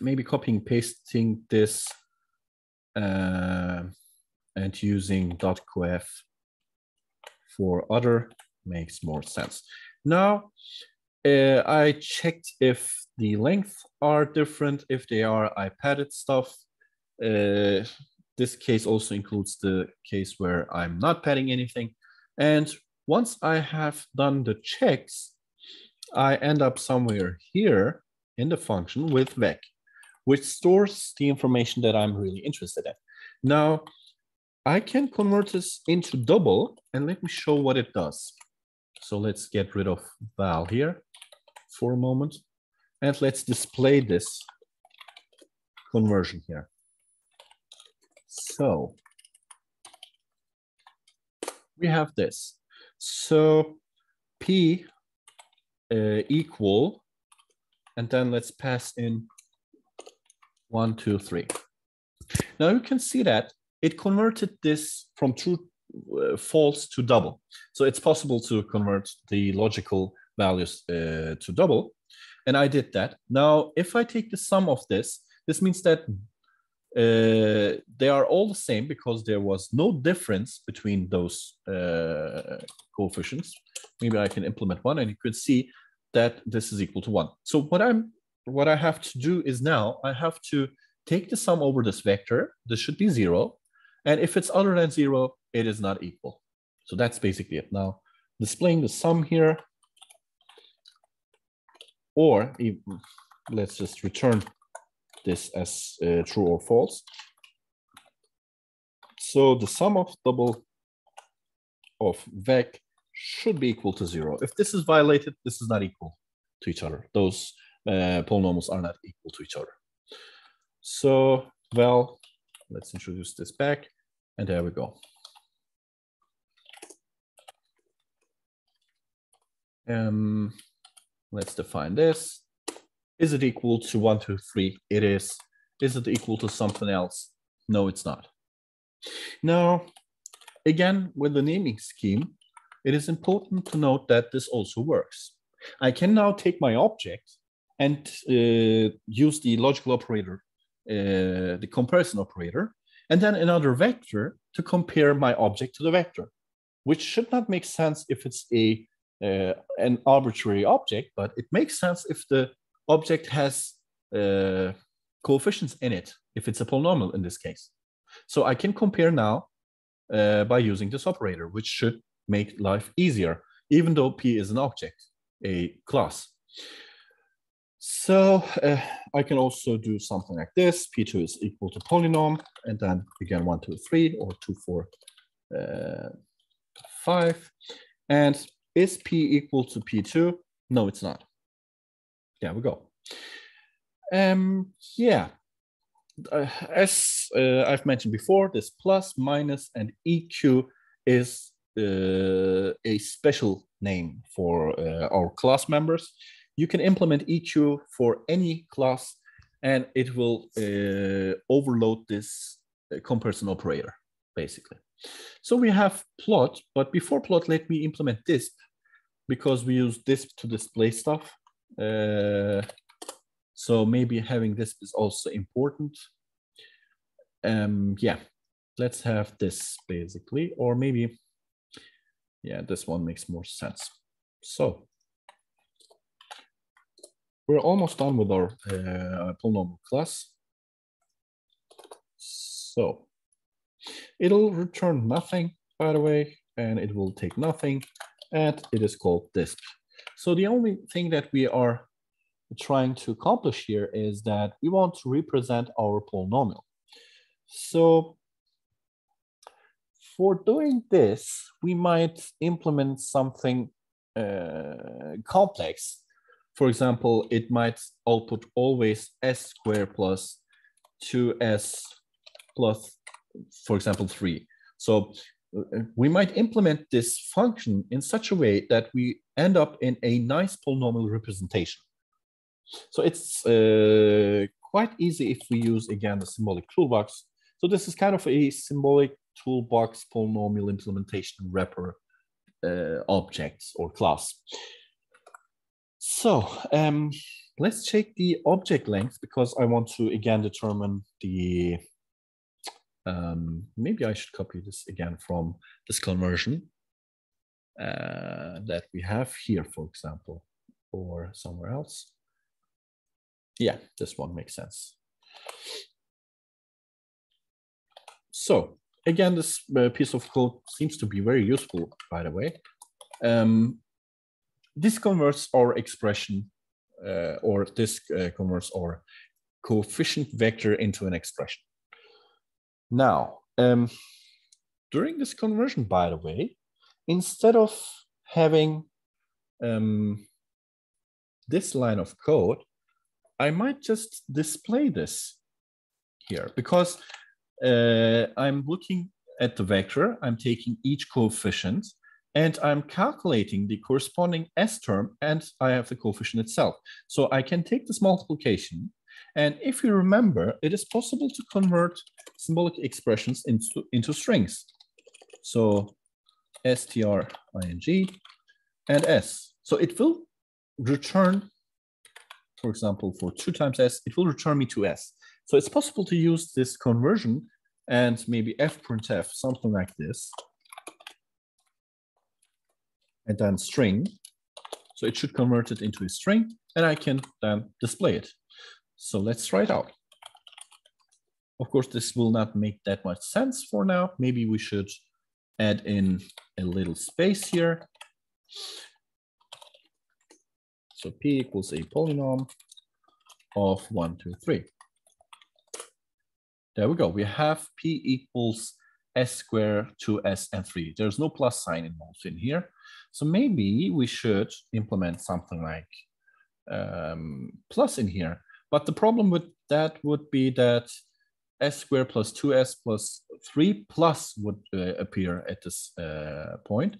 maybe copying, pasting this and using .coef for other makes more sense. Now, I checked if the length are different. If they are, I padded stuff. This case also includes the case where I'm not padding anything. And once I have done the checks, I end up somewhere here in the function with vec, which stores the information that I'm really interested in. Now, I can convert this into double, and let me show what it does. So let's get rid of val here for a moment, and let's display this conversion here. So we have this. So P equal, and then let's pass in 1, 2, 3. Now you can see that it converted this from true, false to double. So it's possible to convert the logical values to double, and I did that. Now, if I take the sum of this, this means that they are all the same because there was no difference between those coefficients. Maybe I can implement one, and you could see that this is equal to 1. So what I have to do is now I have to take the sum over this vector. This should be 0. And if it's other than 0, it is not equal. So that's basically it. Now, displaying the sum here, or even, let's just return this as true or false. So the sum of double of vec should be equal to 0. If this is violated, this is not equal to each other. Those polynomials are not equal to each other. So, well, let's introduce this back, and there we go. Let's define this. Is it equal to 1, 2, 3? It is. Is it equal to something else? No, it's not. Now, again, with the naming scheme, it is important to note that this also works. I can now take my object and use the logical operator, the comparison operator, and then another vector to compare my object to the vector, which should not make sense if it's an arbitrary object, but it makes sense if the object has coefficients in it, if it's a polynomial in this case. So I can compare now by using this operator, which should make life easier, even though P is an object, a class. So I can also do something like this. P2 is equal to polynomial, and then again 1, 2, 3, or 2, 4, 5. And is P equal to P2? No, it's not. There we go. Yeah, as I've mentioned before, this plus, minus, and EQ is a special name for our class members. You can implement EQ for any class, and it will overload this comparison operator, basically. So we have plot, but before plot, let me implement disp, because we use disp to display stuff. So maybe having disp is also important. Yeah, let's have this basically, or maybe, yeah, this one makes more sense. So we're almost done with our polynomial class. So it'll return nothing, by the way, and it will take nothing, and it is called disp. So the only thing that we are trying to accomplish here is that we want to represent our polynomial. So for doing this, we might implement something complex. For example, it might output always s squared plus 2s plus, for example, 3. So we might implement this function in such a way that we end up in a nice polynomial representation. So it's quite easy if we use, again, the symbolic toolbox. So this is kind of a symbolic toolbox polynomial implementation wrapper objects or class. So let's check the object length, because I want to again determine the, maybe I should copy this again from this conversion that we have here, for example, or somewhere else. Yeah, this one makes sense. So again, this piece of code seems to be very useful, by the way. This converts our expression, or this converts our coefficient vector into an expression. Now, during this conversion, by the way, instead of having this line of code, I might just display this here, because I'm looking at the vector, I'm taking each coefficient, and I'm calculating the corresponding S term, and I have the coefficient itself. So I can take this multiplication, and if you remember, it is possible to convert symbolic expressions into strings. So string and s. So it will return, for example, for 2 times s, it will return me 2s. So it's possible to use this conversion and maybe fprintf, something like this, and then string. So it should convert it into a string, and I can then display it. So let's try it out. Of course, this will not make that much sense for now. Maybe we should add in a little space here. So P equals a polynomial of 1, 2, 3. There we go. We have P equals s squared, 2s, and 3. There's no plus sign involved in here. So maybe we should implement something like plus in here. But the problem with that would be that s squared plus 2s plus 3 plus would appear at this point.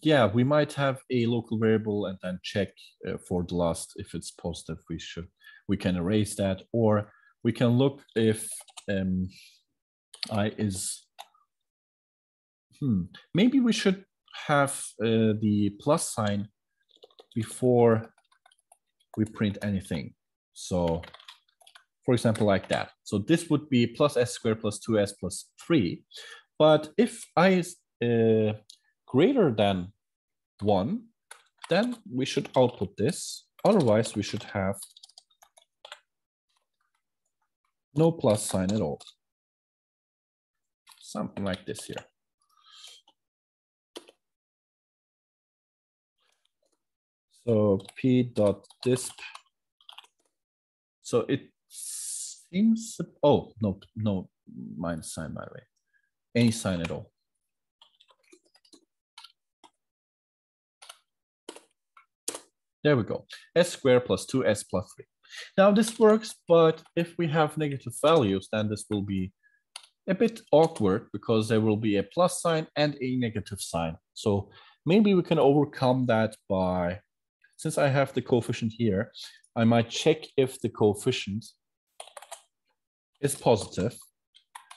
Yeah, we might have a local variable and then check for the last. If it's positive, we can erase that, or we can look if I is, maybe we should have the plus sign before we print anything. So for example, like that. So this would be plus s squared plus 2s plus 3. But if I is greater than 1, then we should output this. Otherwise, we should have no plus sign at all. Something like this here. So p.disp. So it seems, oh, no minus sign, by the way. Any sign at all. There we go. S squared plus 2s plus 3. Now this works, but if we have negative values, then this will be a bit awkward because there will be a plus sign and a negative sign. So maybe we can overcome that by, since I have the coefficient here, I might check if the coefficient is positive.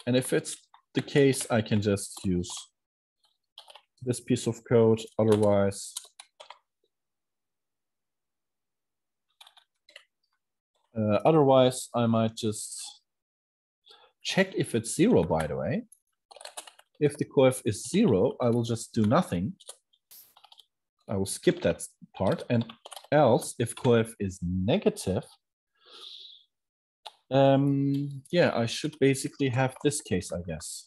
And if it's the case, I can just use this piece of code. Otherwise, I might just check if it's 0, by the way. If the coef is 0, I will just do nothing. I will skip that part. And else, if coef is negative, yeah, I should basically have this case, I guess.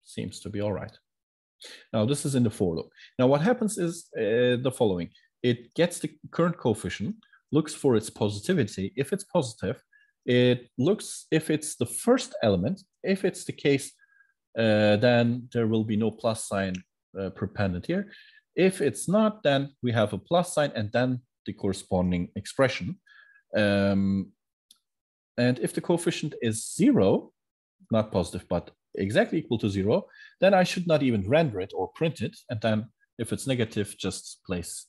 Seems to be all right. Now, this is in the for loop. Now, what happens is the following. It gets the current coefficient, looks for its positivity. If it's positive, it looks if it's the first element. If it's the case, then there will be no plus sign prependent here. If it's not, then we have a plus sign and then the corresponding expression. And if the coefficient is 0, not positive, but exactly equal to 0, then I should not even render it or print it. And then if it's negative, just place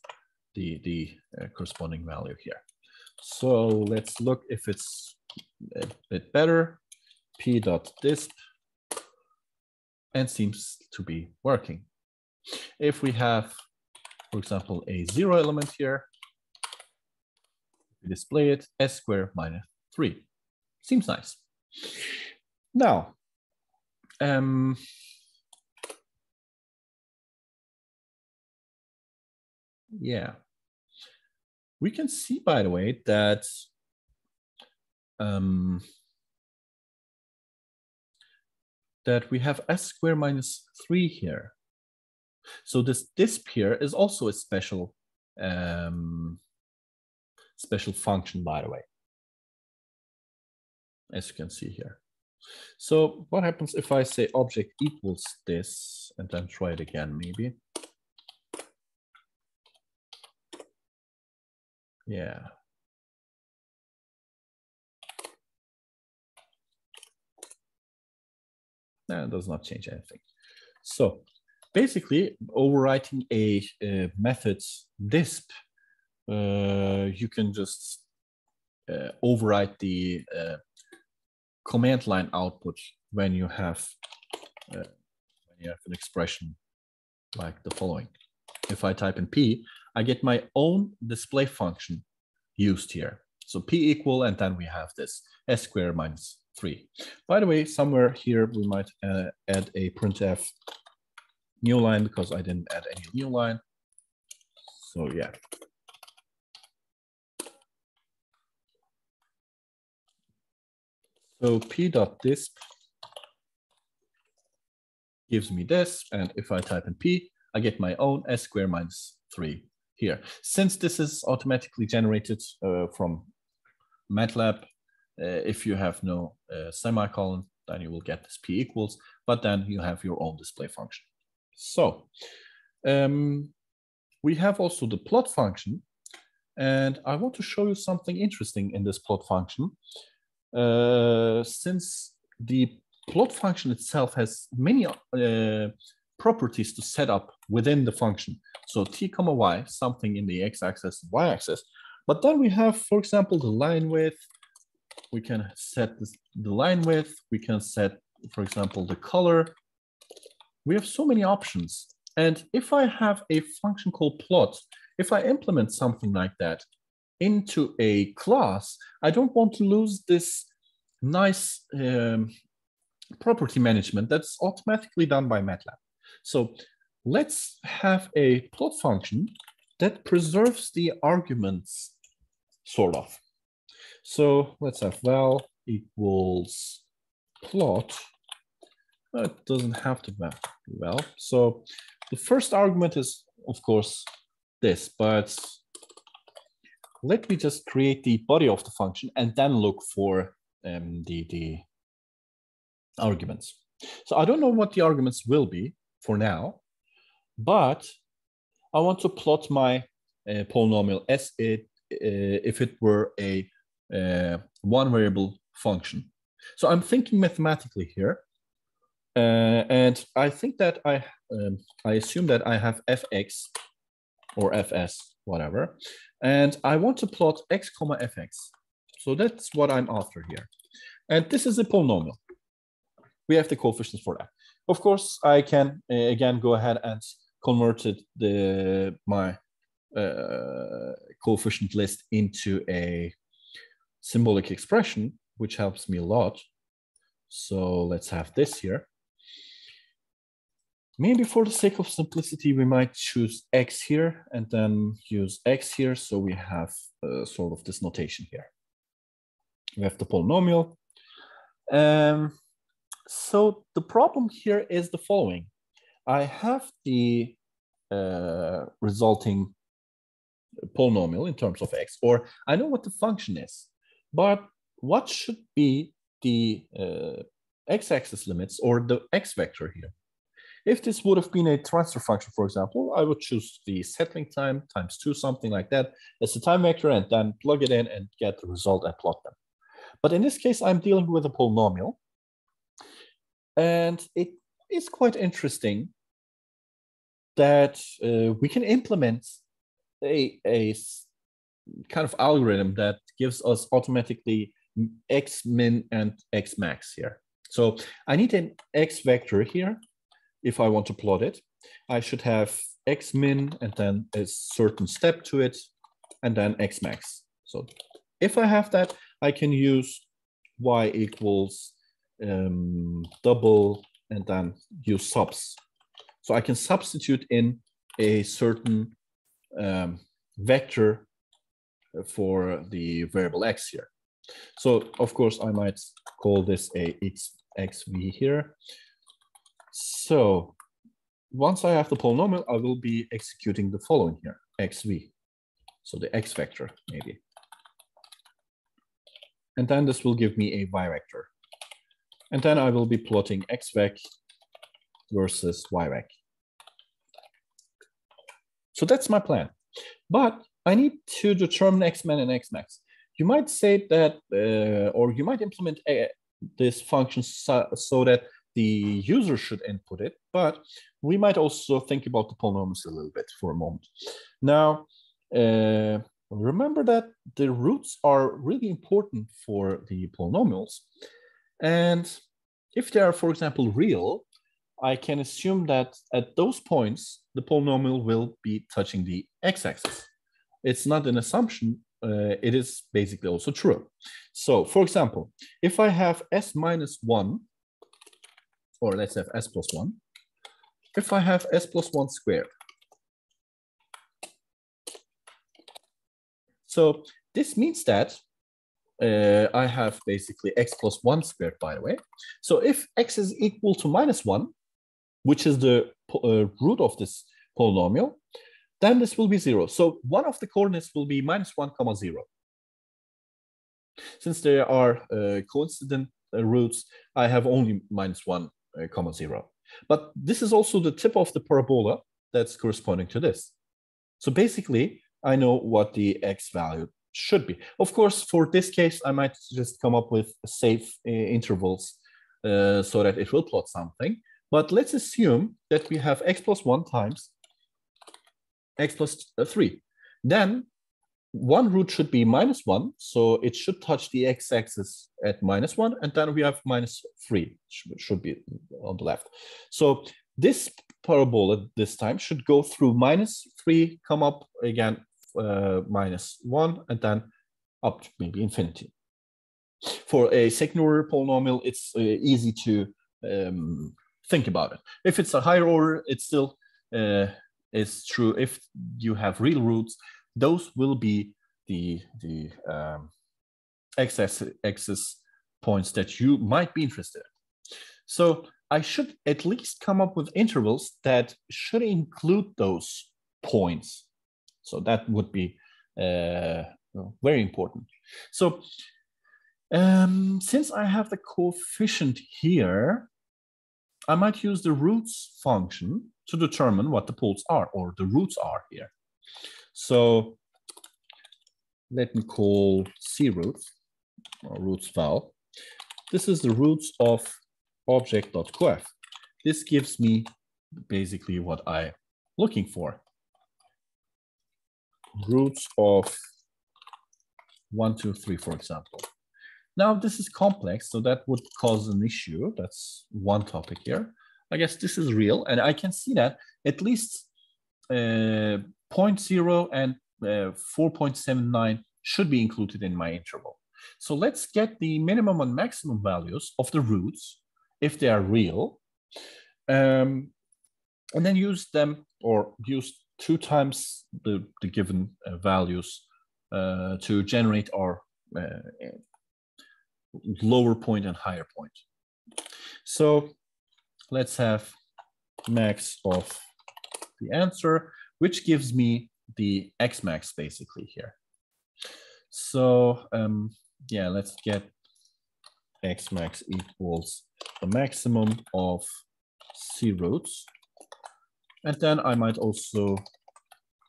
the corresponding value here. So let's look if it's a bit better. P.disp, and seems to be working. If we have, for example, a 0 element here, we display it s squared minus 3. Seems nice. Now, yeah, we can see, by the way, that that we have s squared minus 3 here. So this disp here is also a special special function, by the way, as you can see here. So what happens if I say object equals this and then try it again, maybe? Yeah. That does not change anything. So basically, overwriting a method disp, you can just overwrite the command line output when you have an expression like the following. If I type in p, I get my own display function used here. So p equal, and then we have this s squared minus 3. By the way, somewhere here we might add a printf new line because I didn't add any new line. So yeah. So p.disp gives me this, and if I type in p, I get my own s squared minus 3 here. Since this is automatically generated from Matlab, if you have no semicolon, then you will get this p equals, but then you have your own display function. So we have also the plot function, and I want to show you something interesting in this plot function. Since the plot function itself has many properties to set up within the function. So t comma y, something in the x-axis and y-axis. But then we have, for example, the line width, we can set this, the line width. We can set, for example, the color. We have so many options. And if I have a function called plot, if I implement something like that into a class, I don't want to lose this nice property management that's automatically done by Matlab. So let's have a plot function that preserves the arguments, sort of. So let's have val equals plot. It doesn't have to be val. So the first argument is, of course, this, but let me just create the body of the function and then look for the arguments. So I don't know what the arguments will be for now, but I want to plot my polynomial as if it were a one variable function. So I'm thinking mathematically here, and I think that I assume that I have fx or fs, whatever, and I want to plot x comma fx. So that's what I'm after here, and this is a polynomial. We have the coefficients for that. Of course, I can again go ahead and convert my coefficient list into a symbolic expression, which helps me a lot. So let's have this here. Maybe for the sake of simplicity, we might choose x here and then use x here. So we have sort of this notation here. We have the polynomial. So the problem here is the following. I have the resulting polynomial in terms of x, or I know what the function is, but what should be the x-axis limits or the x vector here? If this would have been a transfer function, for example, I would choose the settling time times 2, something like that, as the time vector, and then plug it in and get the result and plot them. But in this case, I'm dealing with a polynomial. And it is quite interesting that we can implement a kind of algorithm that gives us automatically x min and x max here. So I need an x vector here. If I want to plot it, I should have x min and then a certain step to it, and then x max. So if I have that, I can use y equals double and then use subs. So I can substitute in a certain vector for the variable x here. So of course I might call this a xv here. So once I have the polynomial, I will be executing the following here, xv. So the x vector maybe. And then this will give me a y vector. And then I will be plotting x vec versus y vec. So that's my plan. But I need to determine x min and x max. You might say that, or you might implement this function so that the user should input it, but we might also think about the polynomials a little bit for a moment. Now, remember that the roots are really important for the polynomials. And if they are, for example, real, I can assume that at those points, the polynomial will be touching the x-axis. It's not an assumption, it is basically also true. So, for example, if I have s minus 1, or let's have s plus 1, if I have s plus 1 squared. So this means that I have basically x plus 1 squared, by the way. So if x is equal to minus 1, which is the root of this polynomial, then this will be 0. So one of the coordinates will be minus 1 comma 0. Since there are coincident roots, I have only minus 1 comma 0. But this is also the tip of the parabola that's corresponding to this. So basically, I know what the x value should be. Of course, for this case, I might just come up with safe intervals so that it will plot something. But let's assume that we have x plus 1 times x plus 3. Then one root should be -1, so it should touch the x-axis at -1, and then we have -3, should be on the left. So this parabola this time should go through -3, come up again -1, and then up to maybe infinity. For a second order polynomial, it's easy to think about it. If it's a higher order, it still is true. If you have real roots, those will be the x-axis points that you might be interested in. So I should at least come up with intervals that should include those points. So that would be very important. So since I have the coefficient here, I might use the roots function to determine what the poles are, or the roots are here. So let me call C roots, or roots val. This is the roots of object.coef. This gives me basically what I'm looking for. Roots of 1, 2, 3, for example. Now this is complex, so that would cause an issue. That's one topic here. I guess this is real, and I can see that at least 0.0 and 4.79 should be included in my interval. So let's get the minimum and maximum values of the roots, if they are real, and then use them, or use 2 times the given values to generate our lower point and higher point. So let's have max of the answer, which gives me the x max basically here. So yeah, let's get x max equals the maximum of C roots. And then I might also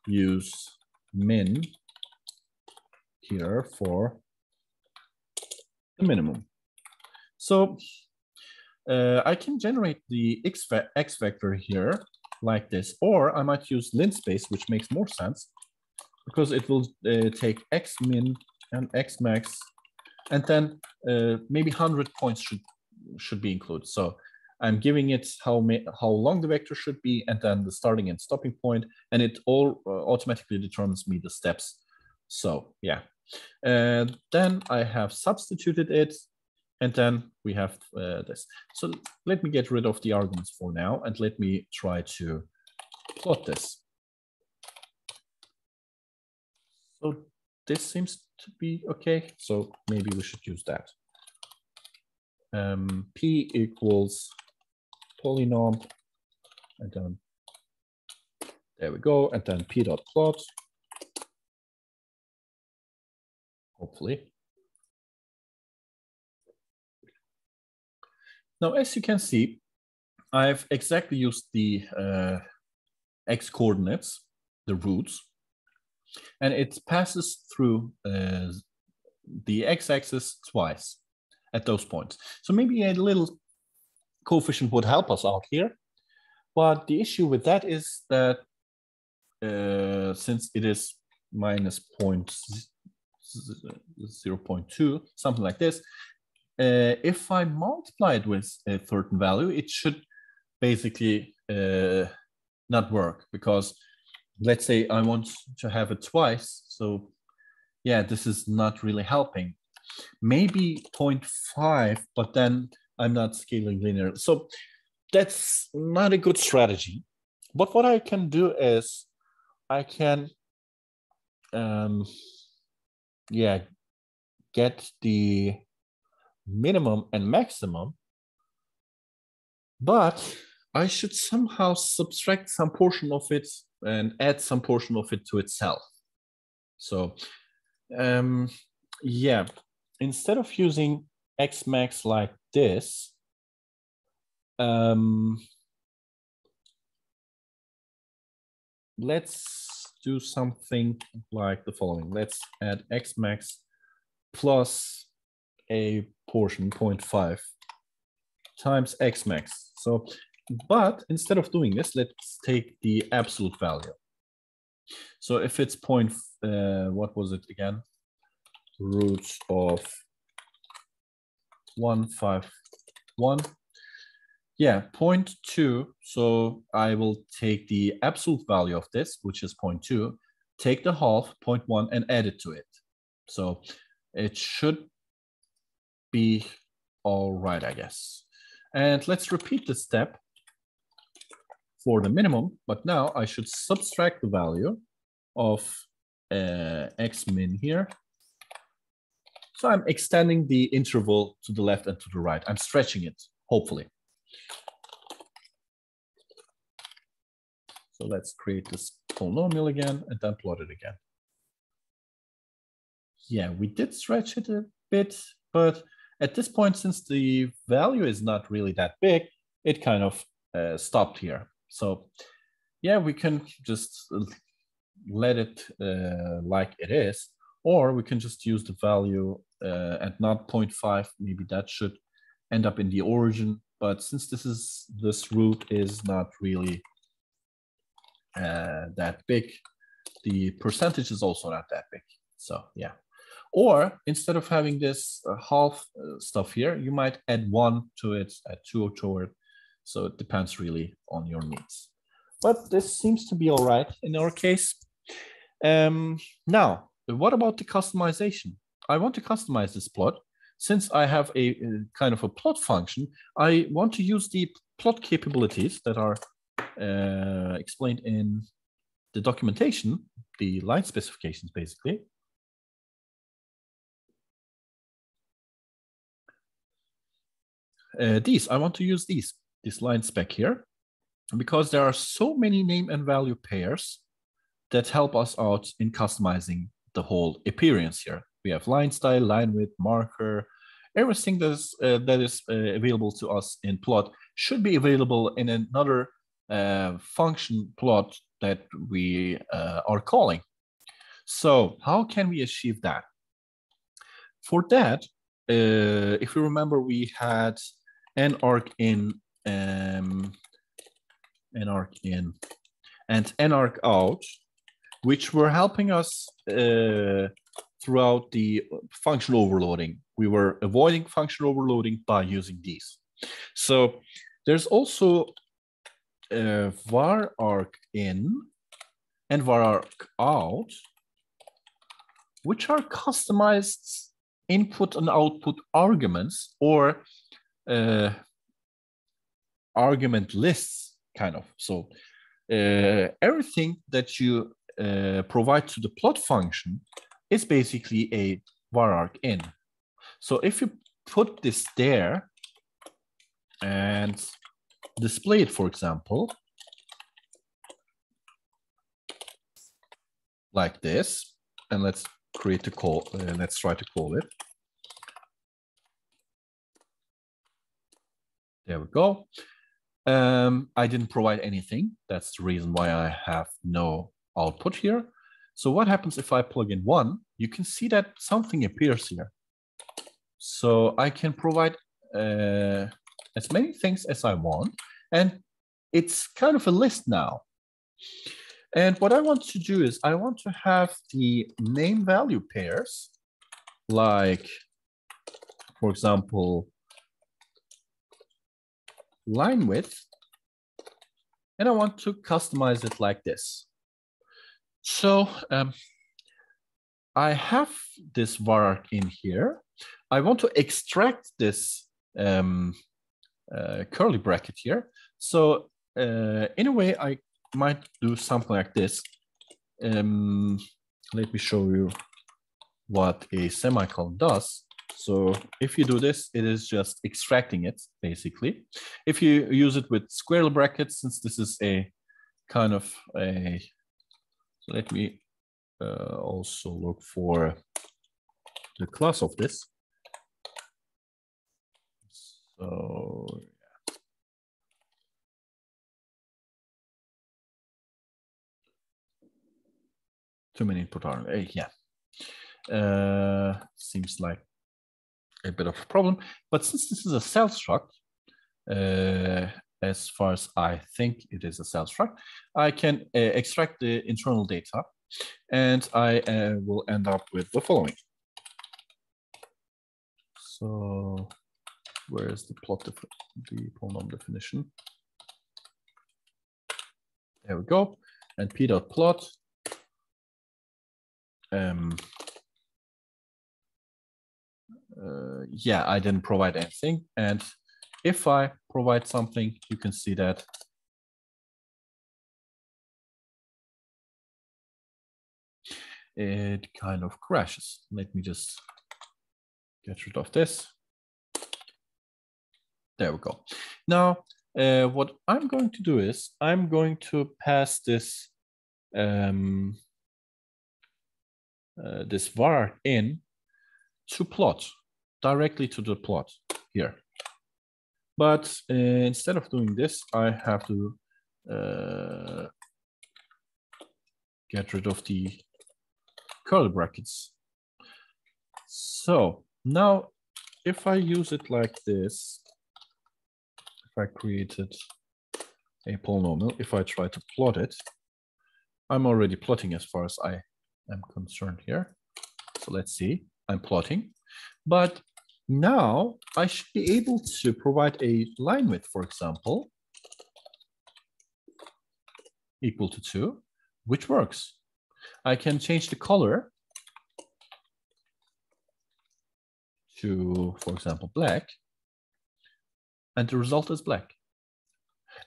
use min here for the minimum. So I can generate the x vector here like this, or I might use linspace, which makes more sense because it will take x min and x max, and then maybe 100 points should be included. So I'm giving it how long the vector should be, and then the starting and stopping point, and it all automatically determines me the steps. So yeah, then I have substituted it, and then we have this. So let me get rid of the arguments for now, and let me try to plot this. So this seems to be okay. So maybe we should use that. P equals polynomial, and then there we go, and then p dot plot. Hopefully. Now, as you can see, I've exactly used the x coordinates, the roots, and it passes through the x-axis twice at those points. So maybe a little coefficient would help us out here, but the issue with that is that since it is minus 0.2, something like this, if I multiply it with a certain value, it should basically not work, because let's say I want to have it twice. So yeah, this is not really helping. Maybe 0.5, but then I'm not scaling linear. So that's not a good strategy. But what I can do is I can get the minimum and maximum, but I should somehow subtract some portion of it and add some portion of it to itself. So yeah, instead of using x max like this, let's do something like the following. Let's add x max plus a portion 0.5 times x max. So, but instead of doing this, let's take the absolute value. So if it's what was it again? Root of 151. Yeah, 0.2. So I will take the absolute value of this, which is 0.2, take the half, 0.1, and add it to it. So it should be all right, I guess. And let's repeat this step for the minimum, but now I should subtract the value of x min here. So I'm extending the interval to the left and to the right. I'm stretching it, hopefully. So let's create this polynomial again and then plot it again. Yeah, we did stretch it a bit, but at this point, since the value is not really that big, it kind of stopped here. So yeah, we can just let it like it is, or we can just use the value at not 0.5. Maybe that should end up in the origin. But since this root is not really that big, the percentage is also not that big. So yeah. Or instead of having this half stuff here, you might add 1 to it, add 2 to it. So it depends really on your needs. But this seems to be all right in our case. Now, what about the customization? I want to customize this plot. Since I have a kind of a plot function, I want to use the plot capabilities that are explained in the documentation, the line specifications, basically. I want to use this line spec here, because there are so many name and value pairs that help us out in customizing the whole appearance here. We have line style, line width, marker, everything that is available to us in plot should be available in another function plot that we are calling. So how can we achieve that? For that, if you remember, we had nargin, nargin, and nargout, which were helping us throughout the function overloading. We were avoiding function overloading by using these. So there's also varargin and varargout, which are customized input and output arguments, or argument lists, kind of. So everything that you provide to the plot function is basically a varargin. So if you put this there and display it, for example, like this, and let's create a call, let's try to call it. There we go. I didn't provide anything. That's the reason why I have no output here. So what happens if I plug in 1? You can see that something appears here. So I can provide as many things as I want, and it's kind of a list now. And what I want to do is I want to have the name value pairs, like, for example, line width, and I want to customize it like this. So I have this varargin here. I want to extract this curly bracket here. So in a way, I might do something like this. Let me show you what a semicolon does. So if you do this, it is just extracting it, basically. If you use it with square brackets, since this is a kind of a, so let me also look for the class of this. So yeah. Too many input are, yeah. Seems like a bit of a problem, but since this is a cell struct, as far as I think it is a cell struct, I can extract the internal data, and I will end up with the following. So where is the the polynomial definition? There we go. And p.plot. Yeah, I didn't provide anything. And if I provide something, you can see that it kind of crashes. Let me just get rid of this. There we go. Now, what I'm going to do is I'm going to pass this this var in to plot, directly to the plot here. But instead of doing this, I have to get rid of the curly brackets. So now if I use it like this, if I created a polynomial, if I try to plot it, I'm already plotting as far as I am concerned here. So let's see, I'm plotting. But now I should be able to provide a line width, for example, equal to 2, which works. I can change the color to, for example, black, and the result is black.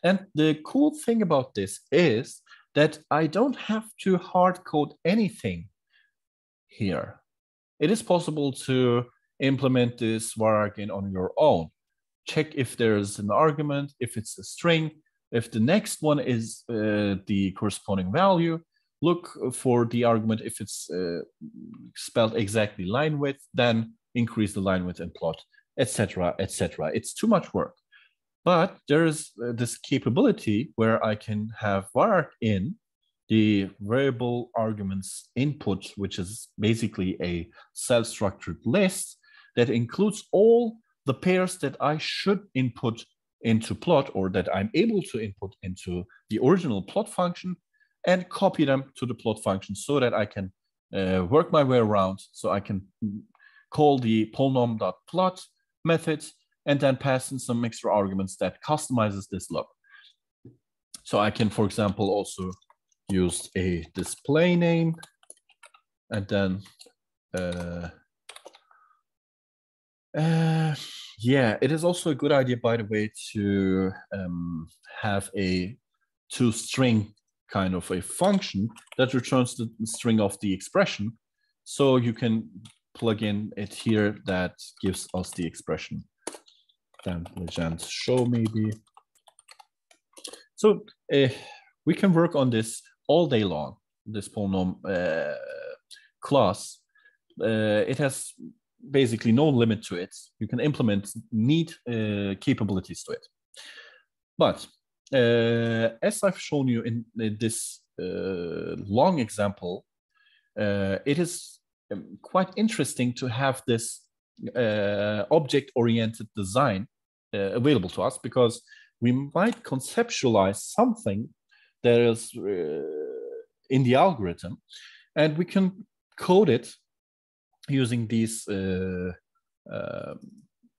And the cool thing about this is that I don't have to hard code anything here. It is possible to implement this var argin on your own. Check if there's an argument, if it's a string, if the next one is the corresponding value. Look for the argument if it's spelled exactly line width, then increase the line width and plot, etc., etc. It's too much work. But there is this capability where I can have var in the variable arguments input, which is basically a self-structured list that includes all the pairs that I should input into plot, or that I'm able to input into the original plot function, and copy them to the plot function so that I can work my way around. So I can call the polynomial.plot method and then pass in some extra arguments that customizes this look. So I can, for example, also use a display name, and then yeah, it is also a good idea, by the way, to have a toString kind of a function that returns the string of the expression. So you can plug in it here that gives us the expression. Then legend show maybe. So we can work on this all day long, this polynomial class. It has basically no limit to it. You can implement neat capabilities to it. But as I've shown you in this long example, it is quite interesting to have this object-oriented design available to us, because we might conceptualize something that is in the algorithm, and we can code it using these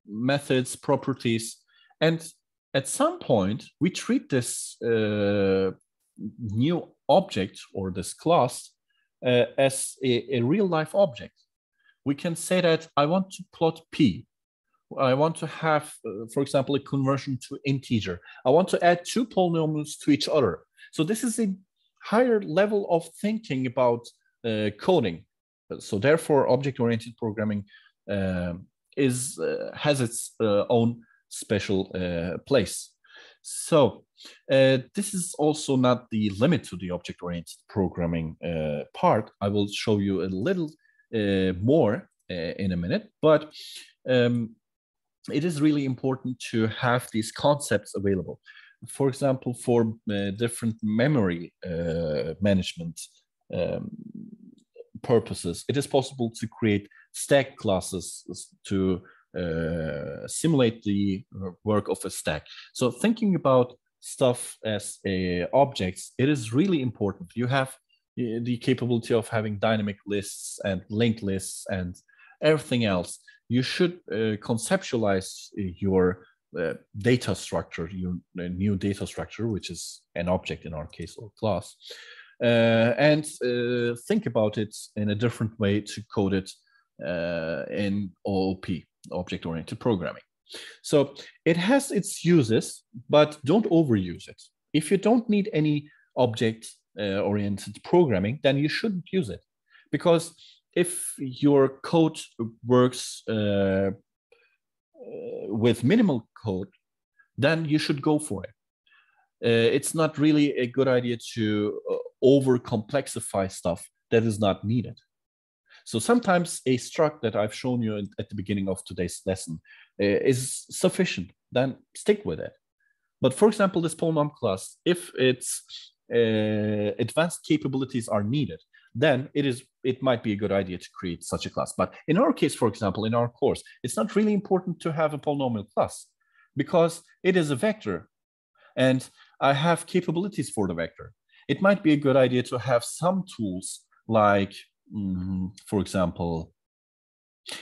methods, properties, and at some point we treat this new object or this class as a real-life object. We can say that I want to plot P. I want to have, for example, a conversion to integer. I want to add two polynomials to each other. So this is a higher level of thinking about coding. So therefore, object-oriented programming has its own special place. So this is also not the limit to the object-oriented programming part. I will show you a little more in a minute, but it is really important to have these concepts available. For example, for different memory management purposes, it is possible to create stack classes to simulate the work of a stack. So thinking about stuff as objects, it is really important. You have the capability of having dynamic lists and linked lists and everything else. You should conceptualize your data structure, your new data structure, which is an object in our case or class, and think about it in a different way to code it in OOP, object-oriented programming. So it has its uses, but don't overuse it. If you don't need any object-oriented programming, then you shouldn't use it. Because if your code works with minimal code, then you should go for it. It's not really a good idea to over-complexify stuff that is not needed. So sometimes a struct that I've shown you at the beginning of today's lesson is sufficient, then stick with it. But for example, this polynomial class, if its advanced capabilities are needed, then it might be a good idea to create such a class. But in our case, for example, in our course, it's not really important to have a polynomial class because it is a vector and I have capabilities for the vector. It might be a good idea to have some tools like, for example,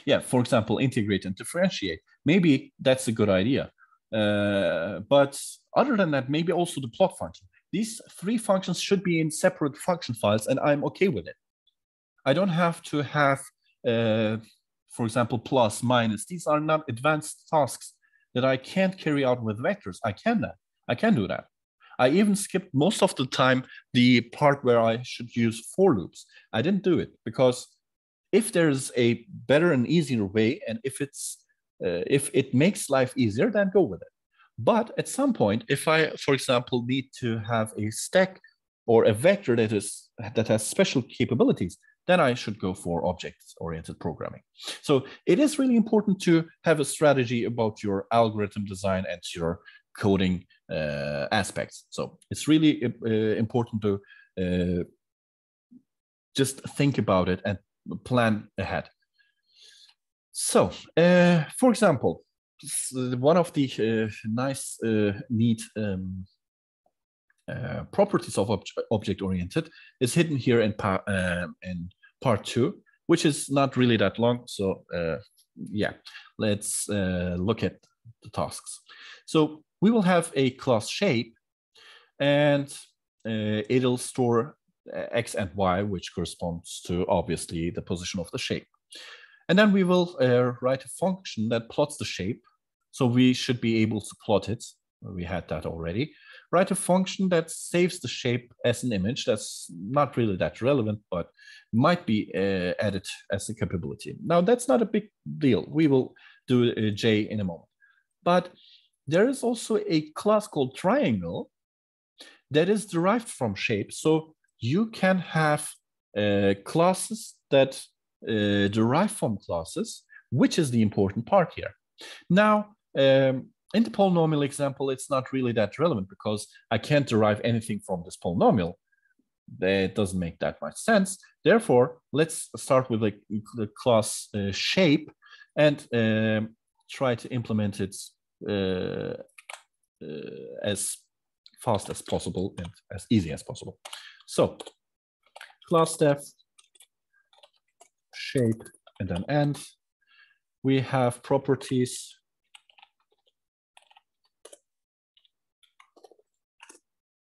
integrate and differentiate. Maybe that's a good idea. But other than that, maybe also the plot function. These three functions should be in separate function files, and I'm okay with it. I don't have to have, for example, plus, minus. These are not advanced tasks that I can't carry out with vectors. I can do that. I even skipped most of the time the part where I should use for loops. I didn't do it because if there's a better and easier way, and if it makes life easier, then go with it. But at some point, if I, for example, need to have a stack or a vector that has special capabilities, then I should go for object-oriented programming. So it is really important to have a strategy about your algorithm design and your coding aspects. So it's really important to just think about it and plan ahead. So, for example, one of the nice, neat properties of object-oriented is hidden here in part 2, which is not really that long. So yeah, let's look at the tasks. So we will have a class shape, and it'll store x and y, which corresponds to obviously the position of the shape. And then we will write a function that plots the shape. So we should be able to plot it. We had that already. Write a function that saves the shape as an image. That's not really that relevant, but might be added as a capability. Now, that's not a big deal. We will do a J in a moment. But there is also a class called triangle that is derived from shape. So you can have classes that derive from classes, which is the important part here. Now, in the polynomial example, it's not really that relevant because I can't derive anything from this polynomial. That doesn't make that much sense. Therefore, let's start with the class shape and try to implement it as fast as possible and as easy as possible. So, classdef shape and then end. We have properties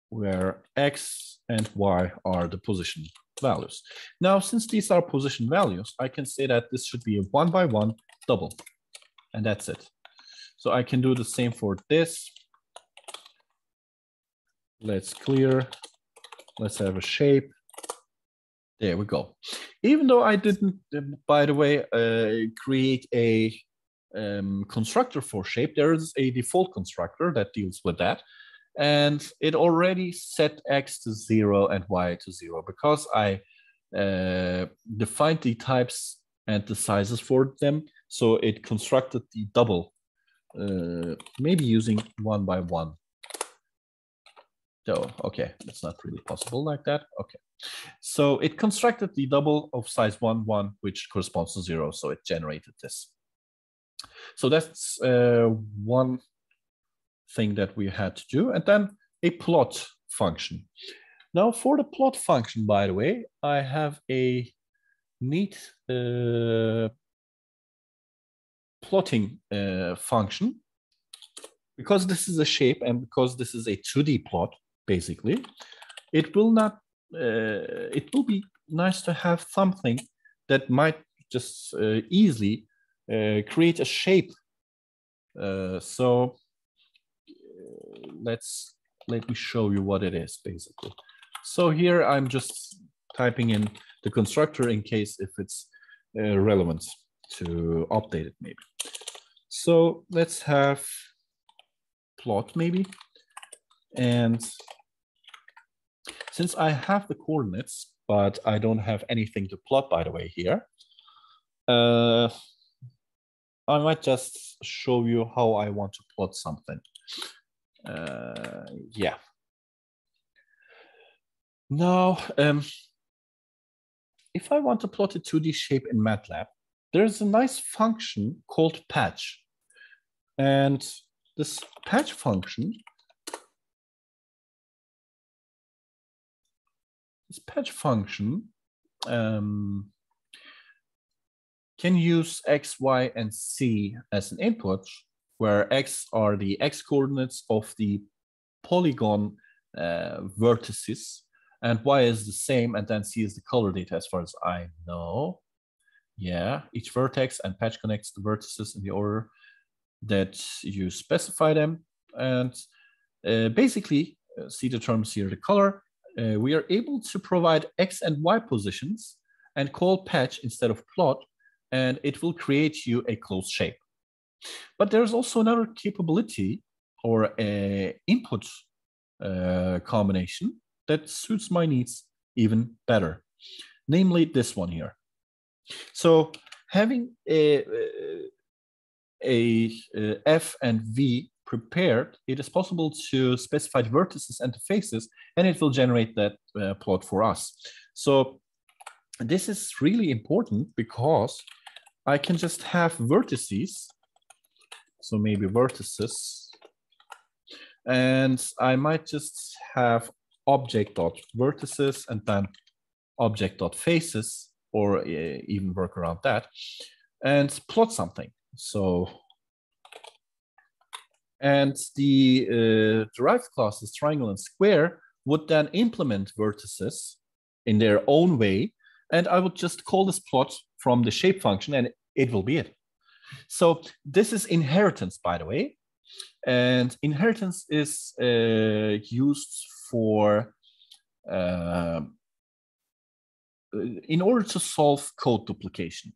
where x and y are the position values. Now, since these are position values, I can say that this should be a 1-by-1 double, and that's it. So I can do the same for this. Let's clear. Let's have a shape. There we go. Even though I didn't, by the way, create a constructor for shape, there is a default constructor that deals with that. And it already set x to 0 and y to 0 because I defined the types and the sizes for them. So it constructed the double, maybe using 1-by-1. Oh, okay, that's not really possible like that. Okay, so it constructed the double of size 1, 1, which corresponds to 0. So it generated this. So that's one thing that we had to do. And then a plot function. Now for the plot function, by the way, I have a neat plotting function. Because this is a shape and because this is a 2D plot, basically, it will not, it will be nice to have something that might just easily create a shape. So let me show you what it is, basically. So here I'm just typing in the constructor in case if it's relevant to update it, maybe. So let's have plot, maybe. And since I have the coordinates, but I don't have anything to plot, by the way, here, I might just show you how I want to plot something. Yeah. Now, if I want to plot a 2D shape in Matlab, there's a nice function called patch. And this patch function, can use x, y, and z as an input, where x are the x coordinates of the polygon vertices, and y is the same, and then z is the color data as far as I know. Yeah, each vertex, and patch connects the vertices in the order that you specify them. And basically, see the terms here, the color, we are able to provide x and y positions and call patch instead of plot, and it will create you a closed shape. But there's also another capability or a input combination that suits my needs even better, namely this one here. So having a f and v prepared, it is possible to specify the vertices and the faces, and it will generate that plot for us. So this is really important because I can just have vertices. So maybe vertices, and I might just have object.vertices and then object.faces, or even work around that and plot something. So, and the derived classes triangle and square would then implement vertices in their own way, and I would just call this plot from the shape function, and it will be it. So this is inheritance, by the way, and inheritance is used for in order to solve code duplication.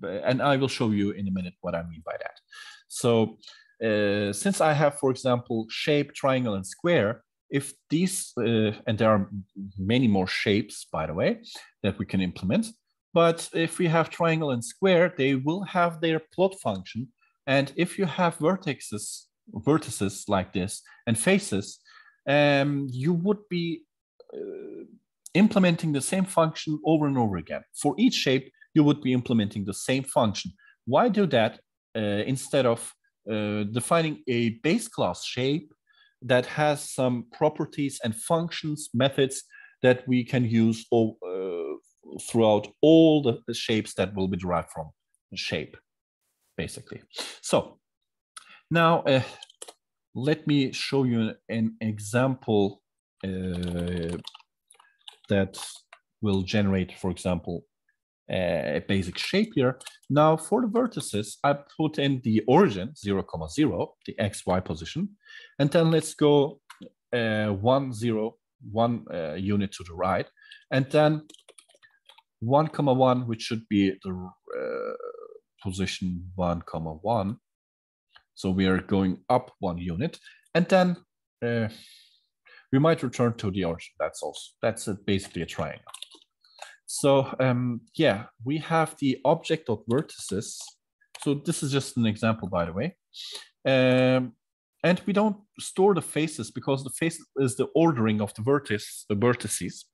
And I will show you in a minute what I mean by that. So since I have, for example, shape, triangle, and square, if these, and there are many more shapes, by the way, that we can implement, but if we have triangle and square, they will have their plot function. And if you have vertices like this and faces, you would be implementing the same function over and over again. For each shape, you would be implementing the same function. Why do that instead of defining a base class shape that has some properties and functions, methods that we can use throughout all the shapes that will be derived from the shape, basically. So now let me show you an example that will generate, for example, a basic shape here. Now for the vertices, I put in the origin 0, 0, the XY position, and then let's go 1, 0, 1 unit to the right, and then 1, 1, which should be the position 1, 1. So we are going up 1 unit, and then we might return to the origin. That's basically a triangle. So yeah, we have the object of vertices. So this is just an example, by the way. And we don't store the faces because the face is the ordering of the vertices.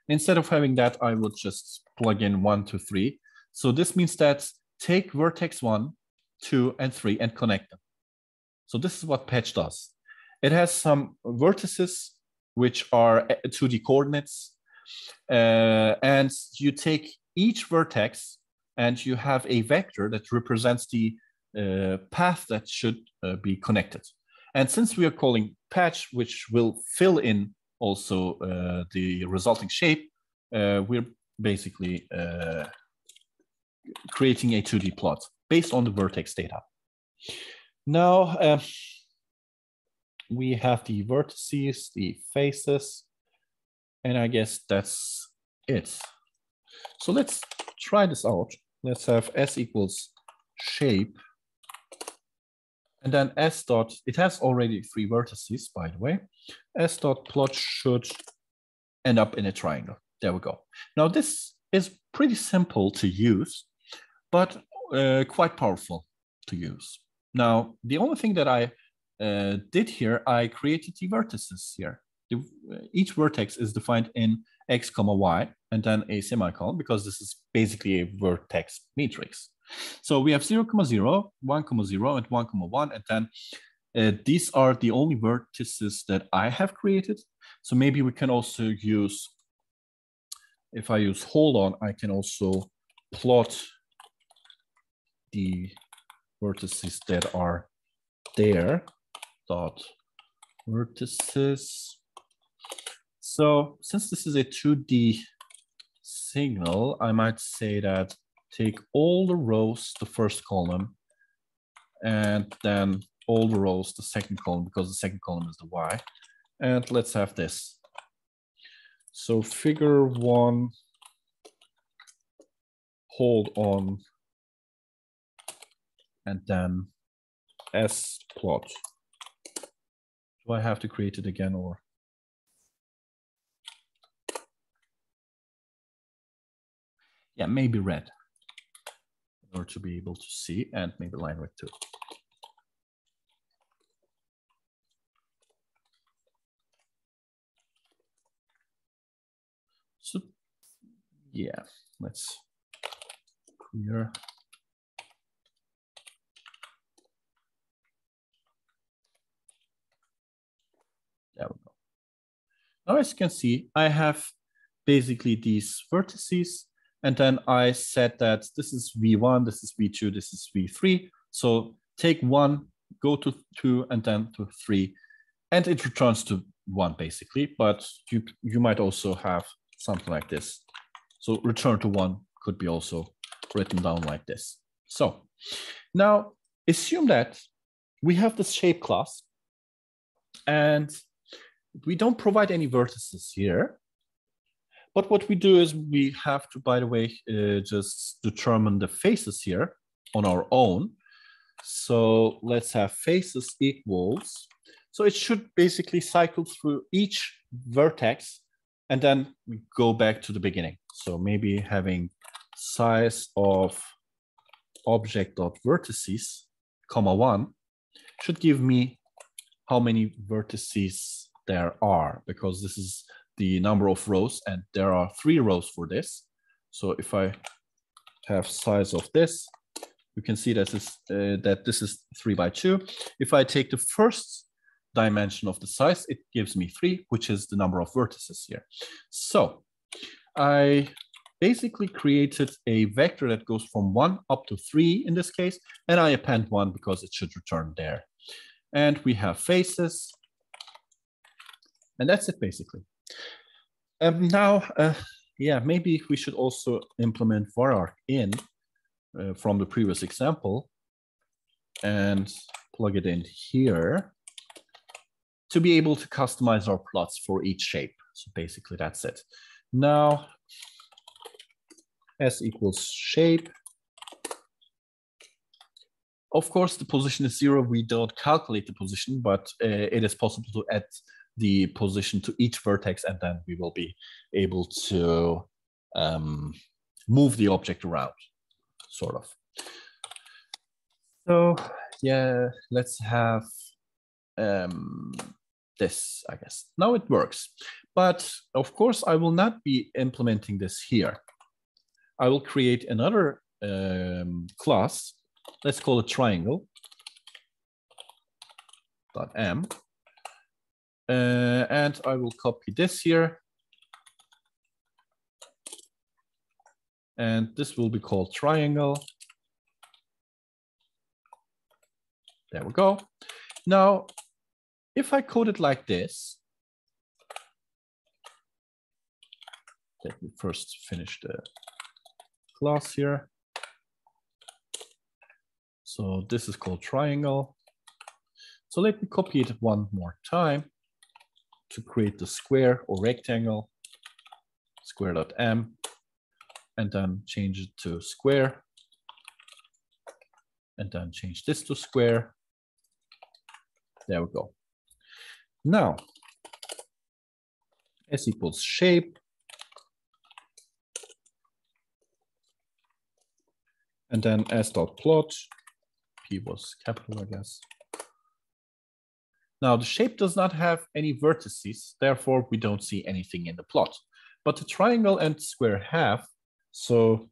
Instead of having that, I would just plug in 1, 2, 3. So this means that take vertex 1 2, and 3 and connect them. So this is what patch does. It has some vertices which are 2D coordinates, and you take each vertex and you have a vector that represents the path that should be connected. And since we are calling patch, which will fill in also the resulting shape, we're basically creating a 2D plot based on the vertex data. Now, we have the vertices, the faces, and I guess that's it. So let's try this out. Let's have s equals shape, and then s dot, it has already 3 vertices, by the way. S dot plot should end up in a triangle. There we go. Now this is pretty simple to use, but quite powerful to use. Now, the only thing that I did here, I created the vertices here. Each vertex is defined in x comma y, and then a semicolon, because this is basically a vertex matrix. So we have 0, 0, 1, 0, and 1, 1, and then these are the only vertices that I have created. So maybe we can also use, if I use hold on, I can also plot the vertices that are there, dot vertices. So since this is a 2D signal, I might say that take all the rows, the first column, and then all the rows, the second column, because the second column is the y. And let's have this. So figure 1, hold on, and then s plot. Do I have to create it again, or? Yeah, maybe red, in order to be able to see, and maybe line width too. So yeah, let's clear. There we go. Now, as you can see, I have basically these vertices, and then I said that this is V1, this is V2, this is V3. So take 1, go to 2, and then to 3, and it returns to 1 basically, but you might also have something like this. So return to 1 could be also written down like this. So now assume that we have this shape class, and we don't provide any vertices here. But what we do is we have to, by the way, just determine the faces here on our own. So let's have faces equals. So it should basically cycle through each vertex, and then we go back to the beginning. So maybe having size of object.vertices, comma 1, should give me how many vertices there are, because this is the number of rows, and there are 3 rows for this. So if I have size of this, you can see that this is 3 by 2. If I take the first dimension of the size, it gives me 3, which is the number of vertices here. So I basically created a vector that goes from 1 up to 3 in this case, and I append 1 because it should return there. And we have faces, and that's it basically. Now, yeah, maybe we should also implement var in from the previous example and plug it in here to be able to customize our plots for each shape. So basically that's it. Now, s equals shape. Of course, the position is 0. We don't calculate the position, but it is possible to add the position to each vertex, and then we will be able to move the object around, sort of. So yeah, let's have this, I guess. Now it works. But of course, I will not be implementing this here. I will create another class let's call it triangle dot m. And I will copy this here. And this will be called triangle. There we go. Now, if I code it like this, let me first finish the class here. So this is called triangle. So let me copy it one more time to create the square or rectangle, square.m, and then change it to square, and then change this to square. There we go. Now, s equals shape, and then s.plot, p was capital, I guess. Now, the shape does not have any vertices, therefore we don't see anything in the plot. But the triangle and square have, so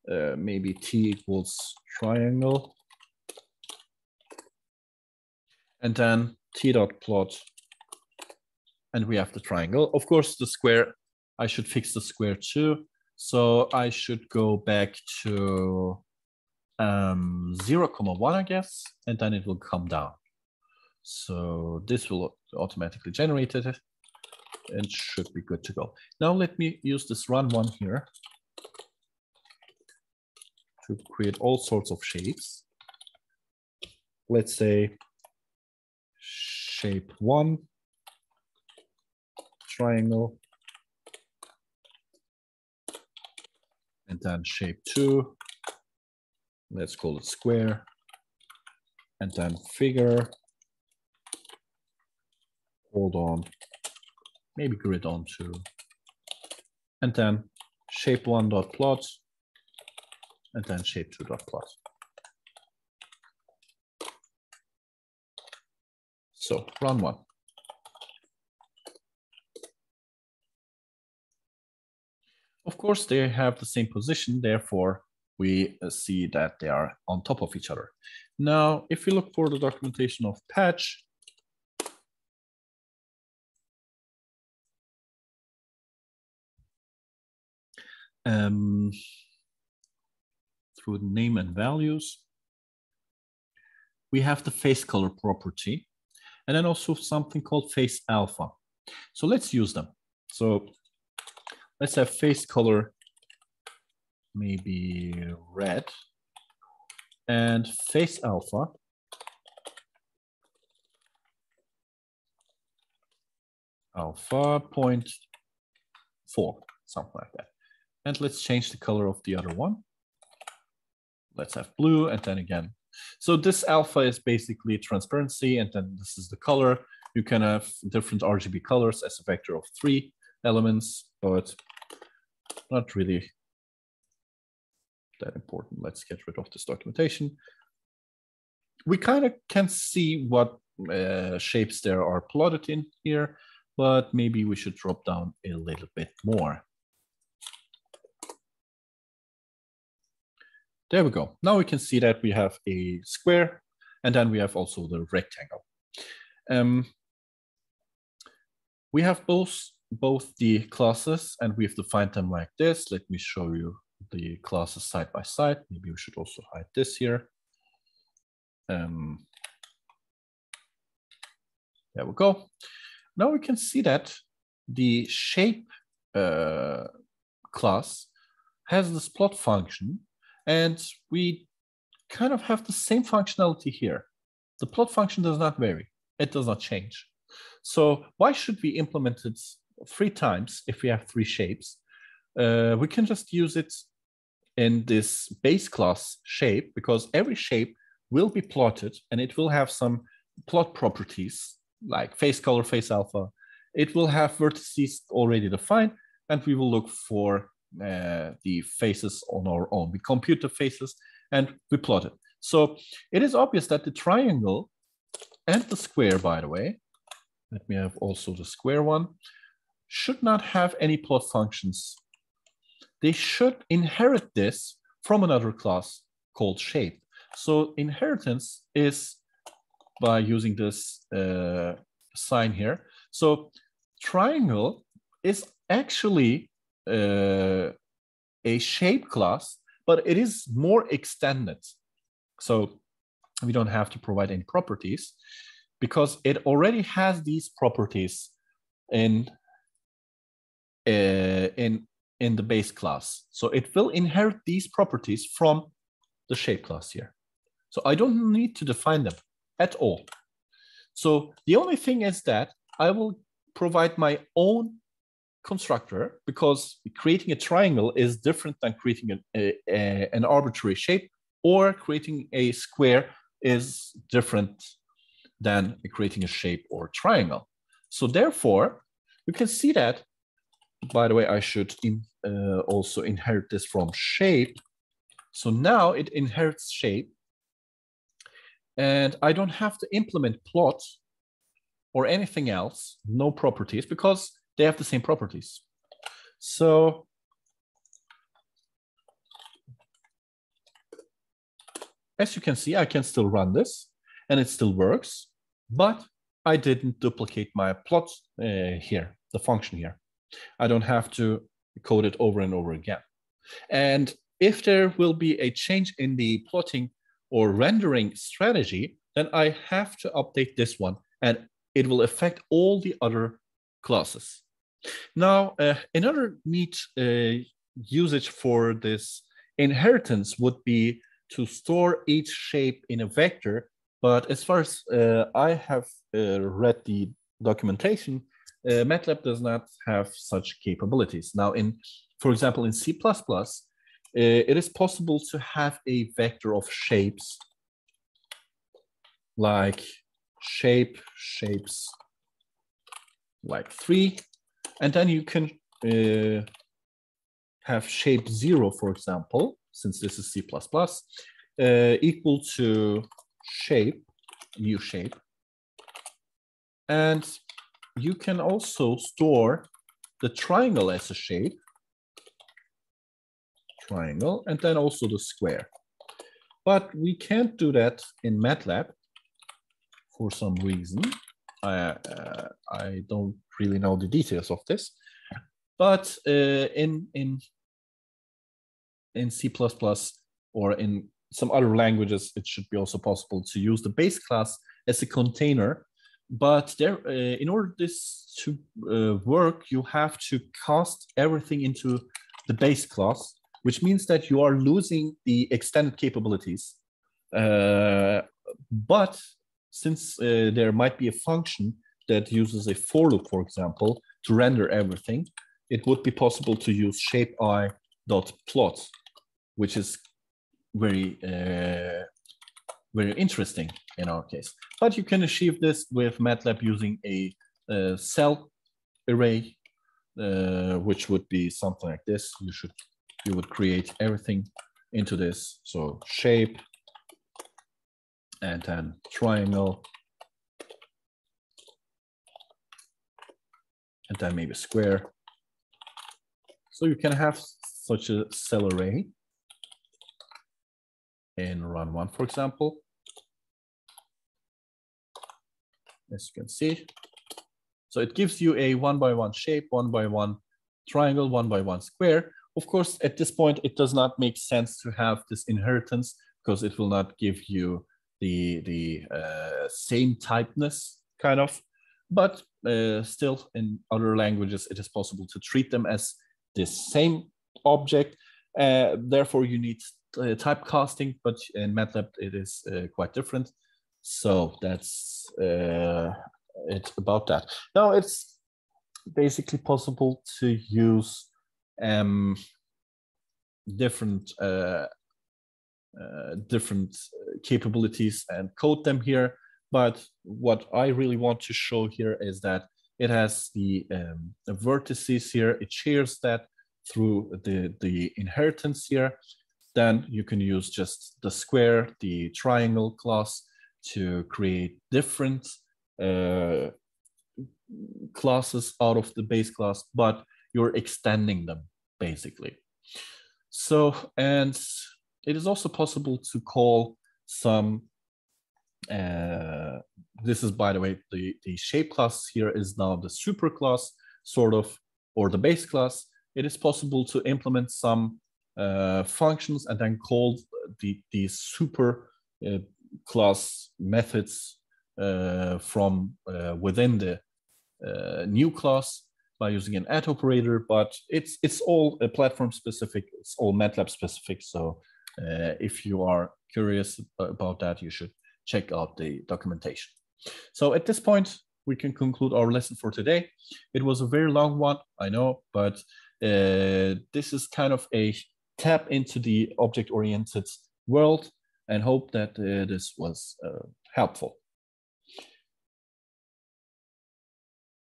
maybe t equals triangle, and then t.plot, and we have the triangle. Of course, the square, I should fix the square too. So I should go back to 0, 1, I guess, and then it will come down. So this will automatically generate it and should be good to go. Now let me use this run one here to create all sorts of shapes. Let's say shape 1, triangle, and then shape 2, let's call it square, and then figure, hold on, maybe grid on 2, and then shape 1.plot, and then shape 2.plot. So run one. Of course, they have the same position, therefore we see that they are on top of each other. Now, if we look for the documentation of patch, through the name and values, we have the face color property, and then also something called face alpha. So let's use them. So let's have face color, maybe red, and face alpha, alpha 0.4, something like that. And let's change the color of the other one. Let's have blue, and then again. So this alpha is basically transparency, and then this is the color. You can have different RGB colors as a vector of 3 elements, but not really that important. Let's get rid of this documentation. We kind of can see what shapes there are plotted in here, but maybe we should drop down a little bit more. There we go. Now we can see that we have a square, and then we have also the rectangle. We have both the classes, and we've defined them like this. Let me show you the classes side by side. Maybe we should also hide this here. There we go. Now we can see that the shape class has this plot function, and we kind of have the same functionality here. The plot function does not vary. It does not change. So why should we implement it 3 times if we have 3 shapes? We can just use it in this base class shape, because every shape will be plotted and it will have some plot properties like face color, face alpha. It will have vertices already defined, and we will look for the faces on our own. We compute the faces and we plot it. So it is obvious that the triangle and the square, by the way, let me have also the square one, should not have any plot functions. They should inherit this from another class called shape. So inheritance is by using this sign here. So triangle is actually a shape class, but it is more extended. So we don't have to provide any properties because it already has these properties in the base class. So it will inherit these properties from the shape class here. So I don't need to define them at all. So the only thing is that I will provide my own constructor, because creating a triangle is different than creating an arbitrary shape, or creating a square is different than creating a shape or triangle. So therefore, you can see that, by the way, I should also inherit this from shape. So now it inherits shape, and I don't have to implement plot or anything else, no properties, because they have the same properties. So as you can see, I can still run this and it still works, but I didn't duplicate my plot here, the function here. I don't have to code it over and over again. And if there will be a change in the plotting or rendering strategy, then I have to update this one, and it will affect all the other classes. Now, another neat usage for this inheritance would be to store each shape in a vector. But as far as I have read the documentation, Matlab does not have such capabilities. Now, for example, in C++, it is possible to have a vector of shapes, like shapes like 3, and then you can have shape 0, for example, since this is C++, equal to shape, new shape. And you can also store the triangle as a shape, triangle, and then also the square. But we can't do that in Matlab for some reason. I don't really know the details of this, but in C++ or in some other languages, it should be also possible to use the base class as a container. But there, in order this to work, you have to cast everything into the base class, which means that you are losing the extended capabilities. But since there might be a function that uses a for loop, for example, to render everything, it would be possible to use shape_i.plot, which is very, very interesting in our case. But you can achieve this with Matlab using a cell array, which would be something like this. You would create everything into this. So shape, and then triangle, and then maybe square. So you can have such a cell array in run 1, for example, as you can see. So it gives you a 1x1 shape, 1x1 triangle, 1x1 square. Of course, at this point, it does not make sense to have this inheritance, because it will not give you the same typeness, kind of. But still, in other languages, it is possible to treat them as the same object. Therefore, you need typecasting, but in Matlab, it is quite different. So that's it about that. Now, it's basically possible to use different capabilities and code them here. But what I really want to show here is that it has the vertices here. It shares that through the inheritance here. Then you can use just the square, the triangle class to create different classes out of the base class, but you're extending them basically. So, and it is also possible to call some, this is, by the way, the shape class here is now the super class, sort of, or the base class. It is possible to implement some functions and then call the super class methods from within the new class by using an add operator, but it's all platform specific, it's all Matlab specific. So if you are curious about that, you should check out the documentation. So at this point, we can conclude our lesson for today. It was a very long one, I know, but this is kind of a tap into the object-oriented world, and hope that this was helpful.